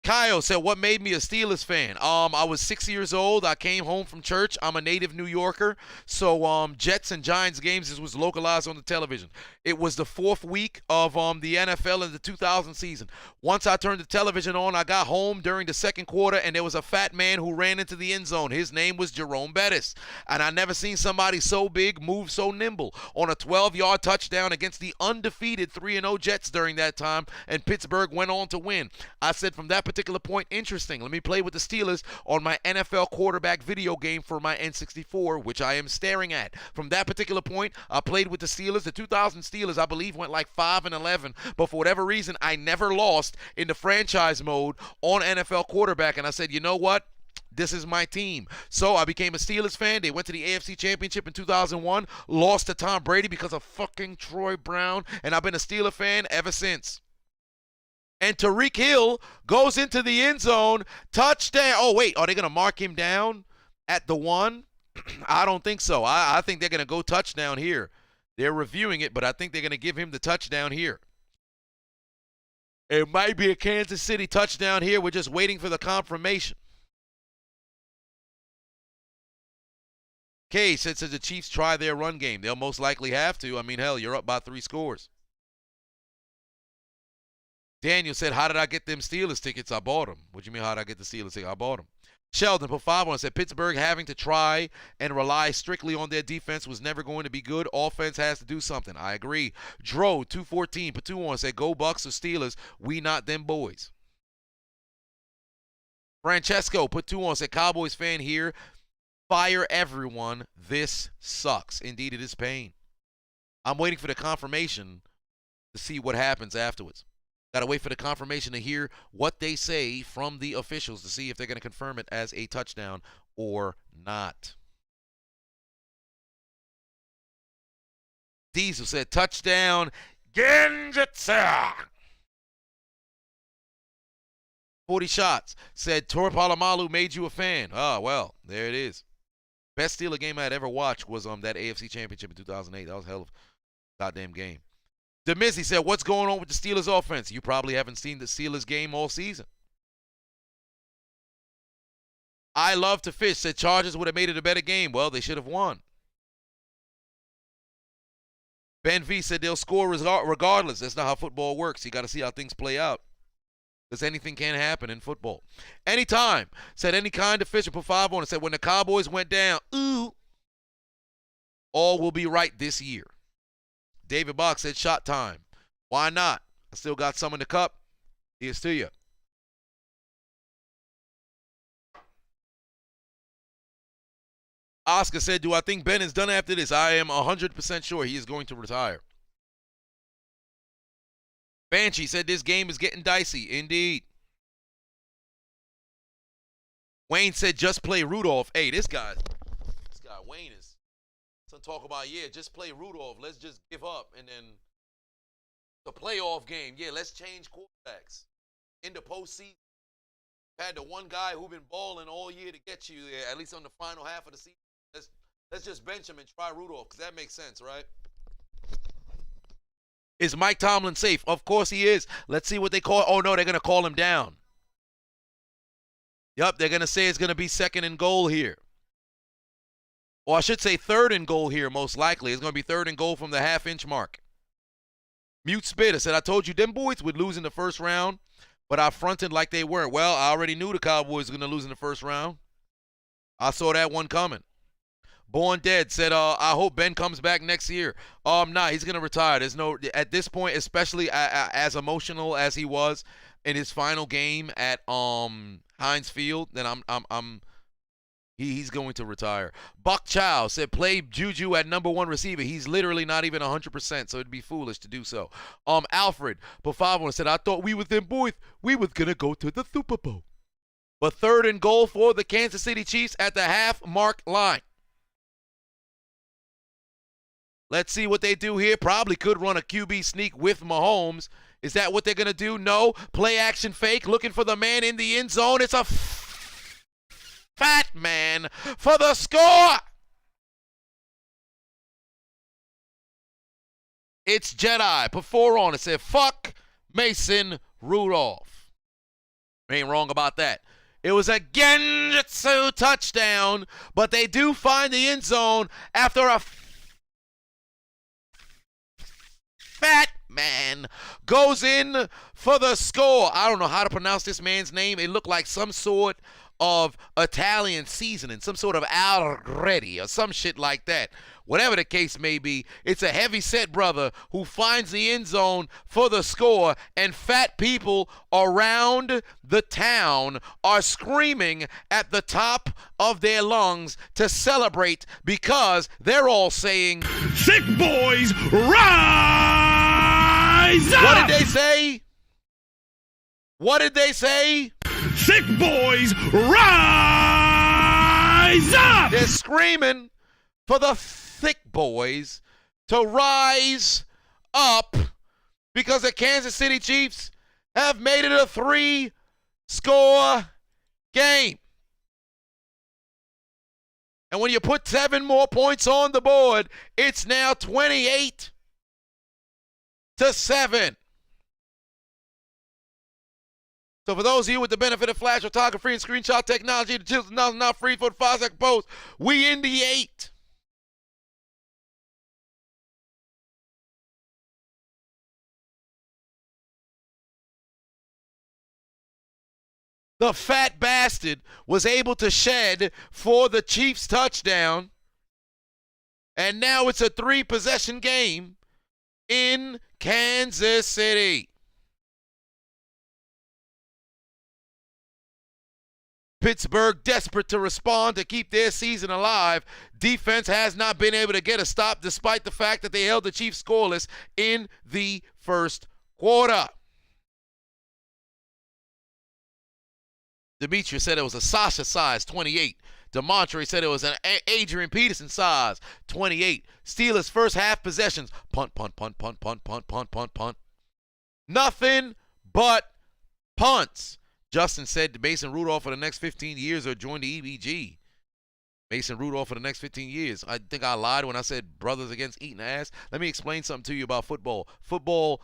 Kyle said, what made me a Steelers fan? I was 6 years old. I came home from church. I'm a native New Yorker. So Jets and Giants games, this was localized on the television. It was the 4th week of the NFL in the 2000 season. Once I turned the television on, I got home during the 2nd quarter, and there was a fat man who ran into the end zone. His name was Jerome Bettis. And I never seen somebody so big move so nimble on a 12-yard touchdown against the undefeated 3-0 Jets during that time, and Pittsburgh went on to win. I said from that particular point, interesting. Let me play with the Steelers on my NFL quarterback video game for my N64, which I am staring at. From that particular point, I played with the Steelers. The 2000 Steelers, I believe, went like 5-11, but for whatever reason, I never lost in the franchise mode on NFL quarterback, and I said, you know what? This is my team. So I became a Steelers fan. They went to the AFC Championship in 2001, lost to Tom Brady because of fucking Troy Brown, and I've been a Steeler fan ever since. And Tyreek Hill goes into the end zone. Touchdown. Oh, wait. Are they going to mark him down at the 1? I don't think so. I think they're going to go touchdown here. They're reviewing it, but I think they're going to give him the touchdown here. It might be a Kansas City touchdown here. We're just waiting for the confirmation. Kay says the Chiefs try their run game. They'll most likely have to. I mean, hell, you're up by 3 scores. Daniel said, how did I get them Steelers tickets? I bought them. What do you mean, how did I get the Steelers tickets? I bought them. Sheldon put 5 on and said, Pittsburgh having to try and rely strictly on their defense was never going to be good. Offense has to do something. I agree. Dro 214 put 2 on and said, go Bucks or Steelers. We not them boys. Francesco put 2 on and said, Cowboys fan here. Fire everyone. This sucks. Indeed, it is pain. I'm waiting for the confirmation to see what happens afterwards. Got to wait for the confirmation to hear what they say from the officials to see if they're going to confirm it as a touchdown or not. Diesel said, touchdown, Genjutsu. 40 shots. Said, Tor Palamalu made you a fan. Oh, well, there it is. Best Steeler game I had ever watched was that AFC Championship in 2008. That was a hell of a goddamn game. Demizzi said, what's going on with the Steelers offense? You probably haven't seen the Steelers game all season. I love to fish. Said Chargers would have made it a better game. Well, they should have won. Ben V said they'll score regardless. That's not how football works. You got to see how things play out. Because anything can happen in football. Anytime. Said any kind of fish. Put 5 on it. Said when the Cowboys went down, ooh, all will be right this year. David Bach said shot time. Why not? I still got some in the cup. Here's to you. Oscar said, do I think Ben is done after this? I am 100% sure he is going to retire. Banshee said this game is getting dicey. Indeed. Wayne said just play Rudolph. Hey, this guy Wayne is some talk about, yeah, just play Rudolph. Let's just give up. And then the playoff game, yeah, let's change quarterbacks. In the postseason, had the one guy who been balling all year to get you there, at least on the final half of the season. Let's just bench him and try Rudolph, because that makes sense, right? Is Mike Tomlin safe? Of course he is. Let's see what they call. Oh, no, they're going to call him down. Yup, they're going to say it's going to be 2nd and goal here. Or I should say 3rd and goal here, most likely. It's going to be 3rd and goal from the half-inch mark. Mute Spitter said, I told you them boys would lose in the first round, but I fronted like they weren't. Well, I already knew the Cowboys were going to lose in the first round. I saw that one coming. Born Dead said, I hope Ben comes back next year. Nah, he's going to retire. There's no, at this point, especially as emotional as he was in his final game at Heinz Field, then he's going to retire. Buck Chow said, play Juju at number 1 receiver. He's literally not even 100%, so it'd be foolish to do so. Alfred Pafavon said, I thought we with them boys, we was going to go to the Super Bowl. But 3rd and goal for the Kansas City Chiefs at the half-mark line. Let's see what they do here. Probably could run a QB sneak with Mahomes. Is that what they're going to do? No. Play action fake. Looking for the man in the end zone. It's a fat man for the score. It's Jedi. Put 4 on it. Said, fuck Mason Rudolph. Ain't wrong about that. It was a Genjutsu touchdown, but they do find the end zone after a fat man goes in for the score. I don't know how to pronounce this man's name. It looked like some sort of Italian seasoning, some sort of already or some shit like that. Whatever the case may be, it's a heavy set brother who finds the end zone for the score, and fat people around the town are screaming at the top of their lungs to celebrate because they're all saying, Sick boys, rise up! What did they say? What did they say? Sick boys, rise up! They're screaming for the thick boys to rise up because the Kansas City Chiefs have made it a 3-score game. And when you put 7 more points on the board, it's now 28-7. So for those of you with the benefit of flash photography and screenshot technology, the children not free for the 5-second post. We in the 8. The fat bastard was able to shed for the Chiefs touchdown. And now it's a 3-possession game in Kansas City. Pittsburgh desperate to respond to keep their season alive. Defense has not been able to get a stop despite the fact that they held the Chiefs scoreless in the first quarter. Demetrius said it was a Sasha size, 28. DeMontre said it was an Adrian Peterson size, 28. Steelers first half possessions. Punt, punt, punt, punt, punt, punt, punt, punt, punt. Nothing but punts. Justin said Mason Rudolph for the next 15 years or join the EBG. Mason Rudolph for the next 15 years. I think I lied when I said brothers against eating ass. Let me explain something to you about football. Football,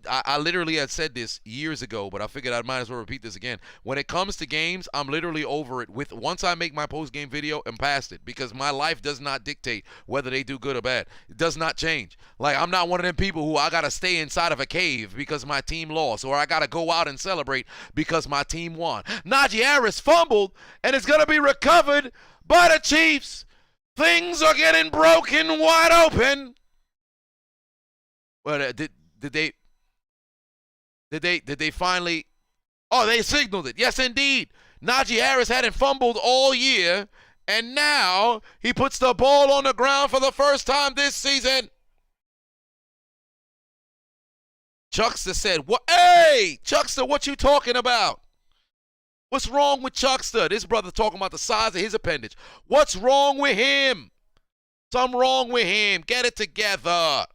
I literally had said this years ago, but I figured I might as well repeat this again. When it comes to games, I'm literally over it. Once I make my post-game video, I'm past it because my life does not dictate whether they do good or bad. It does not change. Like, I'm not one of them people who I got to stay inside of a cave because my team lost, or I got to go out and celebrate because my team won. Najee Harris fumbled, and it's going to be recovered by the Chiefs. Things are getting broken wide open. But Did they finally? Oh, they signaled it. Yes, indeed. Najee Harris hadn't fumbled all year, and now he puts the ball on the ground for the first time this season. Chuckster said, "What? Hey, Chuckster, what you talking about? What's wrong with Chuckster? This brother talking about the size of his appendage. What's wrong with him? Something wrong with him. Get it together."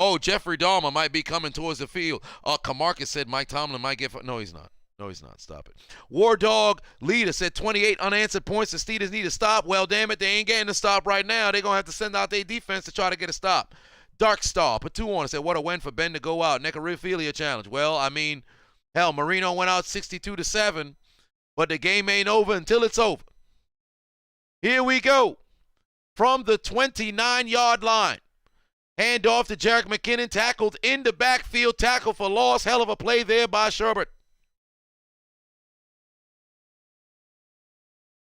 Oh, Jeffrey Dahmer might be coming towards the field. Kamarcus said Mike Tomlin might get... No, he's not. No, he's not. Stop it. War Dog Leader said 28 unanswered points. The Steelers need to stop. Well, damn it, they ain't getting a stop right now. They're going to have to send out their defense to try to get a stop. Dark Star put 2 on and said, what a win for Ben to go out. Necrophilia challenge. Well, I mean, hell, Marino went out 62-7, but the game ain't over until it's over. Here we go. From the 29-yard line. Hand off to Jerick McKinnon, tackled in the backfield, tackle for loss. Hell of a play there by Sherbert.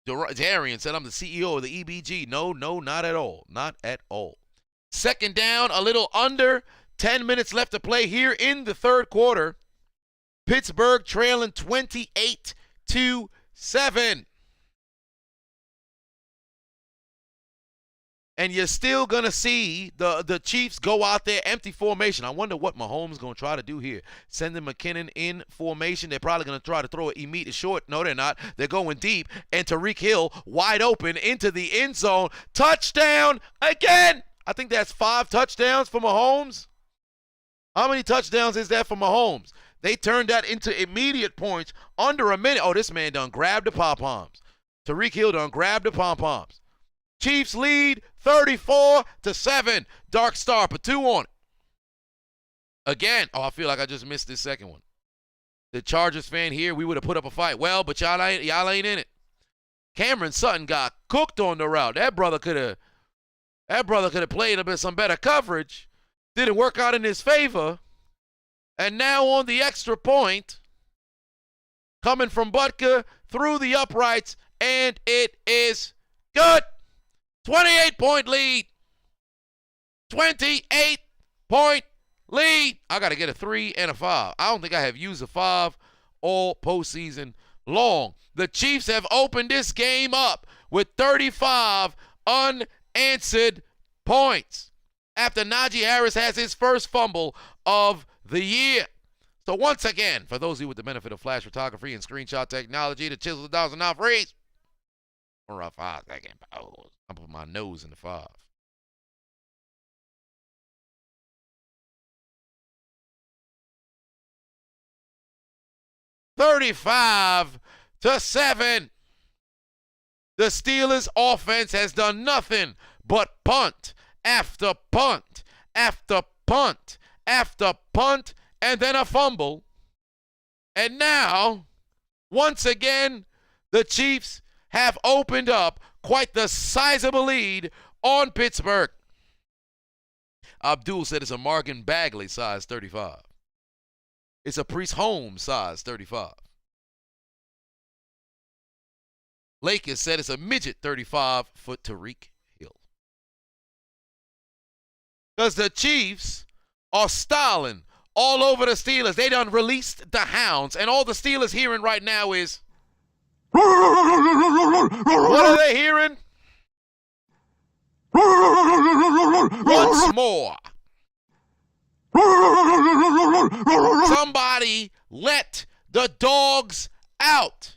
Darian said, I'm the CEO of the EBG. No, not at all. Not at all. Second down, a little under 10 minutes left to play here in the third quarter. Pittsburgh trailing 28-7. And you're still going to see the Chiefs go out there empty formation. I wonder what Mahomes going to try to do here. Sending McKinnon in formation. They're probably going to try to throw it immediate short. No, they're not. They're going deep. And Tyreek Hill wide open into the end zone. Touchdown again. I think that's 5 touchdowns for Mahomes. How many touchdowns is that for Mahomes? They turned that into immediate points under a minute. Oh, this man done grabbed the pom-poms. Tyreek Hill done grabbed the pom-poms. Chiefs lead 34-7. Dark Star, put 2 on it. Again, I feel like I just missed this second one. The Chargers fan here, we would have put up a fight. Well, but y'all ain't in it. Cameron Sutton got cooked on the route. That brother could have played a bit some better coverage. Didn't work out in his favor. And now on the extra point, coming from Butker through the uprights, and it is good. 28-point lead. 28-point lead. I got to get a 3 and a 5. I don't think I have used a 5 all postseason long. The Chiefs have opened this game up with 35 unanswered points after Najee Harris has his first fumble of the year. So once again, for those of you with the benefit of flash photography and screenshot technology, the chisel dollars are now freeze. Or a 5-second pause. I put my nose in the 5. $35-7. The Steelers' offense has done nothing but punt after punt after punt after punt and then a fumble. And now, once again, the Chiefs have opened up quite the sizable lead on Pittsburgh. Abdul said it's a Marvin Bagley size 35. It's a Priest Holmes size 35. Lakers said it's a midget 35-foot Tariq Hill. Because the Chiefs are styling all over the Steelers. They done released the hounds, and all the Steelers hearing right now is, what are they hearing? Once more. Somebody let the dogs out.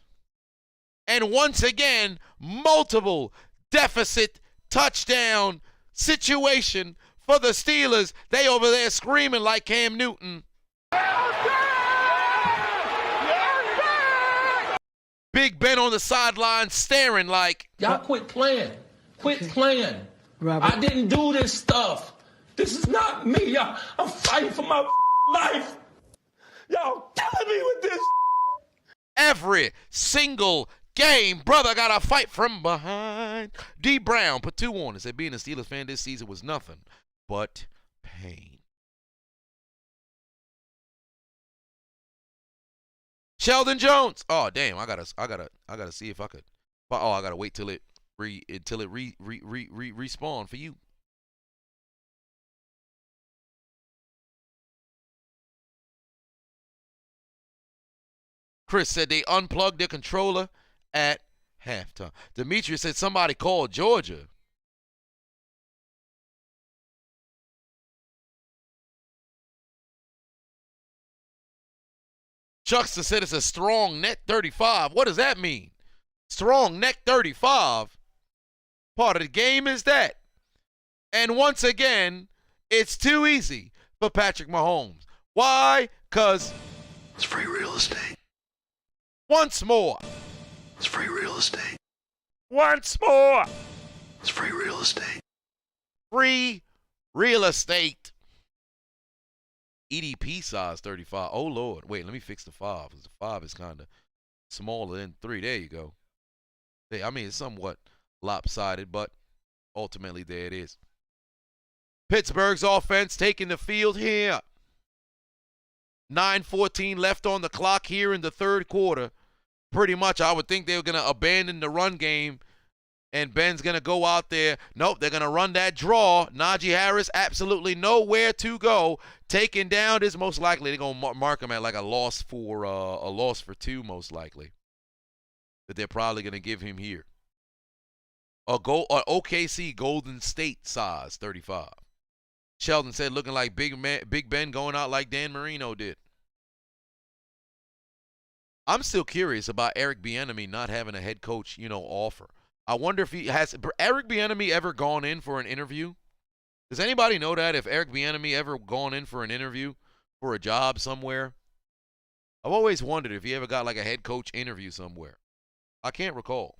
And once again, multiple deficit touchdown situation for the Steelers. They over there screaming like Cam Newton. Big Ben on the sideline staring like, y'all quit playing. Quit playing. I didn't do this stuff. This is not me. I'm fighting for my life. Y'all killing me with this. Every single game, brother, gotta fight from behind. D. Brown put 2 on and said being a Steelers fan this season was nothing but pain. Sheldon Jones. Oh damn, I gotta see if I could. Oh, I gotta wait till it respawn for you. Chris said they unplugged their controller at halftime. Demetrius said somebody called Georgia. Chuckster said it's a strong neck 35. What does that mean? Strong neck 35. Part of the game is that. And once again, it's too easy for Patrick Mahomes. Why? Because it's free real estate. Once more. It's free real estate. Once more. It's free real estate. Free real estate. EDP size 35. Oh, Lord. Wait, let me fix the 5. Because the 5 is kind of smaller than 3. There you go. I mean, it's somewhat lopsided, but ultimately there it is. Pittsburgh's offense taking the field here. 9:14 left on the clock here in the third quarter. Pretty much, I would think they were going to abandon the run game, and Ben's going to go out there. Nope, they're going to run that draw. Najee Harris, absolutely nowhere to go. Taken down is most likely. They're going to mark him at like a loss for 2, most likely. That they're probably going to give him here. A OKC Golden State size 35. Sheldon said looking like Big Ben going out like Dan Marino did. I'm still curious about Eric Bieniemy not having a head coach, offer. I wonder if has Eric Bieniemy ever gone in for an interview? Does anybody know that if Eric Bieniemy ever gone in for an interview for a job somewhere? I've always wondered if he ever got like a head coach interview somewhere. I can't recall.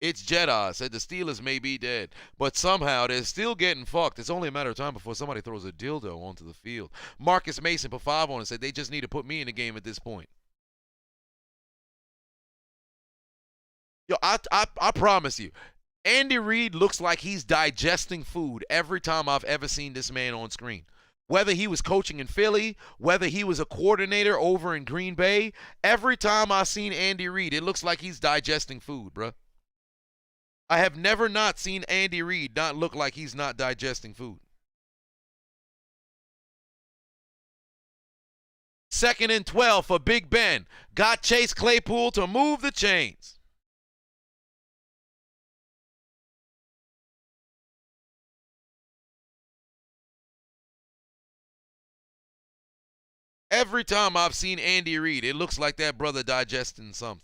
It's Jedi said the Steelers may be dead, but somehow they're still getting fucked. It's only a matter of time before somebody throws a dildo onto the field. Marcus Mason put 5 on and said they just need to put me in the game at this point. Yo, I promise you, Andy Reid looks like he's digesting food every time I've ever seen this man on screen. Whether he was coaching in Philly, whether he was a coordinator over in Green Bay, every time I've seen Andy Reid, it looks like he's digesting food, bruh. I have never not seen Andy Reid not look like he's not digesting food. 2nd and 12 for Big Ben. Got Chase Claypool to move the chains. Every time I've seen Andy Reid, it looks like that brother digesting something.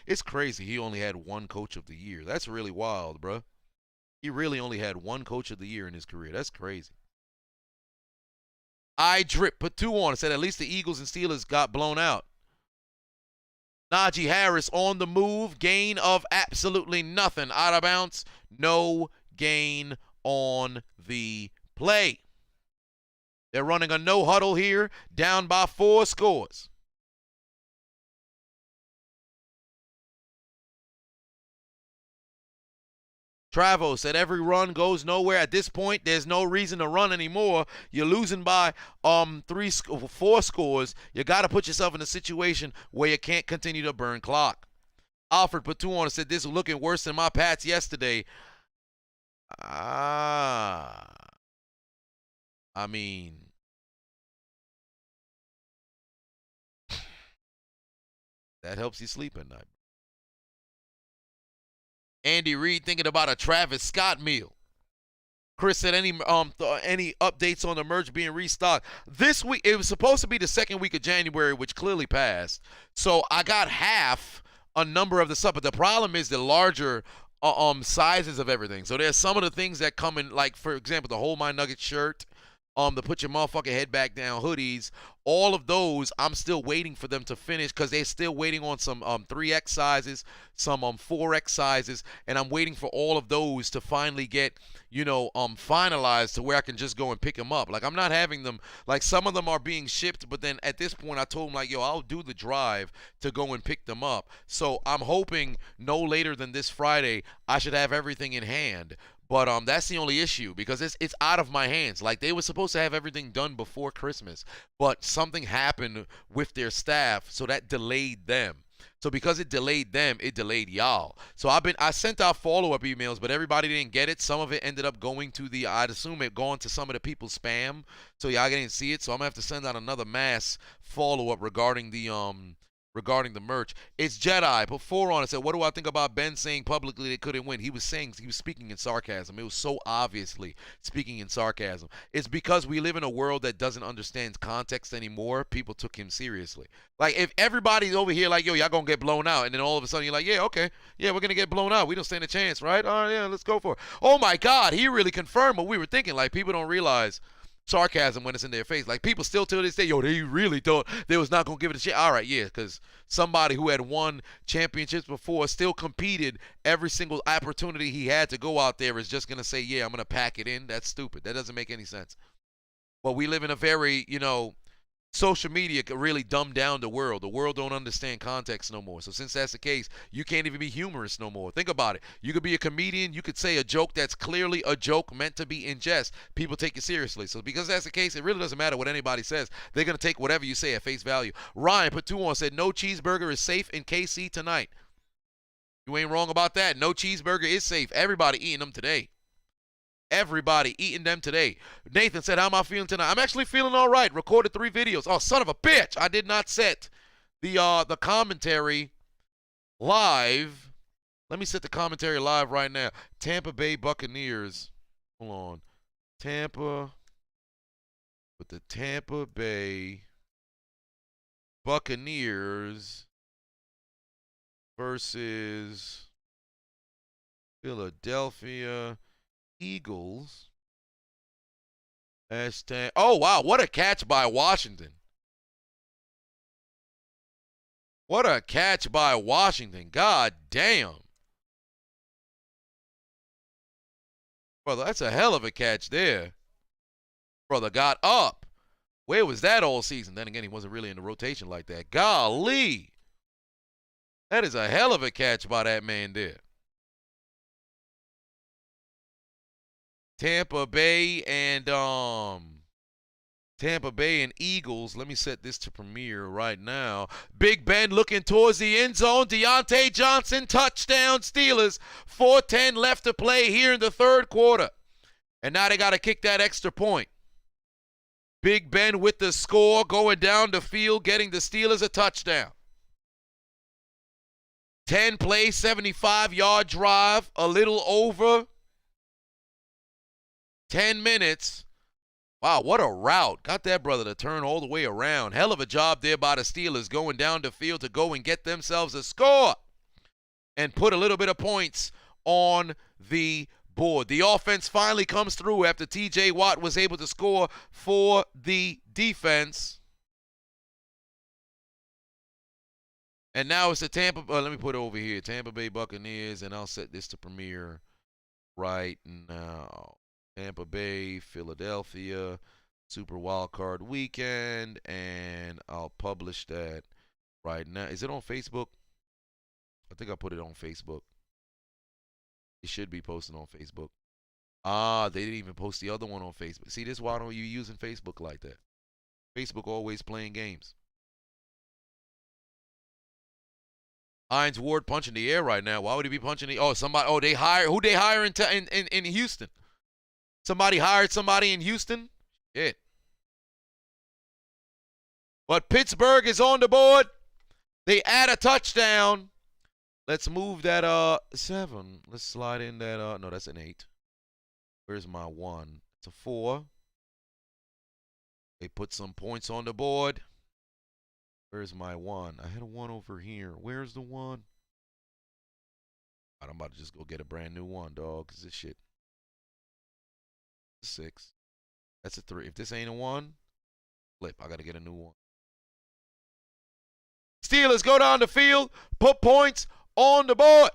It's crazy he only had 1 coach of the year. That's really wild, bro. He really only had 1 coach of the year in his career. That's crazy. I Drip put 2 on and said at least the Eagles and Steelers got blown out. Najee Harris on the move. Gain of absolutely nothing. Out of bounds. No gain on the play. They're running a no huddle here. Down by 4 scores. Travo said every run goes nowhere. At this point, there's no reason to run anymore. You're losing by 4 scores. You got to put yourself in a situation where you can't continue to burn clock. Alfred Patuon said this is looking worse than my Pats yesterday. I mean, that helps you sleep at night. Andy Reid thinking about a Travis Scott meal. Chris said any updates on the merch being restocked this week? It was supposed to be the second week of January, which clearly passed. So I got half a number of the stuff, but the problem is the larger sizes of everything. So there's some of the things that come in, like for example, the Hold My Nugget shirt, the Put Your Motherfucking Head Back Down hoodies. All of those, I'm still waiting for them to finish because they're still waiting on some 3X sizes, some 4X sizes, and I'm waiting for all of those to finally get, finalized to where I can just go and pick them up. Like, I'm not having them, like some of them are being shipped, but then at this point I told them, like, yo, I'll do the drive to go and pick them up. So I'm hoping no later than this Friday I should have everything in hand. But that's the only issue because it's out of my hands. Like, they were supposed to have everything done before Christmas, but something happened with their staff, so that delayed them. So because it delayed them, it delayed y'all. So I sent out follow-up emails, but everybody didn't get it. Some of it ended up going to I'd assume it gone to some of the people's spam, so y'all didn't see it. So I'm gonna have to send out another mass follow-up regarding the merch. It's Jedi. Put 4 on it. Said, what do I think about Ben saying publicly they couldn't win? He was speaking in sarcasm. It was so obviously speaking in sarcasm. It's because we live in a world that doesn't understand context anymore. People took him seriously. Like, if everybody's over here like, yo, y'all gonna get blown out, and then all of a sudden you're like, yeah, okay, yeah, we're gonna get blown out. We don't stand a chance, right? All right, yeah, let's go for it. Oh my God, he really confirmed what we were thinking. Like, people don't realize sarcasm when it's in their face. Like, people still to this day, yo, they really thought they was not going to give it a shit. All right, yeah, because somebody who had won championships before still competed every single opportunity he had to go out there is just going to say, yeah, I'm going to pack it in. That's stupid. That doesn't make any sense. But we live in a very, social media could really dumb down the world. The world don't understand context no more. So since that's the case, you can't even be humorous no more. Think about it. You could be a comedian. You could say a joke that's clearly a joke meant to be in jest. People take it seriously. So because that's the case, it really doesn't matter what anybody says. They're going to take whatever you say at face value. Ryan put 2 on, said no cheeseburger is safe in KC tonight. You ain't wrong about that. No cheeseburger is safe. Everybody eating them today. Everybody eating them today. Nathan said, how am I feeling tonight? I'm actually feeling all right. Recorded 3 videos. Oh, son of a bitch. I did not set the commentary live. Let me set the commentary live right now. Tampa Bay Buccaneers. Hold on. With the Tampa Bay Buccaneers versus Philadelphia Eagles. Hashtag. Oh, wow. What a catch by Washington. What a catch by Washington. God damn. Brother, that's a hell of a catch there. Brother got up. Where was that all season? Then again, he wasn't really in the rotation like that. Golly. That is a hell of a catch by that man there. Tampa Bay and Eagles. Let me set this to premiere right now. Big Ben looking towards the end zone. Deontay Johnson, touchdown Steelers. 4:10 left to play here in the third quarter. And now they got to kick that extra point. Big Ben with the score, going down the field, getting the Steelers a touchdown. 10-play, 75-yard drive, a little over 10 minutes. Wow, what a route. Got that brother to turn all the way around. Hell of a job there by the Steelers going down the field to go and get themselves a score and put a little bit of points on the board. The offense finally comes through after TJ Watt was able to score for the defense. And now it's the let me put it over here, Tampa Bay Buccaneers, and I'll set this to premiere right now. Tampa Bay, Philadelphia, Super Wild Card Weekend, and I'll publish that right now. Is it on Facebook? I think I put it on Facebook. It should be posted on Facebook. Ah, they didn't even post the other one on Facebook. See, this is why don't you using Facebook like that? Facebook always playing games. Hines Ward punching the air right now. Why would he be punching the? Oh, somebody. Oh, they hire. Who they hire in Houston? Somebody hired somebody in Houston. Shit. But Pittsburgh is on the board. They add a touchdown. Let's move that 7. Let's slide in that no, that's an 8. Where's my 1? It's a 4. They put some points on the board. Where's my 1? I had a 1 over here. Where's the 1? I'm about to just go get a brand new 1, dog, because this shit. 6. That's a 3. If this ain't a 1, flip. I got to get a new 1. Steelers go down the field, put points on the board.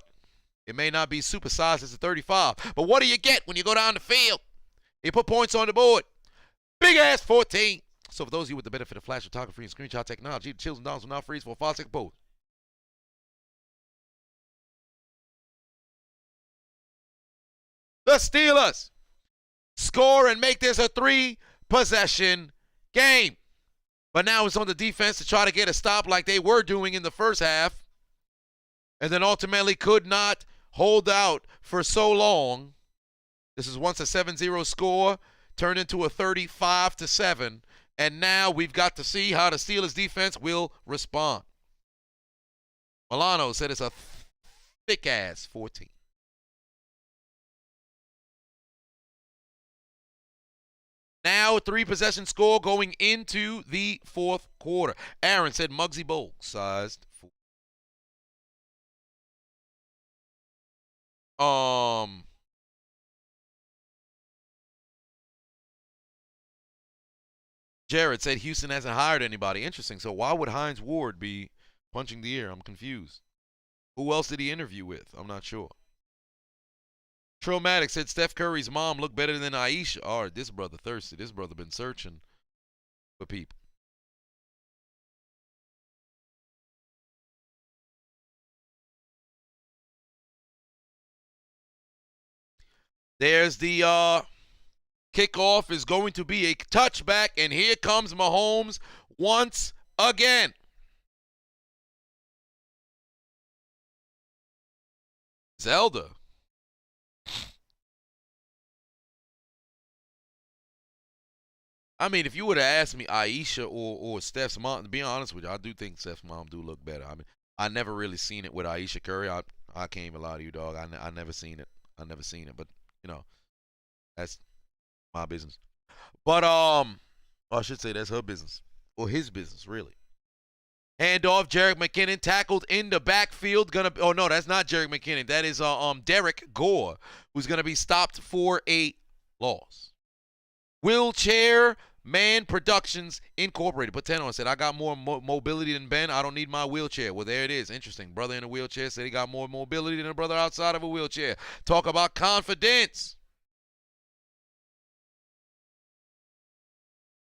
It may not be supersized as a 35, but what do you get when you go down the field? You put points on the board. Big ass 14. So for those of you with the benefit of flash photography and screenshot technology, the chills and downs will now freeze for a 5-second pose. The Steelers score and make this a 3-possession game. But now it's on the defense to try to get a stop like they were doing in the first half. And then ultimately could not hold out for so long. This is once a 7-0 score turned into a 35-7. And now we've got to see how the Steelers defense will respond. Milano said it's a thick-ass 14. Now a 3-possession score going into the fourth quarter. Aaron said Muggsy Bogues sized 4. Jared said Houston hasn't hired anybody. Interesting. So why would Hines Ward be punching the air? I'm confused. Who else did he interview with? I'm not sure. Traumatic said Steph Curry's mom looked better than Aisha. Oh, this brother thirsty. This brother been searching for people. There's the kickoff is going to be a touchback, and here comes Mahomes once again. Zelda. I mean, if you would have asked me Aisha or Steph's mom, to be honest with you, I do think Steph's mom do look better. I mean, I never really seen it with Aisha Curry. I can't even lie to you, dog. I never seen it. I never seen it, but you know, that's my business. But I should say that's her business or his business, really. Handoff, Jerick McKinnon tackled in the backfield. Oh no, that's not Jerick McKinnon. That is Derek Gore, who's gonna be stopped for a loss. Wheelchair Man Productions Incorporated. Put 10 on. Said I got more mobility than Ben. I don't need my wheelchair. Well, there it is. Interesting. Brother in a wheelchair said he got more mobility than a brother outside of a wheelchair. Talk about confidence.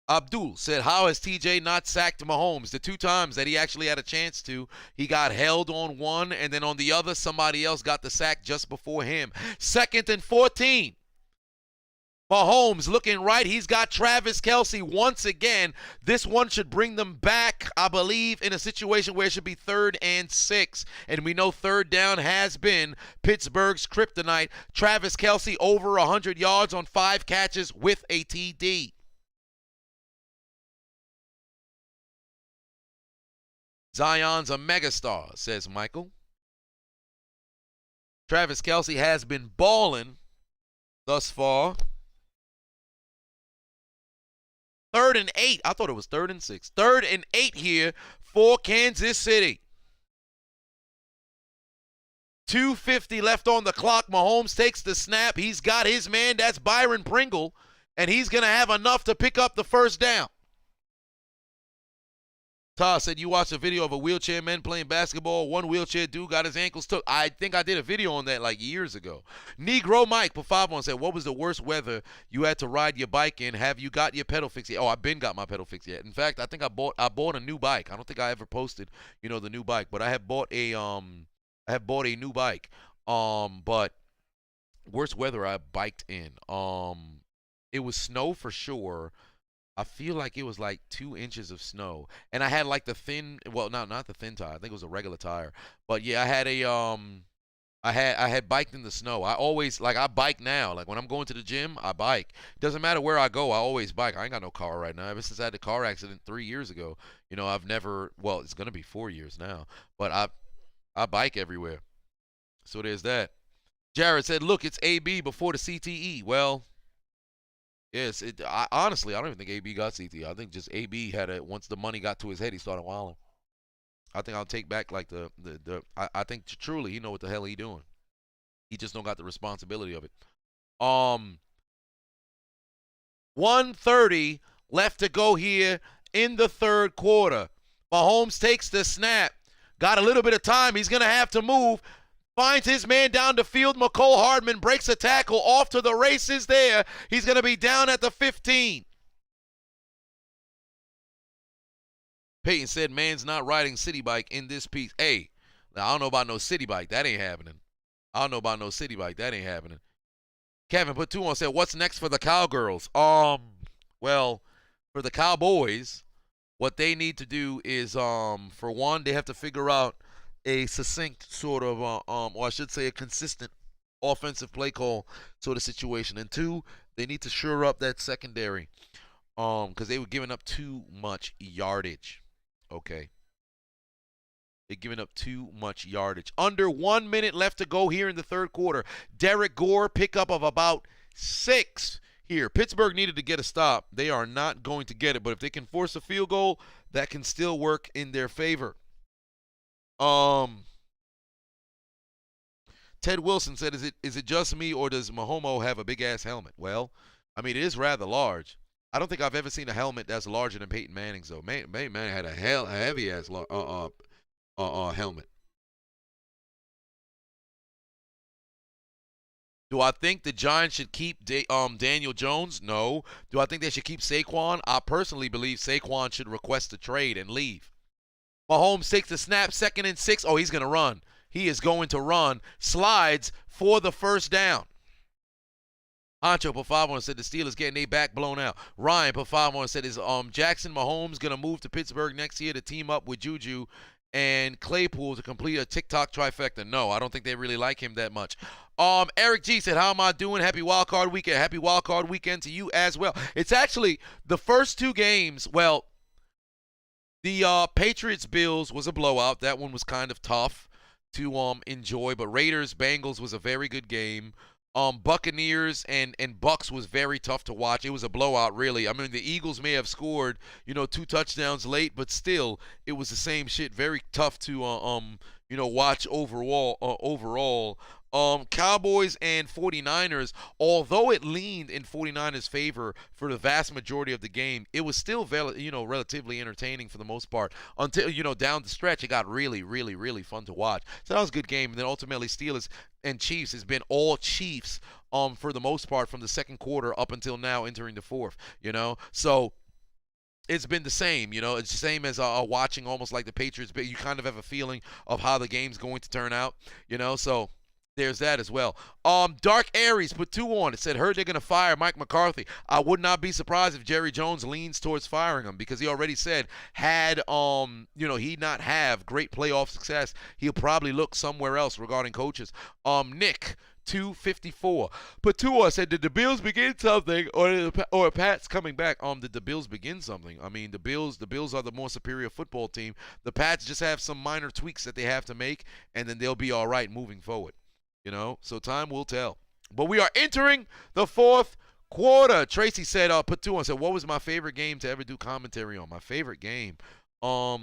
Abdul said, how has TJ not sacked Mahomes? The 2 times that he actually had a chance to, he got held on one, and then on the other, somebody else got the sack just before him. 2nd and 14. Mahomes looking right. He's got Travis Kelce once again. This one should bring them back, I believe, in a situation where it should be 3rd and 6. And we know 3rd down has been Pittsburgh's kryptonite. Travis Kelce over 100 yards on 5 catches with a TD. Zion's a megastar, says Michael. Travis Kelce has been balling thus far. 3rd and 8. I thought it was 3rd and 6. 3rd and 8 here for Kansas City. 2:50 left on the clock. Mahomes takes the snap. He's got his man. That's Byron Pringle. And he's going to have enough to pick up the 1st down. Todd said, you watched a video of a wheelchair man playing basketball. One wheelchair dude got his ankles took. I think I did a video on that like years ago. Negro Mike put 5 on, said, what was the worst weather you had to ride your bike in? Have you got your pedal fixed yet? Oh, I've been got my pedal fixed yet. In fact, I think I bought a new bike. I don't think I ever posted, the new bike, but I have bought a new bike. But Worst weather I biked in. It was snow for sure. I feel like it was like 2 inches of snow, and I had like the thin. Well, no, not the thin tire. I think it was a regular tire. But yeah, I had I had biked in the snow. I always like I bike now. Like when I'm going to the gym, I bike. Doesn't matter where I go, I always bike. I ain't got no car right now. Ever since I had the car accident 3 years ago, I've never. Well, it's gonna be 4 years now, but I bike everywhere. So there's that. Jared said, "Look, it's AB before the CTE." Well, yes. Honestly, I don't even think AB got CTE. I think just AB had it. Once the money got to his head, he started wilding. I think I'll take back like I think truly he know what the hell he doing. He just don't got the responsibility of it. 1:30 left to go here in the third quarter. Mahomes takes the snap. Got a little bit of time. He's going to have to move. Finds his man down the field. McCole Hardman breaks a tackle. Off to the races there. He's going to be down at the 15. Peyton said, man's not riding city bike in this piece. Hey, now I don't know about no city bike. That ain't happening. I don't know about no city bike. That ain't happening. Kevin put 2 on, said, what's next for the Cowgirls? Well, for the Cowboys, what they need to do is, for one, they have to figure out a succinct sort of, or I should say a consistent offensive play call sort of situation. And two, they need to shore up that secondary, because they were giving up too much yardage. Okay. They're giving up too much yardage. Under 1 minute left to go here in the third quarter. Derek Gore, pickup of about 6 here. Pittsburgh needed to get a stop. They are not going to get it, but if they can force a field goal, that can still work in their favor. Ted Wilson said, is it just me or does Mahomo have a big-ass helmet? Well, I mean, it is rather large. I don't think I've ever seen a helmet that's larger than Peyton Manning's, though. Peyton Manning had a heavy-ass helmet. Do I think the Giants should keep Daniel Jones? No. Do I think they should keep Saquon? I personally believe Saquon should request a trade and leave. Mahomes takes the snap, 2nd and 6. Oh, he's going to run. He is going to run. Slides for the first down. Ancho put 5 on, said the Steelers getting their back blown out. Ryan put 5 on, said is Jackson Mahomes going to move to Pittsburgh next year to team up with Juju and Claypool to complete a TikTok trifecta? No, I don't think they really like him that much. Eric G said, how am I doing? Happy Wild Card Weekend. Happy Wild Card Weekend to you as well. It's actually the first 2 games. Well, the Patriots-Bills was a blowout. That one was kind of tough to enjoy. But Raiders-Bengals was a very good game. Buccaneers and Bucks was very tough to watch. It was a blowout, really. I mean, the Eagles may have scored, 2 touchdowns late, but still, it was the same shit. Very tough to, watch overall. Cowboys and 49ers, although it leaned in 49ers' favor for the vast majority of the game, it was still, relatively entertaining for the most part until, down the stretch, it got really, really, really fun to watch. So that was a good game. And then ultimately, Steelers and Chiefs has been all Chiefs for the most part from the second quarter up until now entering the fourth, So it's been the same, It's the same as watching almost like the Patriots, but you kind of have a feeling of how the game's going to turn out, So there's that as well. Dark Aries put 2 on. It said, heard they're going to fire Mike McCarthy. I would not be surprised if Jerry Jones leans towards firing him because he already said had, he not have great playoff success, he'll probably look somewhere else regarding coaches. Nick, 254. Patua said, did the Bills begin something or Pat's coming back? Did the Bills begin something? I mean, the Bills are the more superior football team. The Pats just have some minor tweaks that they have to make, and then they'll be all right moving forward. So time will tell. But we are entering the fourth quarter. Tracy said, put 2 on, said, what was my favorite game to ever do commentary on? My favorite game? I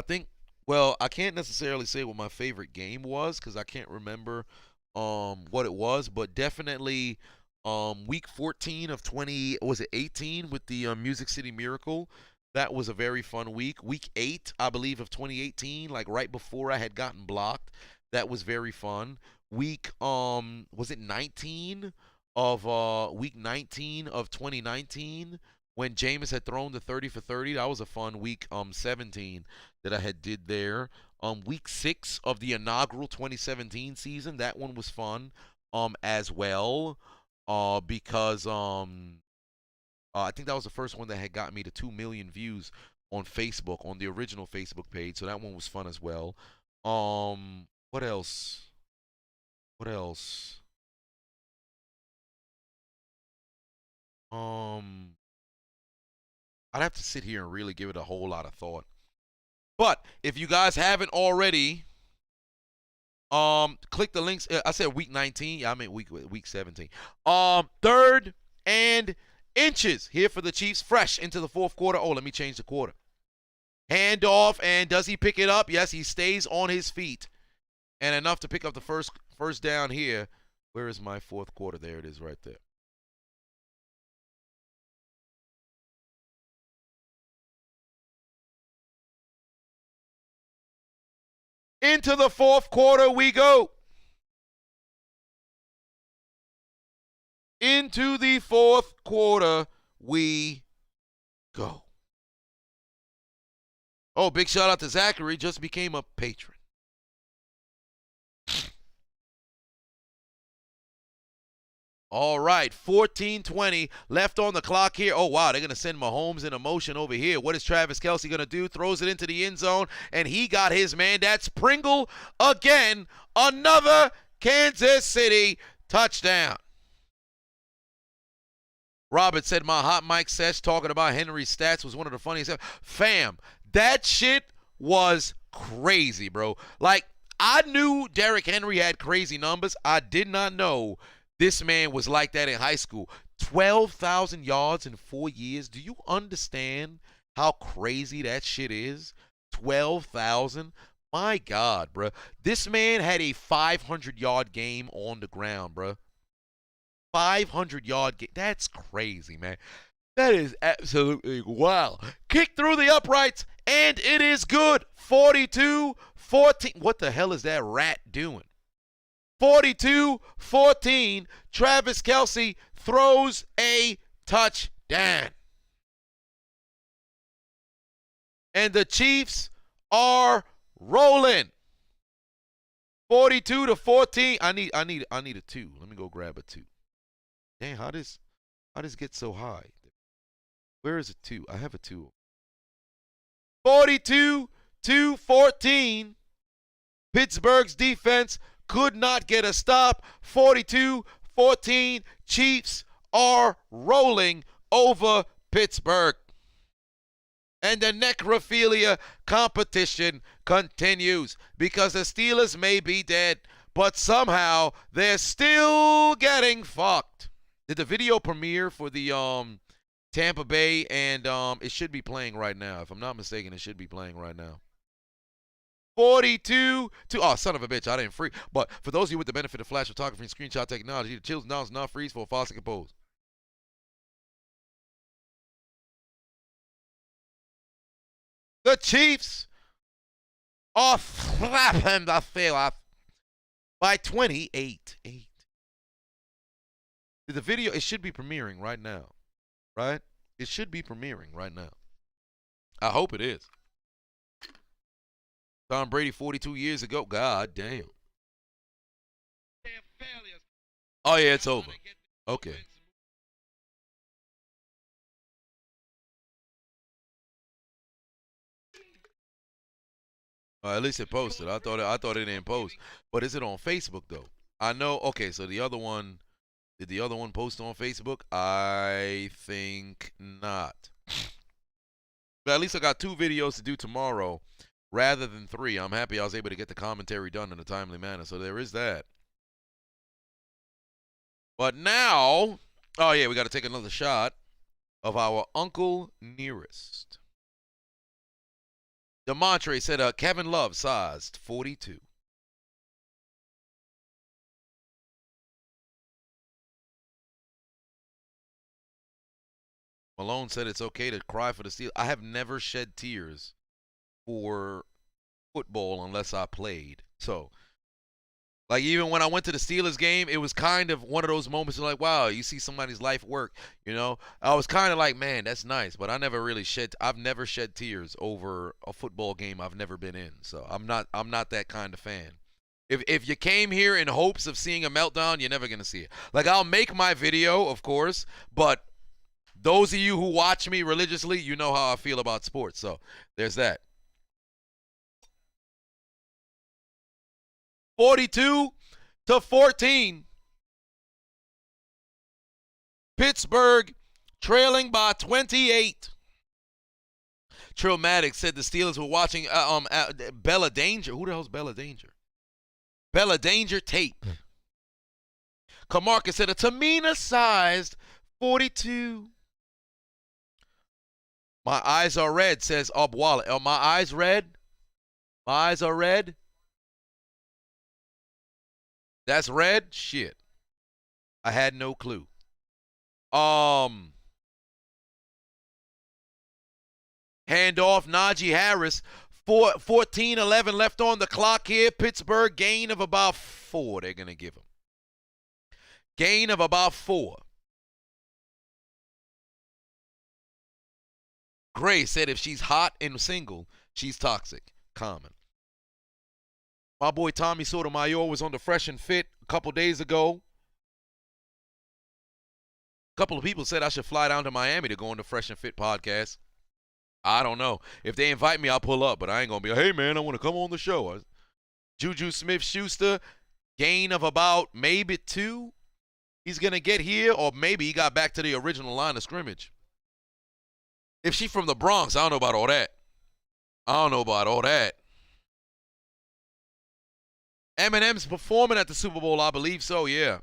think, well, I can't necessarily say what my favorite game was because I can't remember what it was, but definitely week 14 of 18 with the Music City Miracle. That was a very fun week. Week 8, I believe, of 2018, like right before I had gotten blocked. That was very fun. Week was it 19 of week 19 of 2019 when Jameis had thrown the 30 for 30. That was a fun week 17 that I had did there. Week 6 of the inaugural 2017 season. That one was fun. as well. Because I think that was the first one that had gotten me to 2 million views on Facebook, on the original Facebook page. So that one was fun as well. What else? What else? I'd have to sit here and really give it a whole lot of thought. But if you guys haven't already, click the links. I said week 19. Yeah, I meant week 17. Third and inches here for the Chiefs, fresh into the fourth quarter. Oh, let me change the quarter. Handoff, and does he pick it up? Yes, he stays on his feet, and enough to pick up the first down here. Where is my fourth quarter? There it is, right there. Into the fourth quarter we go. Into the fourth quarter we go. Oh, big shout out to Zachary. Just became a patron. All right, 14:20 left on the clock here. Oh, wow, they're going to send Mahomes in a motion over here. What is Travis Kelce going to do? Throws it into the end zone, and he got his man. That's Pringle again. Another Kansas City touchdown. Robert said my HotMic sesh talking about Henry's stats was one of the funniest. Fam, that shit was crazy, bro. Like, I knew Derrick Henry had crazy numbers. I did not know this man was like that in high school. 12,000 yards in 4 years. Do you understand how crazy that shit is? 12,000. My God, bro. This man had a 500-yard game on the ground, bro. 500-yard game. That's crazy, man. That is absolutely wow. Kick through the uprights, and it is good. 42-14. What the hell is that rat doing? 42-14. Travis Kelce throws a touchdown. And the Chiefs are rolling. 42-14. I need a 2. Let me go grab a 2. Dang, how does get so high? Where is a 2? I have a 2. 42-14. Pittsburgh's defense could not get a stop. 42-14. Chiefs are rolling over Pittsburgh. And the necrophilia competition continues because the Steelers may be dead, but somehow they're still getting fucked. Did the video premiere for the Tampa Bay, and it should be playing right now. If I'm not mistaken, it should be playing right now. 42 to oh, son of a bitch, I didn't freeze. But for those of you with the benefit of flash photography and screenshot technology, the chills now is not freeze for a faucet compose. The Chiefs are flapping the field by 28. The video, it should be premiering right now, right? It should be premiering right now. I hope it is. Tom Brady 42 years ago. God damn. Oh, yeah, it's over. Okay. At least it posted. I thought it didn't post. But is it on Facebook though? I know. Okay, so the other one, did the other one post on Facebook? I think not. But at least I got 2 videos to do tomorrow rather than 3. I'm happy I was able to get the commentary done in a timely manner. So there is that. But now, oh yeah, we got to take another shot of our Uncle Nearest. DeMontre said Kevin Love sized 42. Malone said it's okay to cry for the Steelers. I have never shed tears for football unless I played. So, like, even when I went to the Steelers game, it was kind of one of those moments like, wow, you see somebody's life work, you know? I was kind of like, man, that's nice, but I've never shed tears over a football game I've never been in. So, I'm not that kind of fan. If you came here in hopes of seeing a meltdown, you're never gonna see it. Like, I'll make my video, of course, but those of you who watch me religiously, you know how I feel about sports. So there's that. 42-14. Pittsburgh trailing by 28. Trillmatic said the Steelers were watching Bella Danger. Who the hell's Bella Danger? Bella Danger tape. Kamarka said a Tamina-sized 42. My eyes are red, says Up Wallet. Are my eyes red? My eyes are red? That's red? Shit. I had no clue. Handoff, Najee Harris. 14-11 left on the clock here. Pittsburgh gain of about 4 they're going to give him. Gain of about 4. Gray said if she's hot and single, she's toxic. Common. My boy Tommy Sotomayor was on the Fresh and Fit a couple days ago. A couple of people said I should fly down to Miami to go on the Fresh and Fit podcast. I don't know. If they invite me, I'll pull up, but I ain't going to be like, hey, man, I want to come on the show. Juju Smith-Schuster, gain of about maybe 2 he's going to get here, or maybe he got back to the original line of scrimmage. If she's from the Bronx, I don't know about all that. Eminem's performing at the Super Bowl, I believe so, yeah.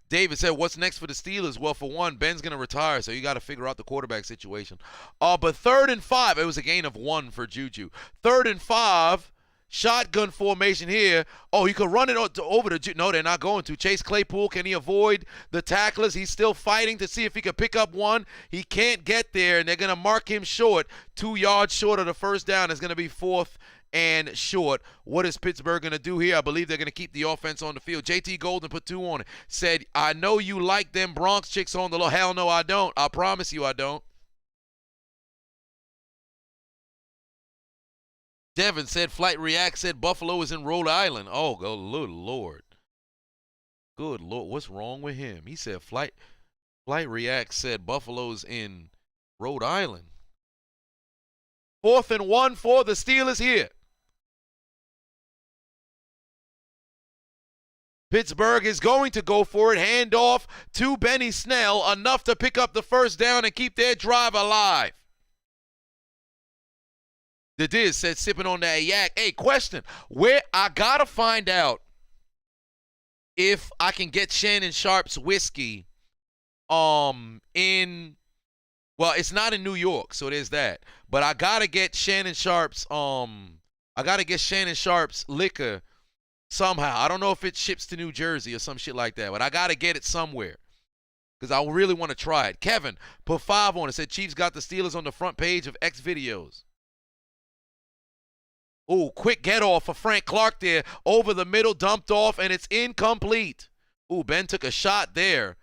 David said, what's next for the Steelers? Well, for one, Ben's going to retire, so you got to figure out the quarterback situation. But 3rd and 5, it was a gain of 1 for Juju. 3rd and 5, shotgun formation here. Oh, you could run it over to no, they're not going to. Chase Claypool, can he avoid the tacklers? He's still fighting to see if he can pick up one. He can't get there, and they're going to mark him short. 2 yards short of the first down. It's going to be 4th and short. What is Pittsburgh going to do here? I believe they're going to keep the offense on the field. JT Golden put 2 on it. Said, I know you like them Bronx chicks on the low. Hell no, I don't. I promise you I don't. Devin said, Flight React said Buffalo is in Rhode Island. Oh, good Lord. Good Lord. What's wrong with him? He said Flight React said Buffalo's in Rhode Island. 4th and 1 for the Steelers here. Pittsburgh is going to go for it. Handoff to Benny Snell, enough to pick up the first down and keep their drive alive. The Diz said, sipping on that yak. Hey, question. Where I got to find out if I can get Shannon Sharp's whiskey in, well, it's not in New York, so there's that. But I got to get Shannon Sharp's liquor somehow. I don't know if it ships to New Jersey or some shit like that, but I got to get it somewhere because I really want to try it. Kevin put 5 on it. Said Chiefs got the Steelers on the front page of X videos. Ooh, quick get off for Frank Clark there. Over the middle, dumped off, and it's incomplete. Ooh, Ben took a shot there,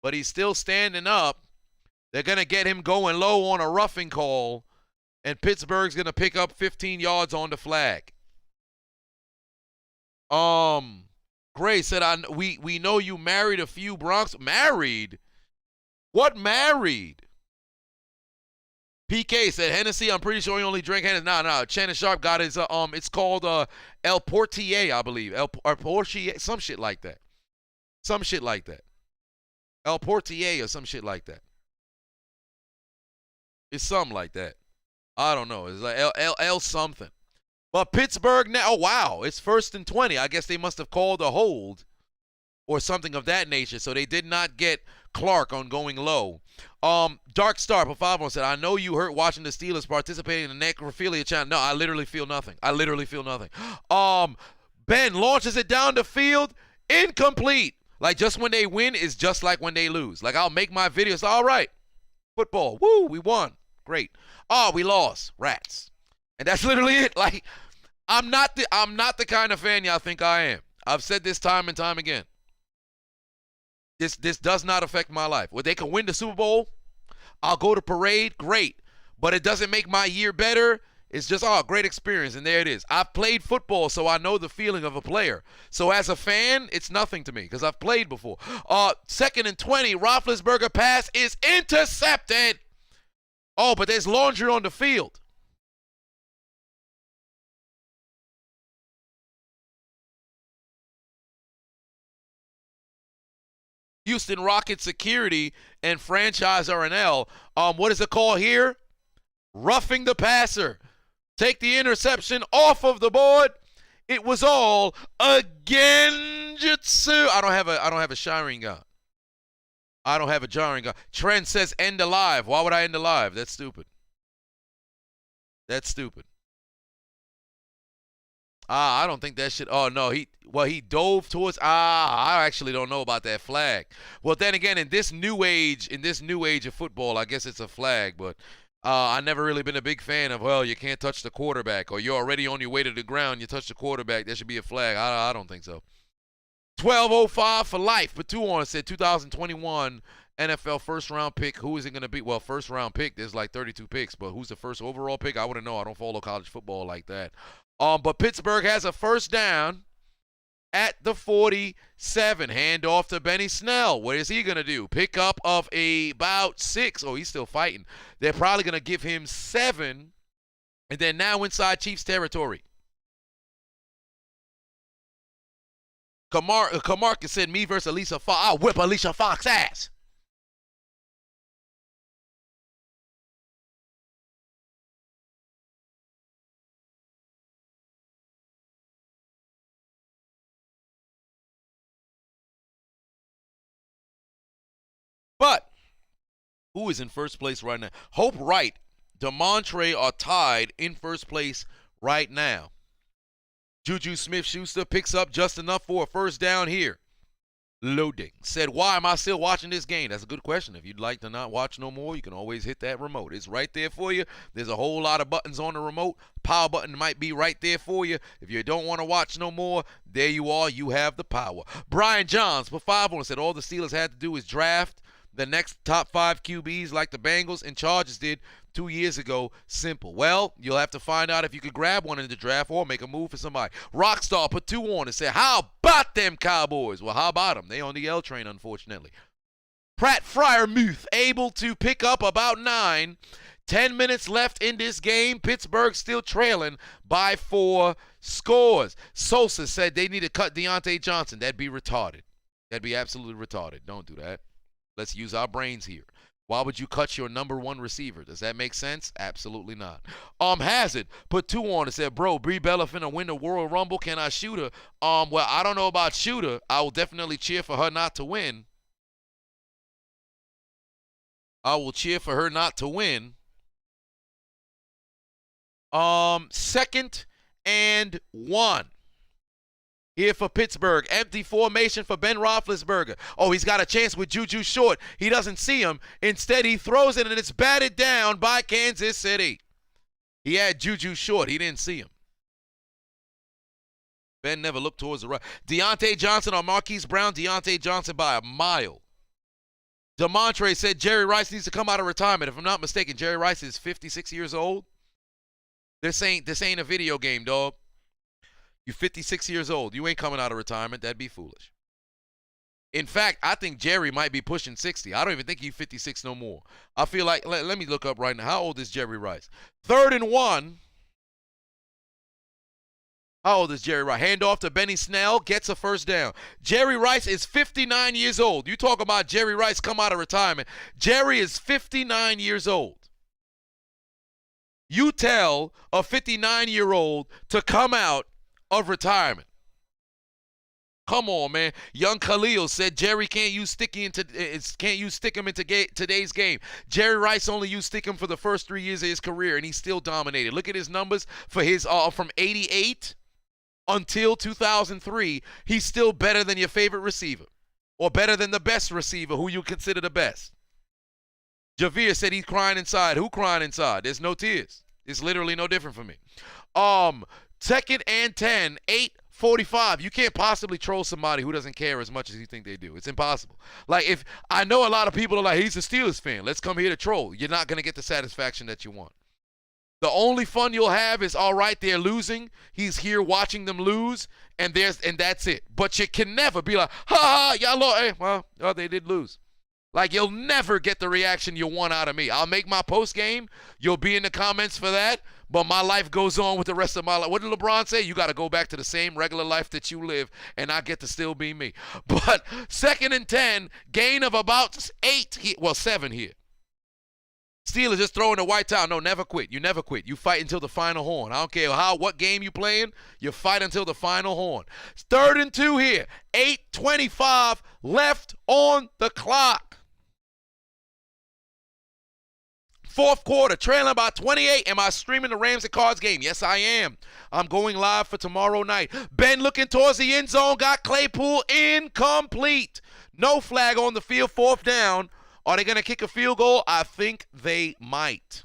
but he's still standing up. They're going to get him going low on a roughing call, and Pittsburgh's going to pick up 15 yards on the flag. Gray said, we know you married a few Bronx. Married? What married? PK said, Hennessy, I'm pretty sure he only drank Hennessy. No. Shannon Sharp got his, it's called El Portier, I believe. El Portier, some shit like that. El Portier or some shit like that. It's something like that. I don't know. It's like L something. But Pittsburgh now, oh, wow. It's 1st and 20. I guess they must have called a hold or something of that nature. So they did not get Clark on going low. Dark Star, Pavavon said, I know you hurt watching the Steelers participating in the necrophilia channel. No, I literally feel nothing. Ben launches it down the field. Incomplete. Like, just when they win is just like when they lose. Like, I'll make my videos. All right. Football. Woo, we won. Great. Oh, we lost. Rats. And that's literally it. Like, I'm not the kind of fan y'all think I am. I've said this time and time again. This does not affect my life. Well, they can win the Super Bowl. I'll go to parade. Great. But it doesn't make my year better It's just, great experience, and there it is. I've played football, so I know the feeling of a player. So as a fan, it's nothing to me because I've played before. 2nd and 20, Roethlisberger pass is intercepted. Oh, but there's laundry on the field. Houston Rockets security and franchise R&L. What is it called here? Roughing the passer. Take the interception off of the board. It was all a genjutsu. I don't have a shiring gun. I don't have a jarring gun. Trent says end alive. Why would I end alive? That's stupid. That's stupid. I don't think that should. Oh no, he dove towards. I actually don't know about that flag. Well, then again, in this new age of football, I guess it's a flag. But I never really been a big fan of. Well, you can't touch the quarterback, or you're already on your way to the ground. You touch the quarterback, there should be a flag. I don't think so. 1205 for life. But Batuan said 2021 NFL first round pick. Who is it going to be? Well, first round pick. There's like 32 picks, but who's the first overall pick? I wouldn't know. I don't follow college football like that. But Pittsburgh has a first down at the 47. Hand off to Benny Snell. What is he going to do? Pick up of about 6. Oh, he's still fighting. They're probably going to give him 7. And then now inside Chiefs territory. Kamarka said, me versus Alicia Fox. I'll whip Alicia Fox's ass. But who is in first place right now? Hope Wright, DeMontre are tied in first place right now. Juju Smith-Schuster picks up just enough for a first down here. Loading. Said, why am I still watching this game? That's a good question. If you'd like to not watch no more, you can always hit that remote. It's right there for you. There's a whole lot of buttons on the remote. Power button might be right there for you. If you don't want to watch no more, there you are. You have the power. Brian Johns put 5 on. Said all the Steelers had to do is draft the next top 5 QBs like the Bengals and Chargers did 2 years ago. Simple. Well, you'll have to find out if you could grab one in the draft or make a move for somebody. Rockstar put 2 on and said, how about them Cowboys? Well, how about them? They on the L train, unfortunately. Pratt Fryermuth able to pick up about 9. 10 minutes left in this game. Pittsburgh still trailing by 4 scores. Sosa said they need to cut Deontay Johnson. That'd be retarded. That'd be absolutely retarded. Don't do that. Let's use our brains here. Why would you cut your number 1 receiver? Does that make sense? Absolutely not. Hazard put 2 on and said, bro, Brie Bella finna win the World Rumble. Can I shoot her? Well, I don't know about shoot her. I will definitely cheer for her not to win. I will cheer for her not to win. 2nd and 1. Here for Pittsburgh. Empty formation for Ben Roethlisberger. Oh, he's got a chance with Juju short. He doesn't see him. Instead, he throws it, and it's batted down by Kansas City. He had Juju short. He didn't see him. Ben never looked towards the right. Deontay Johnson or Marquise Brown. Deontay Johnson by a mile. DeMontre said Jerry Rice needs to come out of retirement. If I'm not mistaken, Jerry Rice is 56 years old. This ain't a video game, dog. You're 56 years old. You ain't coming out of retirement. That'd be foolish. In fact, I think Jerry might be pushing 60. I don't even think he's 56 no more. I feel like, let me look up right now. How old is Jerry Rice? 3rd and 1. How old is Jerry Rice? Hand off to Benny Snell. Gets a first down. Jerry Rice is 59 years old. You talk about Jerry Rice come out of retirement. Jerry is 59 years old. You tell a 59-year-old to come out of retirement. Come on, man. Young Khalil said Jerry can't use Stickum into today's game. Jerry Rice only used Stickum for the first 3 years of his career, and he still dominated. Look at his numbers for his from 88 until 2003. He's still better than your favorite receiver, or better than the best receiver, who you consider the best. Javier said he's crying inside. Who crying inside? There's no tears. It's literally no different for me. 2nd and 10, 8:45. You can't possibly troll somebody who doesn't care as much as you think they do. It's impossible. Like, if I know a lot of people are like, he's a Steelers fan. Let's come here to troll. You're not going to get the satisfaction that you want. The only fun you'll have is, all right, they're losing. He's here watching them lose, and that's it. But you can never be like, ha ha, y'all lost. Hey, well, they did lose. Like, you'll never get the reaction you want out of me. I'll make my post game. You'll be in the comments for that. But my life goes on with the rest of my life. What did LeBron say? You got to go back to the same regular life that you live, and I get to still be me. But 2nd and 10, gain of about 7 here. Steelers just throwing the white towel. No, never quit. You never quit. You fight until the final horn. I don't care what game you playing. You fight until the final horn. 3rd and 2 here. 8:25 left on the clock. 4th quarter, trailing by 28. Am I streaming the Rams and Cards game? Yes, I am. I'm going live for tomorrow night. Ben looking towards the end zone. Got Claypool incomplete. No flag on the field. 4th down. Are they going to kick a field goal? I think they might.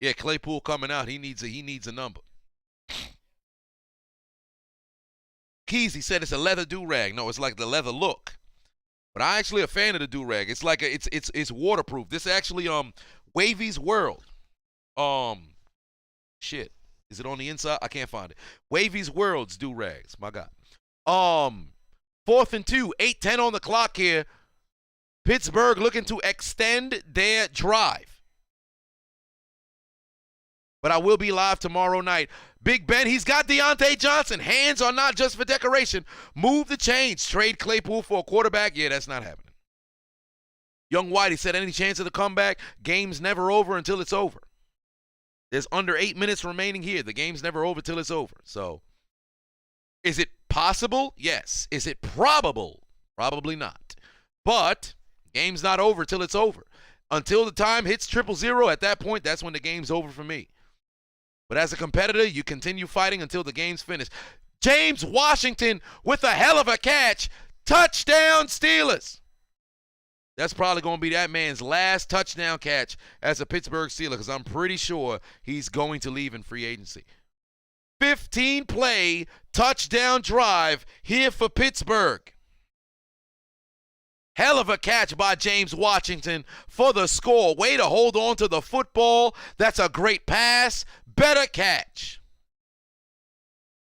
Yeah, Claypool coming out. He needs a number. Keezy said it's a leather do-rag. No, it's like the leather look. But I'm actually a fan of the do-rag. It's like it's waterproof. This actually Wavy's World. Shit. Is it on the inside? I can't find it. Wavy's World's do-rags. My God. 4th and 2. 8:10 on the clock here. Pittsburgh looking to extend their drive. But I will be live tomorrow night. Big Ben, he's got Deontay Johnson. Hands are not just for decoration. Move the chains. Trade Claypool for a quarterback. Yeah, that's not happening. Young Whitey said, any chance of the comeback? Game's never over until it's over. There's under 8 minutes remaining here. The game's never over till it's over. So, is it possible? Yes. Is it probable? Probably not. But game's not over till it's over. Until the time hits 000, at that point, that's when the game's over for me. But as a competitor, you continue fighting until the game's finished. James Washington with a hell of a catch. Touchdown, Steelers. That's probably going to be that man's last touchdown catch as a Pittsburgh Steeler, because I'm pretty sure he's going to leave in free agency. 15-play touchdown drive here for Pittsburgh. Hell of a catch by James Washington for the score. Way to hold on to the football. That's a great pass. Better catch.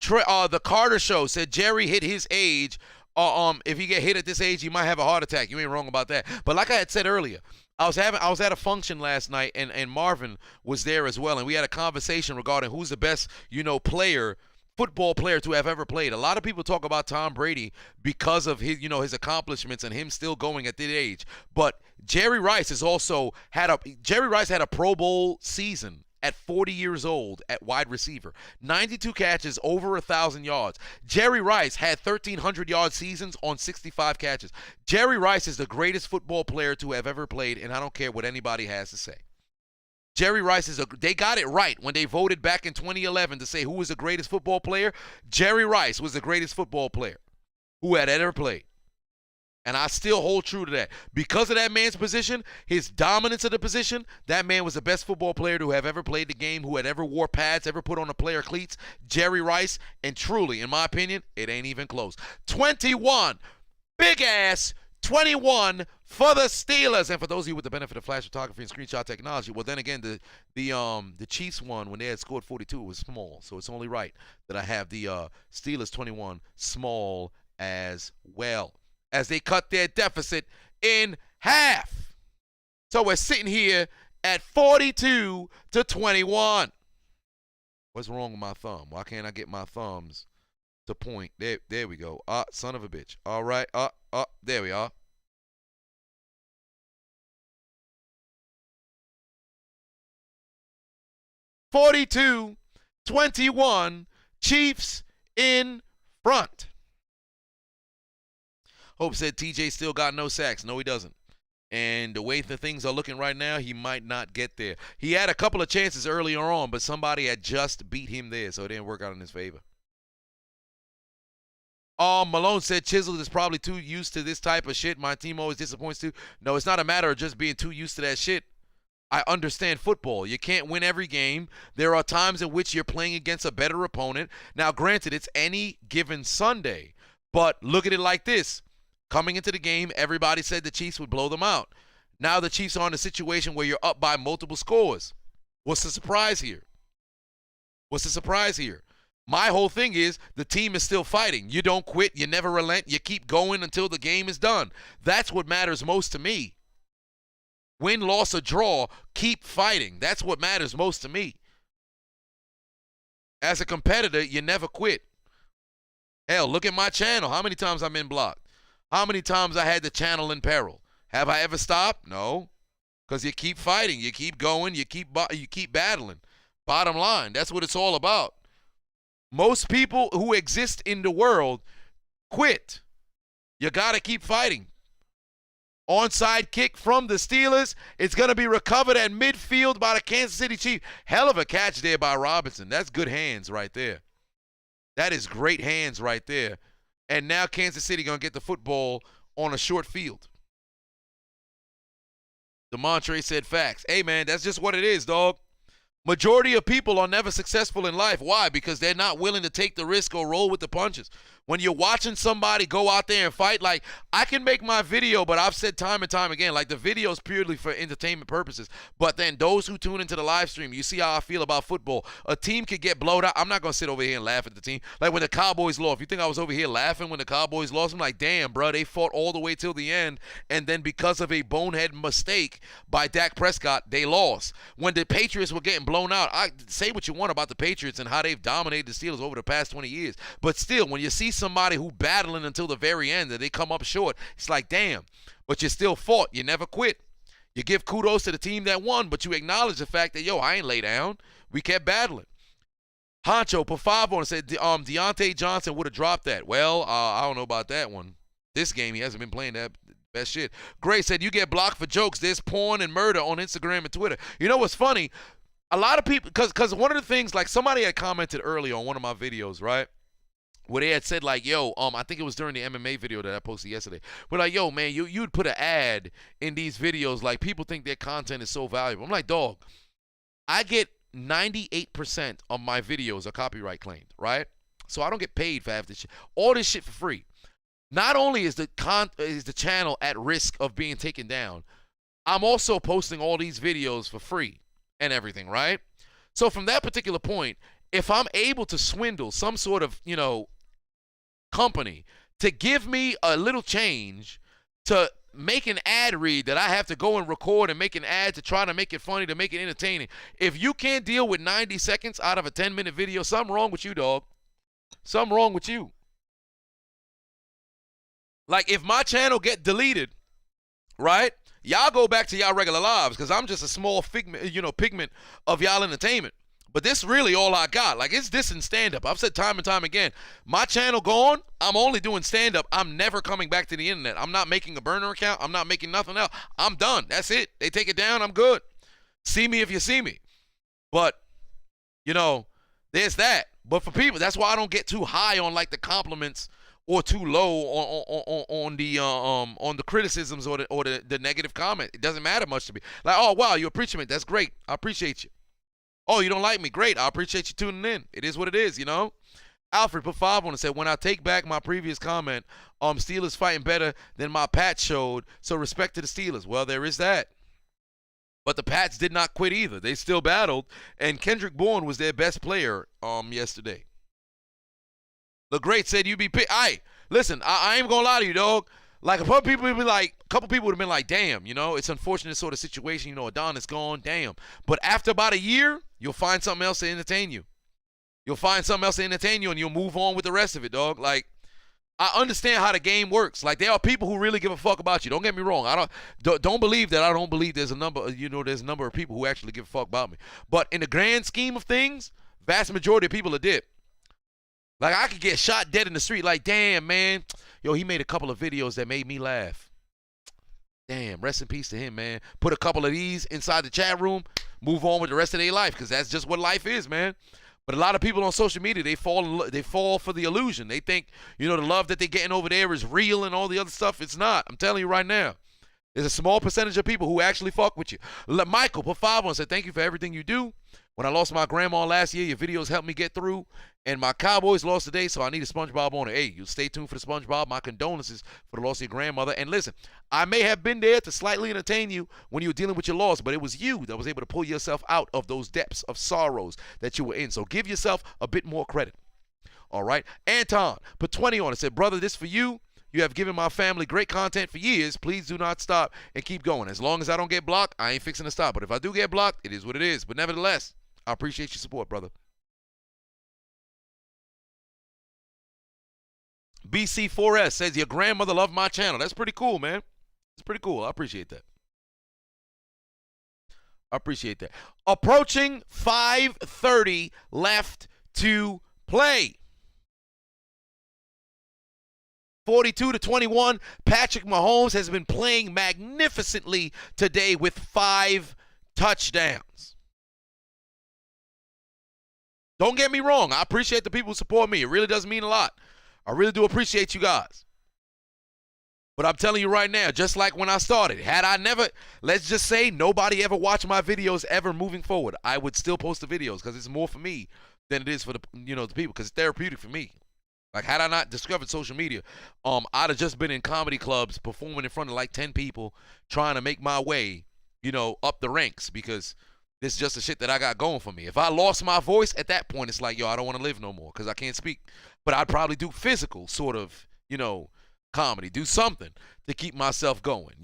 The Carter Show said Jerry hit his age. If you get hit at this age, you might have a heart attack. You ain't wrong about that. But like I had said earlier, I was at a function last night, and Marvin was there as well, and we had a conversation regarding who's the best, football player to have ever played. A lot of people talk about Tom Brady because of his accomplishments and him still going at that age. But Jerry Rice had a Pro Bowl season at 40 years old at wide receiver. 92 catches, over 1,000 yards. Jerry Rice had 1,300-yard seasons on 65 catches. Jerry Rice is the greatest football player to have ever played, and I don't care what anybody has to say. Jerry Rice they got it right when they voted back in 2011 to say who was the greatest football player. Jerry Rice was the greatest football player who had ever played. And I still hold true to that. Because of that man's position, his dominance of the position, that man was the best football player to have ever played the game, who had ever wore pads, ever put on a player cleats. Jerry Rice, and truly, in my opinion, it ain't even close. 21, big ass 21 for the Steelers. And for those of you with the benefit of flash photography and screenshot technology, well, then again, the Chiefs one, when they had scored 42, it was small. So it's only right that I have the Steelers 21 small as well, as they cut their deficit in half. So we're sitting here at 42-21. What's wrong with my thumb? Why can't I get my thumbs to point? There we go. Son of a bitch. All right. There we are. (42-21) Chiefs in front. Hope said TJ still got no sacks. No, he doesn't. And the way the things are looking right now, he might not get there. He had a couple of chances earlier on, but somebody had just beat him there, so it didn't work out in his favor. Malone said Chisel is probably too used to this type of shit. My team always disappoints too. No, it's not a matter of just being too used to that shit. I understand football. You can't win every game. There are times in which you're playing against a better opponent. Now, granted, it's any given Sunday, but look at it like this. Coming into the game, everybody said the Chiefs would blow them out. Now the Chiefs are in a situation where you're up by multiple scores. What's the surprise here? What's the surprise here? My whole thing is the team is still fighting. You don't quit. You never relent. You keep going until the game is done. That's what matters most to me. Win, loss, or draw, keep fighting. That's what matters most to me. As a competitor, you never quit. Hell, look at my channel. How many times I've been blocked? How many times I had the channel in peril? Have I ever stopped? No. Because you keep fighting. You keep going. You keep battling. Bottom line, that's what it's all about. Most people who exist in the world quit. You got to keep fighting. Onside kick from the Steelers. It's going to be recovered at midfield by the Kansas City Chiefs. Hell of a catch there by Robinson. That's good hands right there. That is great hands right there. And now Kansas City going to get the football on a short field. DeMontre said facts. Hey, man, that's just what it is, dog. Majority of people are never successful in life. Why? Because they're not willing to take the risk or roll with the punches. When you're watching somebody go out there and fight, like, I can make my video, but I've said time and time again, like, the video is purely for entertainment purposes. But then those who tune into the live stream, you see how I feel about football. A team could get blown out. I'm not going to sit over here and laugh at the team. Like, when the Cowboys lost, if you think I was over here laughing when the Cowboys lost, I'm like, damn, bro, they fought all the way till the end, and then because of a bonehead mistake by Dak Prescott, they lost. When the Patriots were getting blown out, I say what you want about the Patriots and how they've dominated the Steelers over the past 20 years. But still, when you see somebody who battling until the very end and they come up short, it's like, damn. But you still fought. You never quit. You give kudos to the team that won, but you acknowledge the fact that, yo, I ain't lay down. We kept battling. Honcho put 5 on and said Deontay Johnson would have dropped that. Well, I don't know about that one. This game, he hasn't been playing that best shit. Gray said, you get blocked for jokes. There's porn and murder on Instagram and Twitter. You know what's funny? A lot of people, because one of the things, like somebody had commented earlier on one of my videos, right? Where they had said like, yo, I think it was during the MMA video that I posted yesterday. We're like, yo, man, you'd put an ad in these videos. Like, people think their content is so valuable. I'm like, dog, I get 98% of my videos are copyright claimed, right? So I don't get paid for half this shit. All this shit for free. Not only is the channel at risk of being taken down, I'm also posting all these videos for free and everything, right? So from that particular point, if I'm able to swindle some sort of, company to give me a little change to make an ad read that I have to go and record and make an ad to try to make it funny, to make it entertaining. If you can't deal with 90 seconds out of a 10-minute video, something wrong with you, dog. Something wrong with you. Like, if my channel get deleted, right? Y'all go back to y'all regular lives because I'm just a small pigment of y'all entertainment. But this really all I got. Like, it's this and stand-up. I've said time and time again, my channel gone, I'm only doing stand-up. I'm never coming back to the internet. I'm not making a burner account. I'm not making nothing else. I'm done. That's it. They take it down, I'm good. See me if you see me. But, there's that. But for people, that's why I don't get too high on, like, the compliments or too low on the criticisms or the negative comment. It doesn't matter much to me. Like, oh, wow, you appreciate me. That's great. I appreciate you. Oh, you don't like me? Great. I appreciate you tuning in. It is what it is, Alfred put 5 on and said, when I take back my previous comment, Steelers fighting better than my Pats showed, so respect to the Steelers. Well, there is that. But the Pats did not quit either. They still battled, and Kendrick Bourne was their best player yesterday. The Great said, you be picked. Listen, I ain't gonna lie to you, dog. Like, a couple people would have been like, damn, it's unfortunate sort of situation, Adonis gone, damn. But after about a year, you'll find something else to entertain you. You'll find something else to entertain you, and you'll move on with the rest of it, dog. Like, I understand how the game works. Like, there are people who really give a fuck about you. Don't get me wrong. Don't believe that. I don't believe there's a number of people who actually give a fuck about me. But in the grand scheme of things, vast majority of people are dead. Like, I could get shot dead in the street. Like, damn, man. Yo, he made a couple of videos that made me laugh. Damn, rest in peace to him, man. Put a couple of these inside the chat room, move on with the rest of their life, because that's just what life is, man. But a lot of people on social media, they fall for the illusion. They think, the love that they're getting over there is real and all the other stuff. It's not. I'm telling you right now. There's a small percentage of people who actually fuck with you. Michael put 5 on and said, thank you for everything you do. When I lost my grandma last year, your videos helped me get through. And my Cowboys lost today, so I need a SpongeBob on it. Hey, you stay tuned for the SpongeBob. My condolences for the loss of your grandmother. And listen, I may have been there to slightly entertain you when you were dealing with your loss, but it was you that was able to pull yourself out of those depths of sorrows that you were in. So give yourself a bit more credit. All right? Anton put 20 on it. Said, brother, this for you. You have given my family great content for years. Please do not stop and keep going. As long as I don't get blocked, I ain't fixing to stop. But if I do get blocked, it is what it is. But nevertheless, I appreciate your support, brother. BC4S says, your grandmother loved my channel. That's pretty cool, man. It's pretty cool. I appreciate that. I appreciate that. Approaching 5:30 left to play. 42-21. Patrick Mahomes has been playing magnificently today with 5 touchdowns. Don't get me wrong. I appreciate the people who support me. It really does mean a lot. I really do appreciate you guys. But I'm telling you right now, just like when I started, had I never, let's just say nobody ever watched my videos ever moving forward, I would still post the videos because it's more for me than it is for the the people, because it's therapeutic for me. Like, had I not discovered social media, I'd have just been in comedy clubs performing in front of like 10 people trying to make my way, up the ranks, because this is just the shit that I got going for me. If I lost my voice at that point, it's like, yo, I don't want to live no more because I can't speak. But I'd probably do physical sort of, comedy. Do something to keep myself going,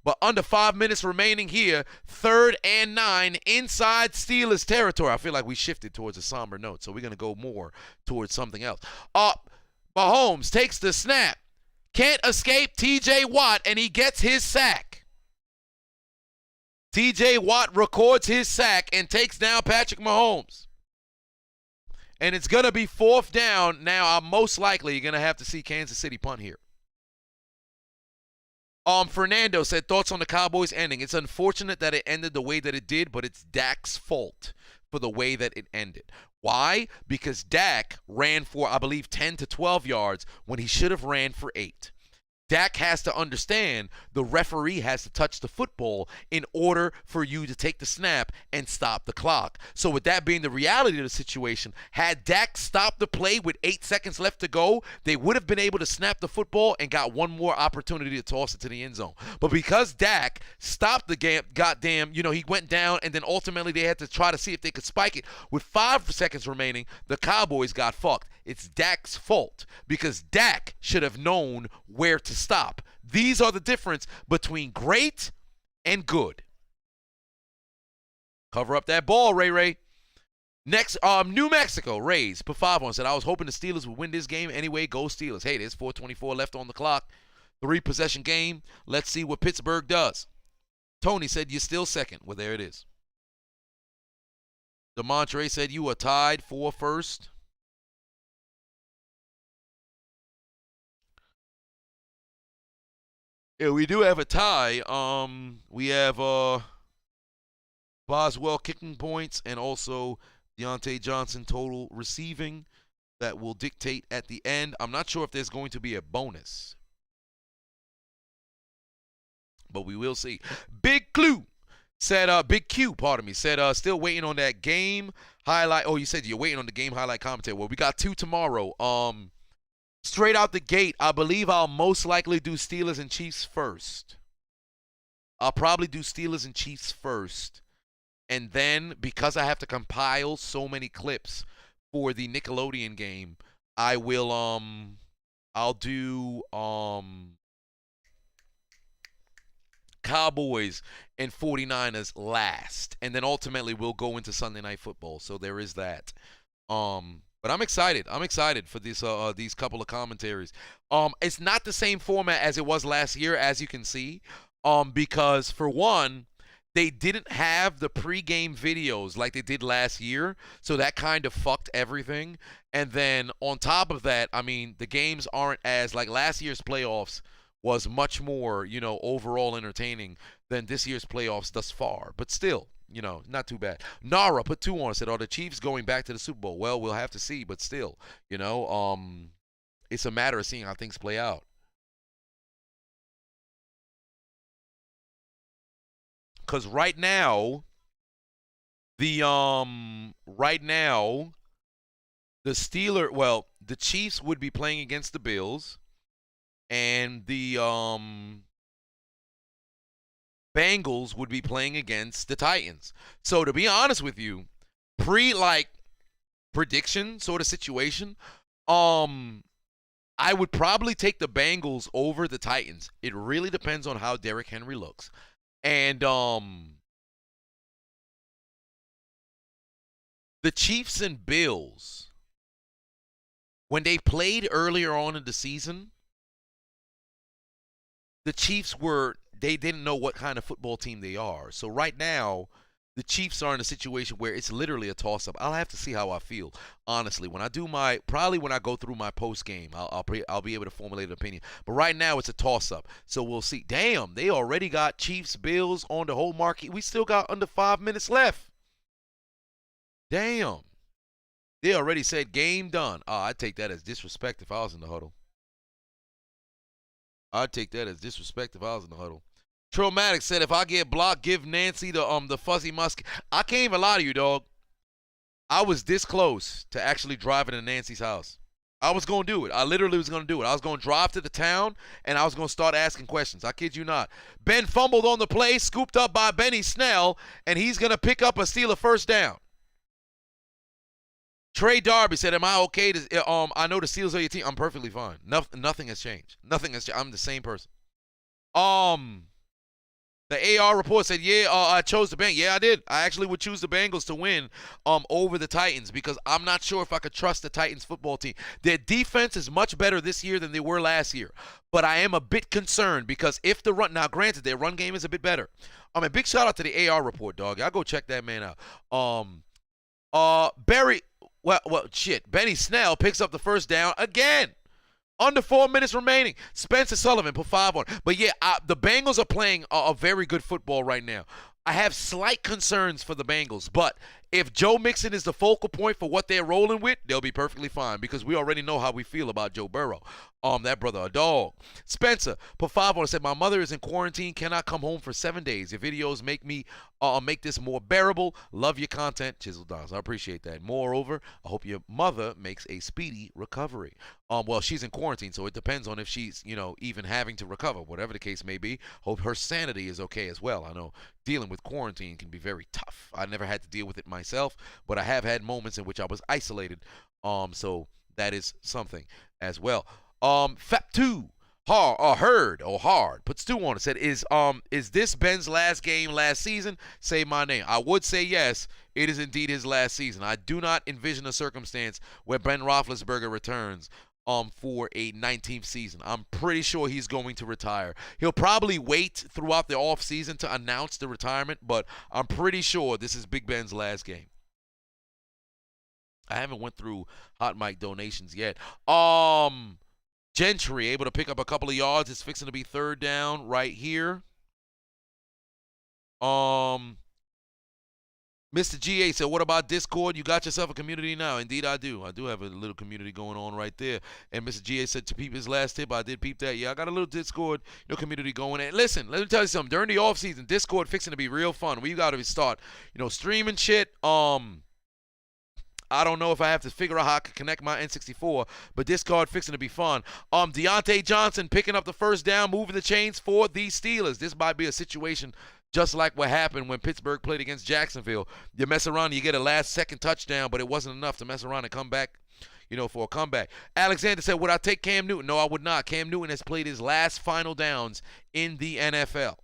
But under 5 minutes remaining here, 3rd and 9 inside Steelers territory. I feel like we shifted towards a somber note, so we're going to go more towards something else. Mahomes takes the snap. Can't escape TJ Watt, and he gets his sack. TJ Watt records his sack and takes down Patrick Mahomes. And it's going to be 4th down. Now, most likely, you're going to have to see Kansas City punt here. Fernando said, thoughts on the Cowboys ending. It's unfortunate that it ended the way that it did, but it's Dak's fault for the way that it ended. Why? Because Dak ran for, I believe, 10 to 12 yards when he should have ran for 8. Dak has to understand the referee has to touch the football in order for you to take the snap and stop the clock. So with that being the reality of the situation, had Dak stopped the play with 8 seconds left to go, they would have been able to snap the football and got one more opportunity to toss it to the end zone. But because Dak stopped the game, he went down, and then ultimately they had to try to see if they could spike it. With 5 seconds remaining, the Cowboys got fucked. It's Dak's fault because Dak should have known where to stop. These are the difference between great and good. Cover up that ball, Ray. Next, New Mexico Rays put 5 on. Said, I was hoping the Steelers would win this game anyway. Go Steelers. Hey, there's 4:24 left on the clock. 3-possession game. Let's see what Pittsburgh does. Tony said, you're still second. Well, there it is. DeMontre said, you are tied for first. Yeah, we do have a tie. We have Boswell kicking points and also Deontay Johnson total receiving that will dictate at the end. I'm not sure if there's going to be a bonus, but we will see. Big Q said, still waiting on that game highlight. Oh, you said you're waiting on the game highlight commentary. Well, we got 2 tomorrow. Straight out the gate, I believe I'll most likely do Steelers and Chiefs first. I'll probably do Steelers and Chiefs first. And then, because I have to compile so many clips for the Nickelodeon game, I will, I'll do, Cowboys and 49ers last. And then ultimately we'll go into Sunday Night Football. So there is that. But I'm excited. I'm excited for this these couple of commentaries. It's not the same format as it was last year, as you can see, because for one, they didn't have the pregame videos like they did last year, so that kind of fucked everything. And then on top of that, I mean, the games aren't as, like, last year's playoffs was much more, overall entertaining than this year's playoffs thus far. But still, not too bad. Nara put 2 on. Said, are the Chiefs going back to the Super Bowl? Well, we'll have to see, but still, it's a matter of seeing how things play out. Because right now, Right now, the Chiefs would be playing against the Bills, and the Bengals would be playing against the Titans. So to be honest with you, prediction sort of situation, I would probably take the Bengals over the Titans. It really depends on how Derrick Henry looks. And the Chiefs and Bills, when they played earlier on in the season, the Chiefs they didn't know what kind of football team they are. So right now, the Chiefs are in a situation where it's literally a toss-up. I'll have to see how I feel, honestly. When I go through my post game, I'll be able to formulate an opinion. But right now, it's a toss-up. So we'll see. Damn, they already got Chiefs, Bills on the whole market. We still got under 5 minutes left. Damn. They already said game done. I'd take that as disrespect if I was in the huddle. I'd take that as disrespect if I was in the huddle. Traumatic said, if I get blocked, give Nancy the fuzzy musk. I can't even lie to you, dog. I was this close to actually driving to Nancy's house. I was going to do it. I literally was going to do it. I was going to drive to the town, and I was going to start asking questions. I kid you not. Ben fumbled on the play, scooped up by Benny Snell, and he's going to pick up a steal of first down. Trey Darby said, am I okay to, I know the Steelers are your team. I'm perfectly fine. Nothing has changed. Nothing has changed. I'm the same person. The AR report said, I chose the Bengals. Yeah, I did. I actually would choose the Bengals to win over the Titans because I'm not sure if I could trust the Titans football team. Their defense is much better this year than they were last year. But I am a bit concerned because if the run – now, granted, their run game is a bit better. A big shout-out to the AR report, dog. Y'all go check that man out. Benny Snell picks up the first down again. Under 4 minutes remaining. Spencer Sullivan put 5 on. But yeah, the Bengals are playing a very good football right now. I have slight concerns for the Bengals, but if Joe Mixon is the focal point for what they're rolling with, they'll be perfectly fine because we already know how we feel about Joe Burrow. That brother a dog. Spencer put 5 on. Said, my mother is in quarantine, cannot come home for 7 days. Your videos make this more bearable. Love your content, Chisel Dons. I appreciate that. Moreover, I hope your mother makes a speedy recovery. Well, she's in quarantine, so it depends on if she's, even having to recover, whatever the case may be. Hope her sanity is okay as well. I know dealing with quarantine can be very tough. I never had to deal with it myself, but I have had moments in which I was isolated. So that is something as well. Fap2 hard puts 2 on it. Said, is this Ben's last game last season? Say my name. I would say yes. It is indeed his last season. I do not envision a circumstance where Ben Roethlisberger returns for a 19th season. I'm pretty sure he's going to retire. He'll probably wait throughout the off season to announce the retirement, but I'm pretty sure this is Big Ben's last game. I haven't went through HotMic donations yet. Gentry able to pick up a couple of yards. It's fixing to be 3rd down right here. Mr. GA said, what about Discord? You got yourself a community now. Indeed, I do. I do have a little community going on right there. And Mr. GA said to peep his last tip. I did peep that. Yeah, I got a little Discord community going. And listen, let me tell you something. During the offseason, Discord fixing to be real fun. We got to start, streaming shit. I don't know if I have to figure out how I can connect my N64, but Discord fixing to be fun. Deontay Johnson picking up the first down, moving the chains for the Steelers. This might be a situation just like what happened when Pittsburgh played against Jacksonville. You mess around and you get a last-second touchdown, but it wasn't enough to mess around and come back, for a comeback. Alexander said, would I take Cam Newton? No, I would not. Cam Newton has played his last final downs in the NFL.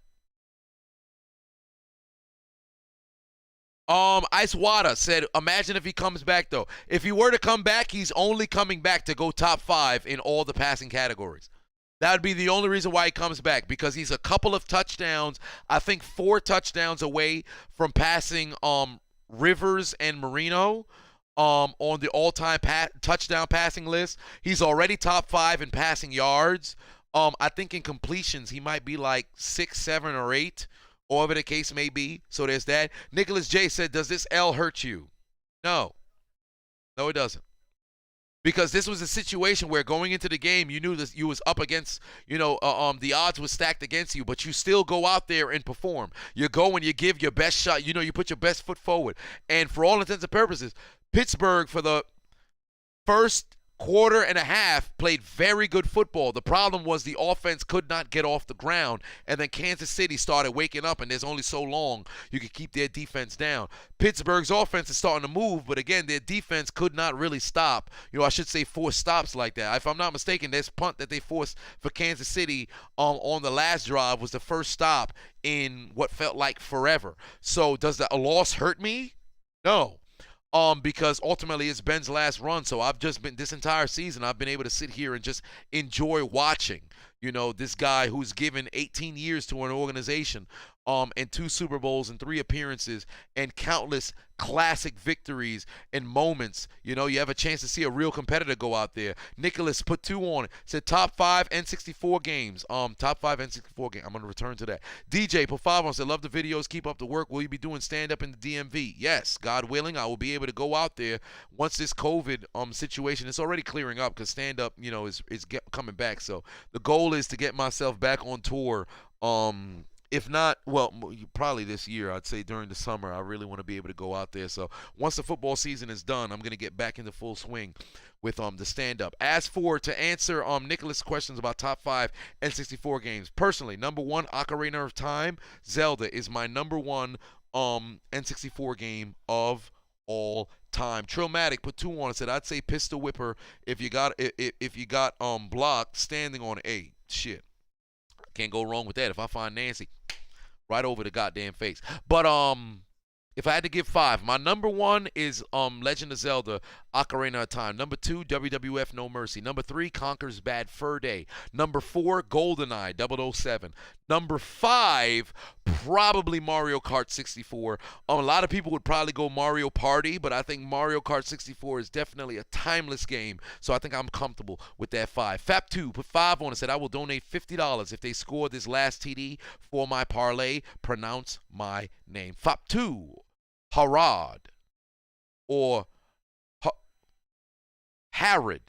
Ice Water said, imagine if he comes back, though. If he were to come back, he's only coming back to go top 5 in all the passing categories. That would be the only reason why he comes back, because he's a couple of touchdowns, I think 4 touchdowns away from passing Rivers and Marino on the all-time touchdown passing list. He's already top 5 in passing yards. I think in completions, he might be like 6, 7, or 8. Or whatever the case may be. So there's that. Nicholas J said, does this L hurt you? No. No, it doesn't. Because this was a situation where going into the game, you knew that you was up against, the odds were stacked against you, but you still go out there and perform. You go and you give your best shot. You put your best foot forward. And for all intents and purposes, Pittsburgh, for the first quarter and a half, played very good football. The problem was the offense could not get off the ground, and then Kansas City started waking up, and there's only so long you could keep their defense down. Pittsburgh's offense is starting to move, but again, their defense could not really stop. I should say force stops like that. If I'm not mistaken, this punt that they forced for Kansas City on the last drive was the first stop in what felt like forever. So does a loss hurt me? No. Because ultimately it's Ben's last run. So I've just been, this entire season, I've been able to sit here and just enjoy watching, this guy who's given 18 years to an organization, and 2 Super Bowls and 3 appearances and countless classic victories and moments. You have a chance to see a real competitor go out there. Nicholas put 2 on it. Said top 5 N64 games. Top 5 N64 games. I'm going to return to that. DJ put 5 on. Said, love the videos. Keep up the work. Will you be doing stand-up in the DMV? Yes. God willing, I will be able to go out there once this COVID situation is already clearing up, because stand-up, is coming back. So the goal is to get myself back on tour. If not, well, probably this year. I'd say during the summer, I really want to be able to go out there. So once the football season is done, I'm going to get back into full swing with the stand-up. As for to answer Nicholas' questions about top 5 N64 games, personally, number 1, Ocarina of Time, Zelda is my number 1 N64 game of all time. Trillmatic put 2 on and said, I'd say Pistol Whipper if you got blocked standing on A. Shit. Can't go wrong with that. If I find Nancy, right over the goddamn face. But if I had to give 5, my number 1 is Legend of Zelda Ocarina of Time. Number 2, WWF No Mercy. Number 3, Conker's Bad Fur Day. Number 4, GoldenEye 007. Number 5, probably Mario Kart 64. A lot of people would probably go Mario Party, but I think Mario Kart 64 is definitely a timeless game, so I think I'm comfortable with that 5. Fap2 put 5 on and said, I will donate $50 if they score this last TD for my parlay. Pronounce my name. Fap2 Harad or Harad.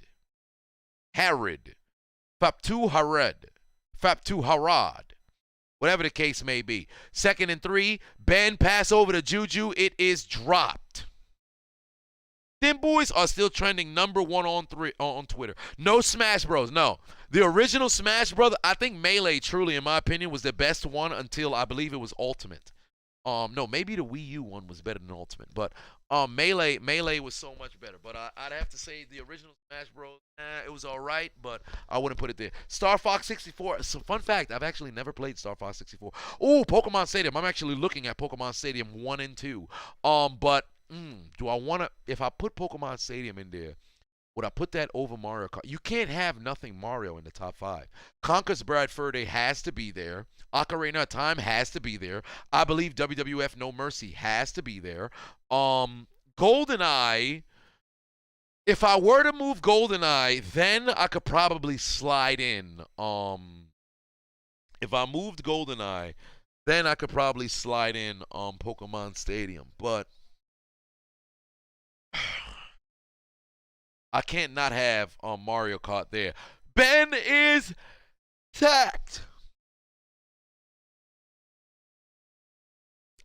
Fap2 Harad. Whatever the case may be. 2nd and 3. Ben, pass over to Juju. It is dropped. Them boys are still trending number 1 on Twitter. No Smash Bros. No. The original Smash Bros., I think Melee, truly, in my opinion, was the best one until I believe it was Ultimate. No, maybe the Wii U one was better than Ultimate, but Melee was so much better. But I'd have to say the original Smash Bros. It was all right, but I wouldn't put it there. Star Fox 64. So fun fact, I've actually never played Star Fox 64. Oh, Pokemon Stadium. I'm actually looking at Pokemon Stadium 1 and 2. But do I want to? If I put Pokemon Stadium in there, would I put that over Mario Kart? You can't have nothing Mario in the top 5. Conker's Bad Fur Day has to be there. Ocarina of Time has to be there. I believe WWF No Mercy has to be there. GoldenEye, if I were to move GoldenEye, then I could probably slide in. If I moved GoldenEye, then I could probably slide in Pokemon Stadium. But I can't not have Mario Kart there. Ben is sacked.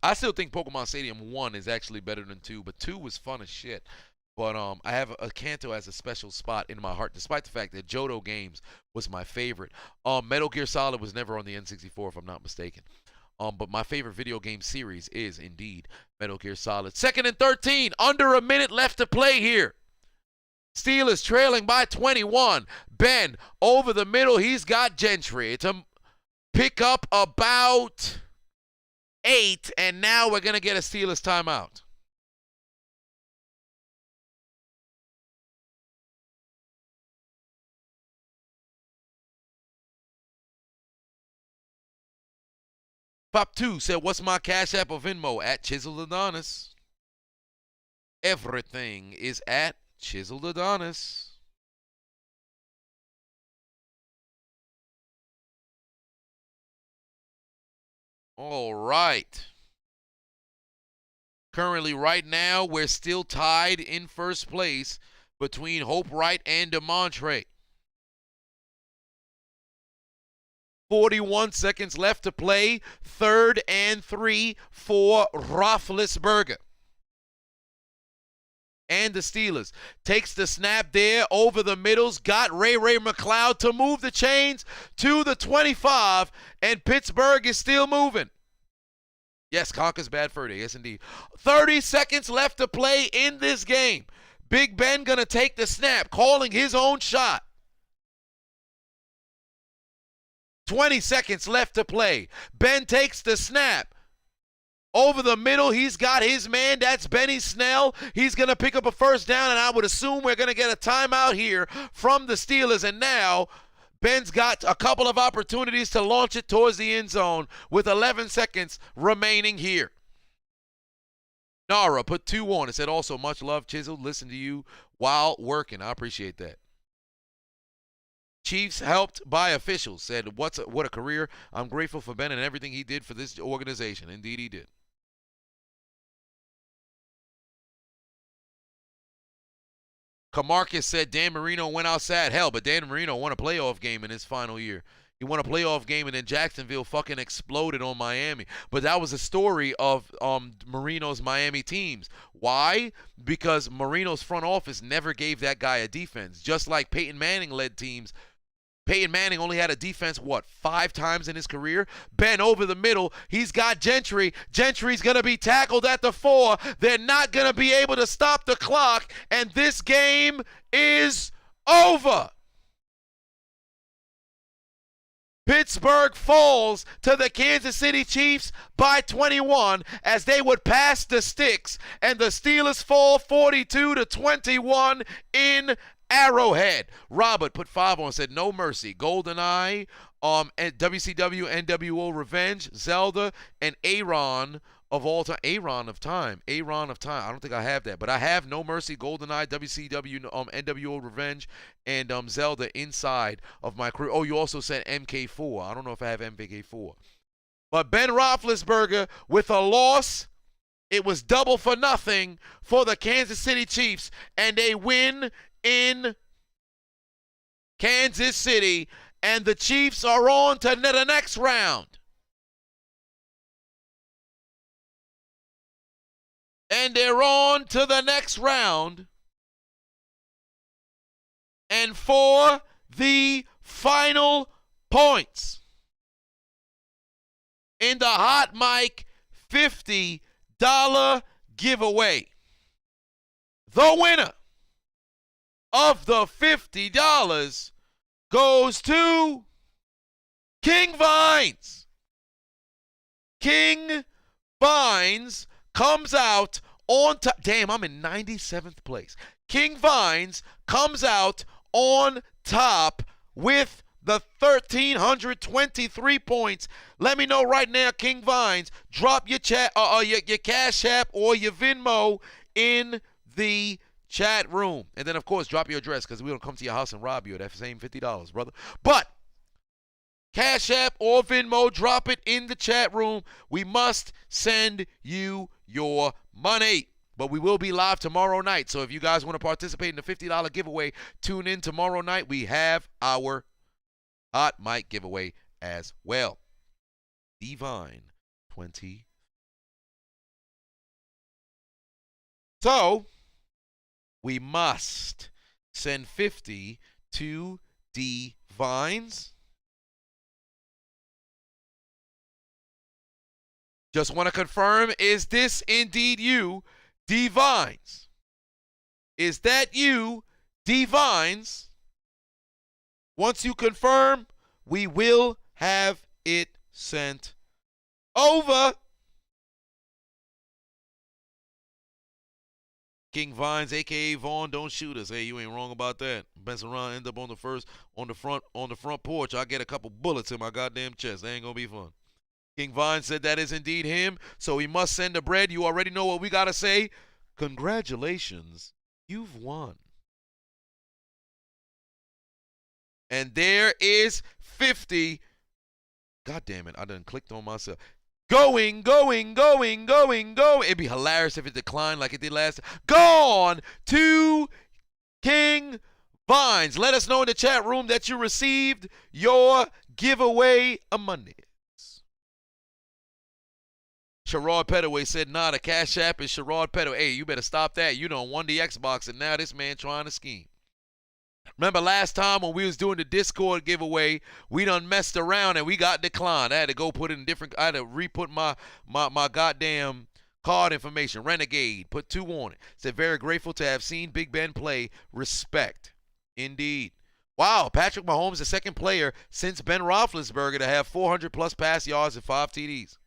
I still think Pokemon Stadium 1 is actually better than 2, but 2 was fun as shit. But I have a Kanto as a special spot in my heart, despite the fact that Johto Games was my favorite. Metal Gear Solid was never on the N64, if I'm not mistaken. But my favorite video game series is indeed Metal Gear Solid. 2nd and 13, under a minute left to play here. Steelers trailing by 21. Ben over the middle. He's got Gentry to pick up about 8, and now we're going to get a Steelers timeout. Pop2 said, what's my Cash App or Venmo? At Chiseled Adonis. Everything is at Chiseled Adonis. All right. Currently, right now, we're still tied in first place between Hope Wright and DeMontre. 41 seconds left to play. 3rd and 3 for Roethlisberger. And the Steelers. Takes the snap there over the middles. Got Ray McLeod to move the chains to the 25. And Pittsburgh is still moving. Yes, Conker's bad fur day. Yes, indeed. 30 seconds left to play in this game. Big Ben going to take the snap, calling his own shot. 20 seconds left to play. Ben takes the snap. Over the middle, he's got his man. That's Benny Snell. He's going to pick up a first down, and I would assume we're going to get a timeout here from the Steelers. And now Ben's got a couple of opportunities to launch it towards the end zone with 11 seconds remaining here. Nara put 2 on. It said also, much love, Chisel. Listen to you while working. I appreciate that. Chiefs helped by officials. Said, what a career. I'm grateful for Ben and everything he did for this organization. Indeed, he did. Camarcus said Dan Marino went outside. Hell, but Dan Marino won a playoff game in his final year. He won a playoff game, and then Jacksonville fucking exploded on Miami. But that was a story of Marino's Miami teams. Why? Because Marino's front office never gave that guy a defense. Just like Peyton Manning led teams. Peyton Manning only had a defense, 5 times in his career? Ben over the middle. He's got Gentry. Gentry's going to be tackled at the 4. They're not going to be able to stop the clock, and this game is over. Pittsburgh falls to the Kansas City Chiefs by 21 as they would pass the sticks, and the Steelers fall 42-21 in Arrowhead. Robert put 5 on, said no mercy. GoldenEye, WCW, NWO Revenge, Zelda, and Aaron of all time. Aaron of time. I don't think I have that, but I have No Mercy, GoldenEye, WCW, NWO Revenge, and Zelda inside of my career. Oh, you also said MK4. I don't know if I have MK4. But Ben Roethlisberger with a loss. It was double for nothing for the Kansas City Chiefs, and they win in Kansas City, and the Chiefs are on to the next round. And they're on to the next round. And for the final points in the HotMic $50 giveaway, the winner of the $50 goes to King Vines. King Vines comes out on top. Damn, I'm in 97th place. King Vines comes out on top with the 1,323 points. Let me know right now, King Vines. Drop your chat, your Cash App or your Venmo in the chat room. And then, of course, drop your address because we're going to come to your house and rob you of that same $50, brother. But Cash App or Venmo, drop it in the chat room. We must send you your money. But we will be live tomorrow night. So if you guys want to participate in the $50 giveaway, tune in tomorrow night. We have our HotMic giveaway as well. Divine 20. So we must send 50 to Divines. Just want to confirm, is this indeed you, Divines? Is that you, Divines? Once you confirm, we will have it sent over. King Vines, aka Vaughn, don't shoot us. Hey, you ain't wrong about that. Mess around, end up on the front porch. I get a couple bullets in my goddamn chest. That ain't gonna be fun. King Vine said that is indeed him, so he must send the bread. You already know what we got to say. Congratulations, you've won. And there is 50. God damn it, I done clicked on myself. Going. It'd be hilarious if it declined like it did last time. Gone to King Vines, let us know in the chat room that you received your giveaway monies. Sherrod Pettaway said, nah, the Cash App is Sherrod Pettaway. Hey, you better stop that. You done won the Xbox, and now this man trying to scheme. Remember last time when we was doing the Discord giveaway, we done messed around and we got declined. I had to go put in different, I had to re-put my goddamn card information. Renegade, put 2 on it. Said, very grateful to have seen Big Ben play. Respect. Indeed. Wow, Patrick Mahomes, the second player since Ben Roethlisberger to have 400-plus pass yards and 5 TDs.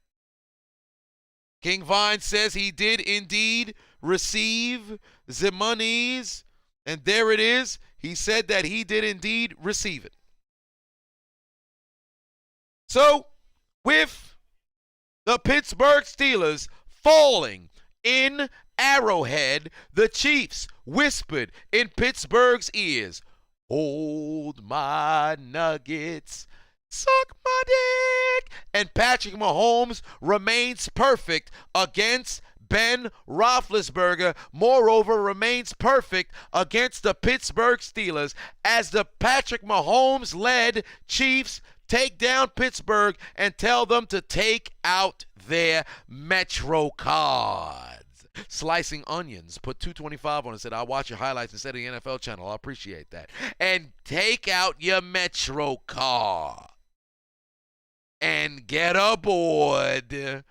King Vine says he did indeed receive the monies, and there it is. He said that he did indeed receive it. So, with the Pittsburgh Steelers falling in Arrowhead, the Chiefs whispered in Pittsburgh's ears, hold my nuggets, suck my dick. And Patrick Mahomes remains perfect against Ben Roethlisberger, moreover, remains perfect against the Pittsburgh Steelers as the Patrick Mahomes-led Chiefs take down Pittsburgh and tell them to take out their Metro cards. Slicing Onions put 225 on it, said, I'll watch your highlights instead of the NFL channel. I appreciate that. And take out your Metro card and get aboard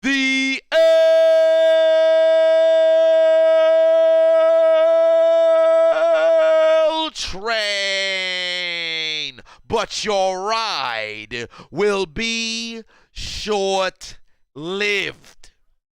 the L train. But your ride will be short-lived.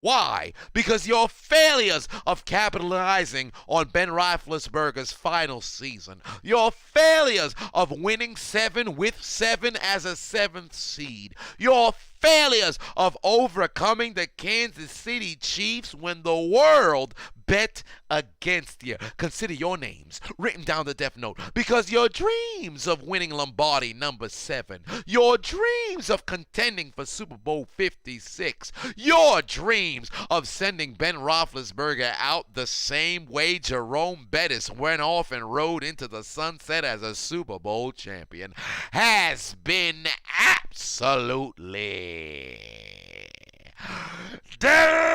Why? Because your failures of capitalizing on Ben Roethlisberger's final season, your failures of winning 7 with 7 as a 7th seed, your failures of overcoming the Kansas City Chiefs when the world bet against you. Consider your names written down the death note, because your dreams of winning Lombardi number 7, your dreams of contending for Super Bowl 56, your dreams of sending Ben Roethlisberger out the same way Jerome Bettis went off and rode into the sunset as a Super Bowl champion has been absolutely deleted.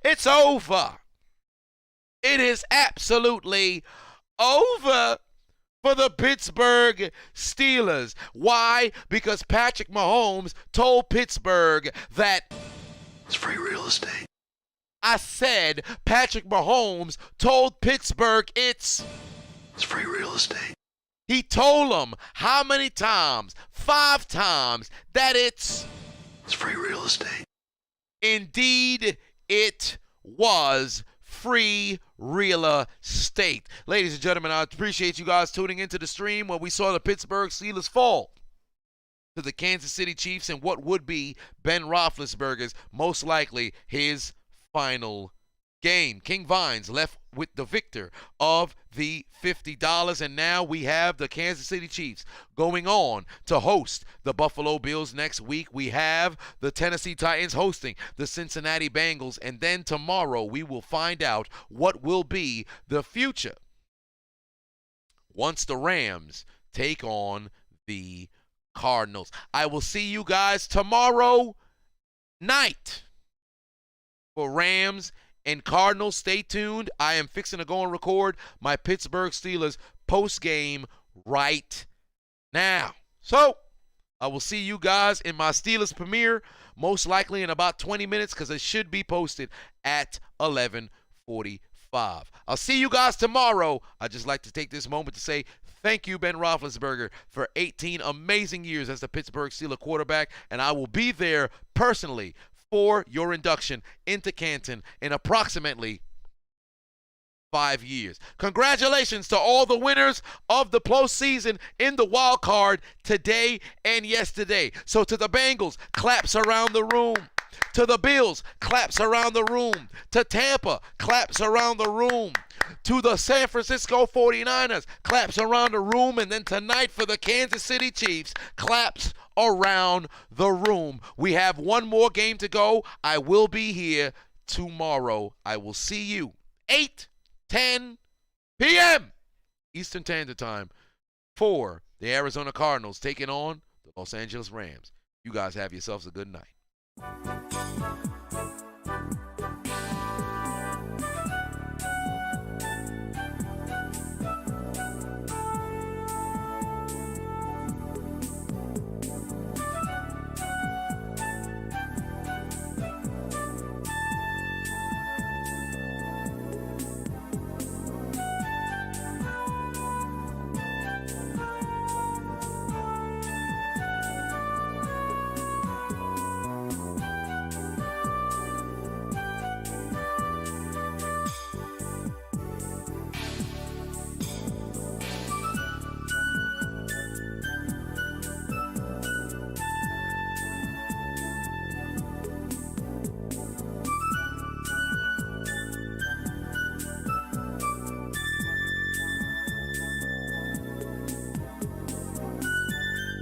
It's over. It is absolutely over for the Pittsburgh Steelers. Why? Because Patrick Mahomes told Pittsburgh that it's free real estate. I said Patrick Mahomes told Pittsburgh it's free real estate. He told them how many times? 5 times that it's free real estate. Indeed, it was free real estate. Ladies and gentlemen, I appreciate you guys tuning into the stream where we saw the Pittsburgh Steelers fall to the Kansas City Chiefs in what would be Ben Roethlisberger's, most likely his final game. King Vines left with the victor of the $50, and now we have the Kansas City Chiefs going on to host the Buffalo Bills next week. We have the Tennessee Titans hosting the Cincinnati Bengals, and then tomorrow we will find out what will be the future once the Rams take on the Cardinals. I will see you guys tomorrow night for Rams and Cardinals. Stay tuned. I am fixing to go and record my Pittsburgh Steelers post-game right now. So, I will see you guys in my Steelers premiere, most likely in about 20 minutes, because it should be posted at 11:45. I'll see you guys tomorrow. I'd just like to take this moment to say thank you, Ben Roethlisberger, for 18 amazing years as the Pittsburgh Steelers quarterback, and I will be there personally for your induction into Canton in approximately 5 years. Congratulations to all the winners of the postseason in the wild card today and yesterday. So to the Bengals, claps around the room. To the Bills, claps around the room. To Tampa, claps around the room. To the San Francisco 49ers, claps around the room. And then tonight for the Kansas City Chiefs, claps around the room. We have one more game to go. I will be here tomorrow. I will see you 8:10 p.m. Eastern Standard Time for the Arizona Cardinals taking on the Los Angeles Rams. You guys have yourselves a good night.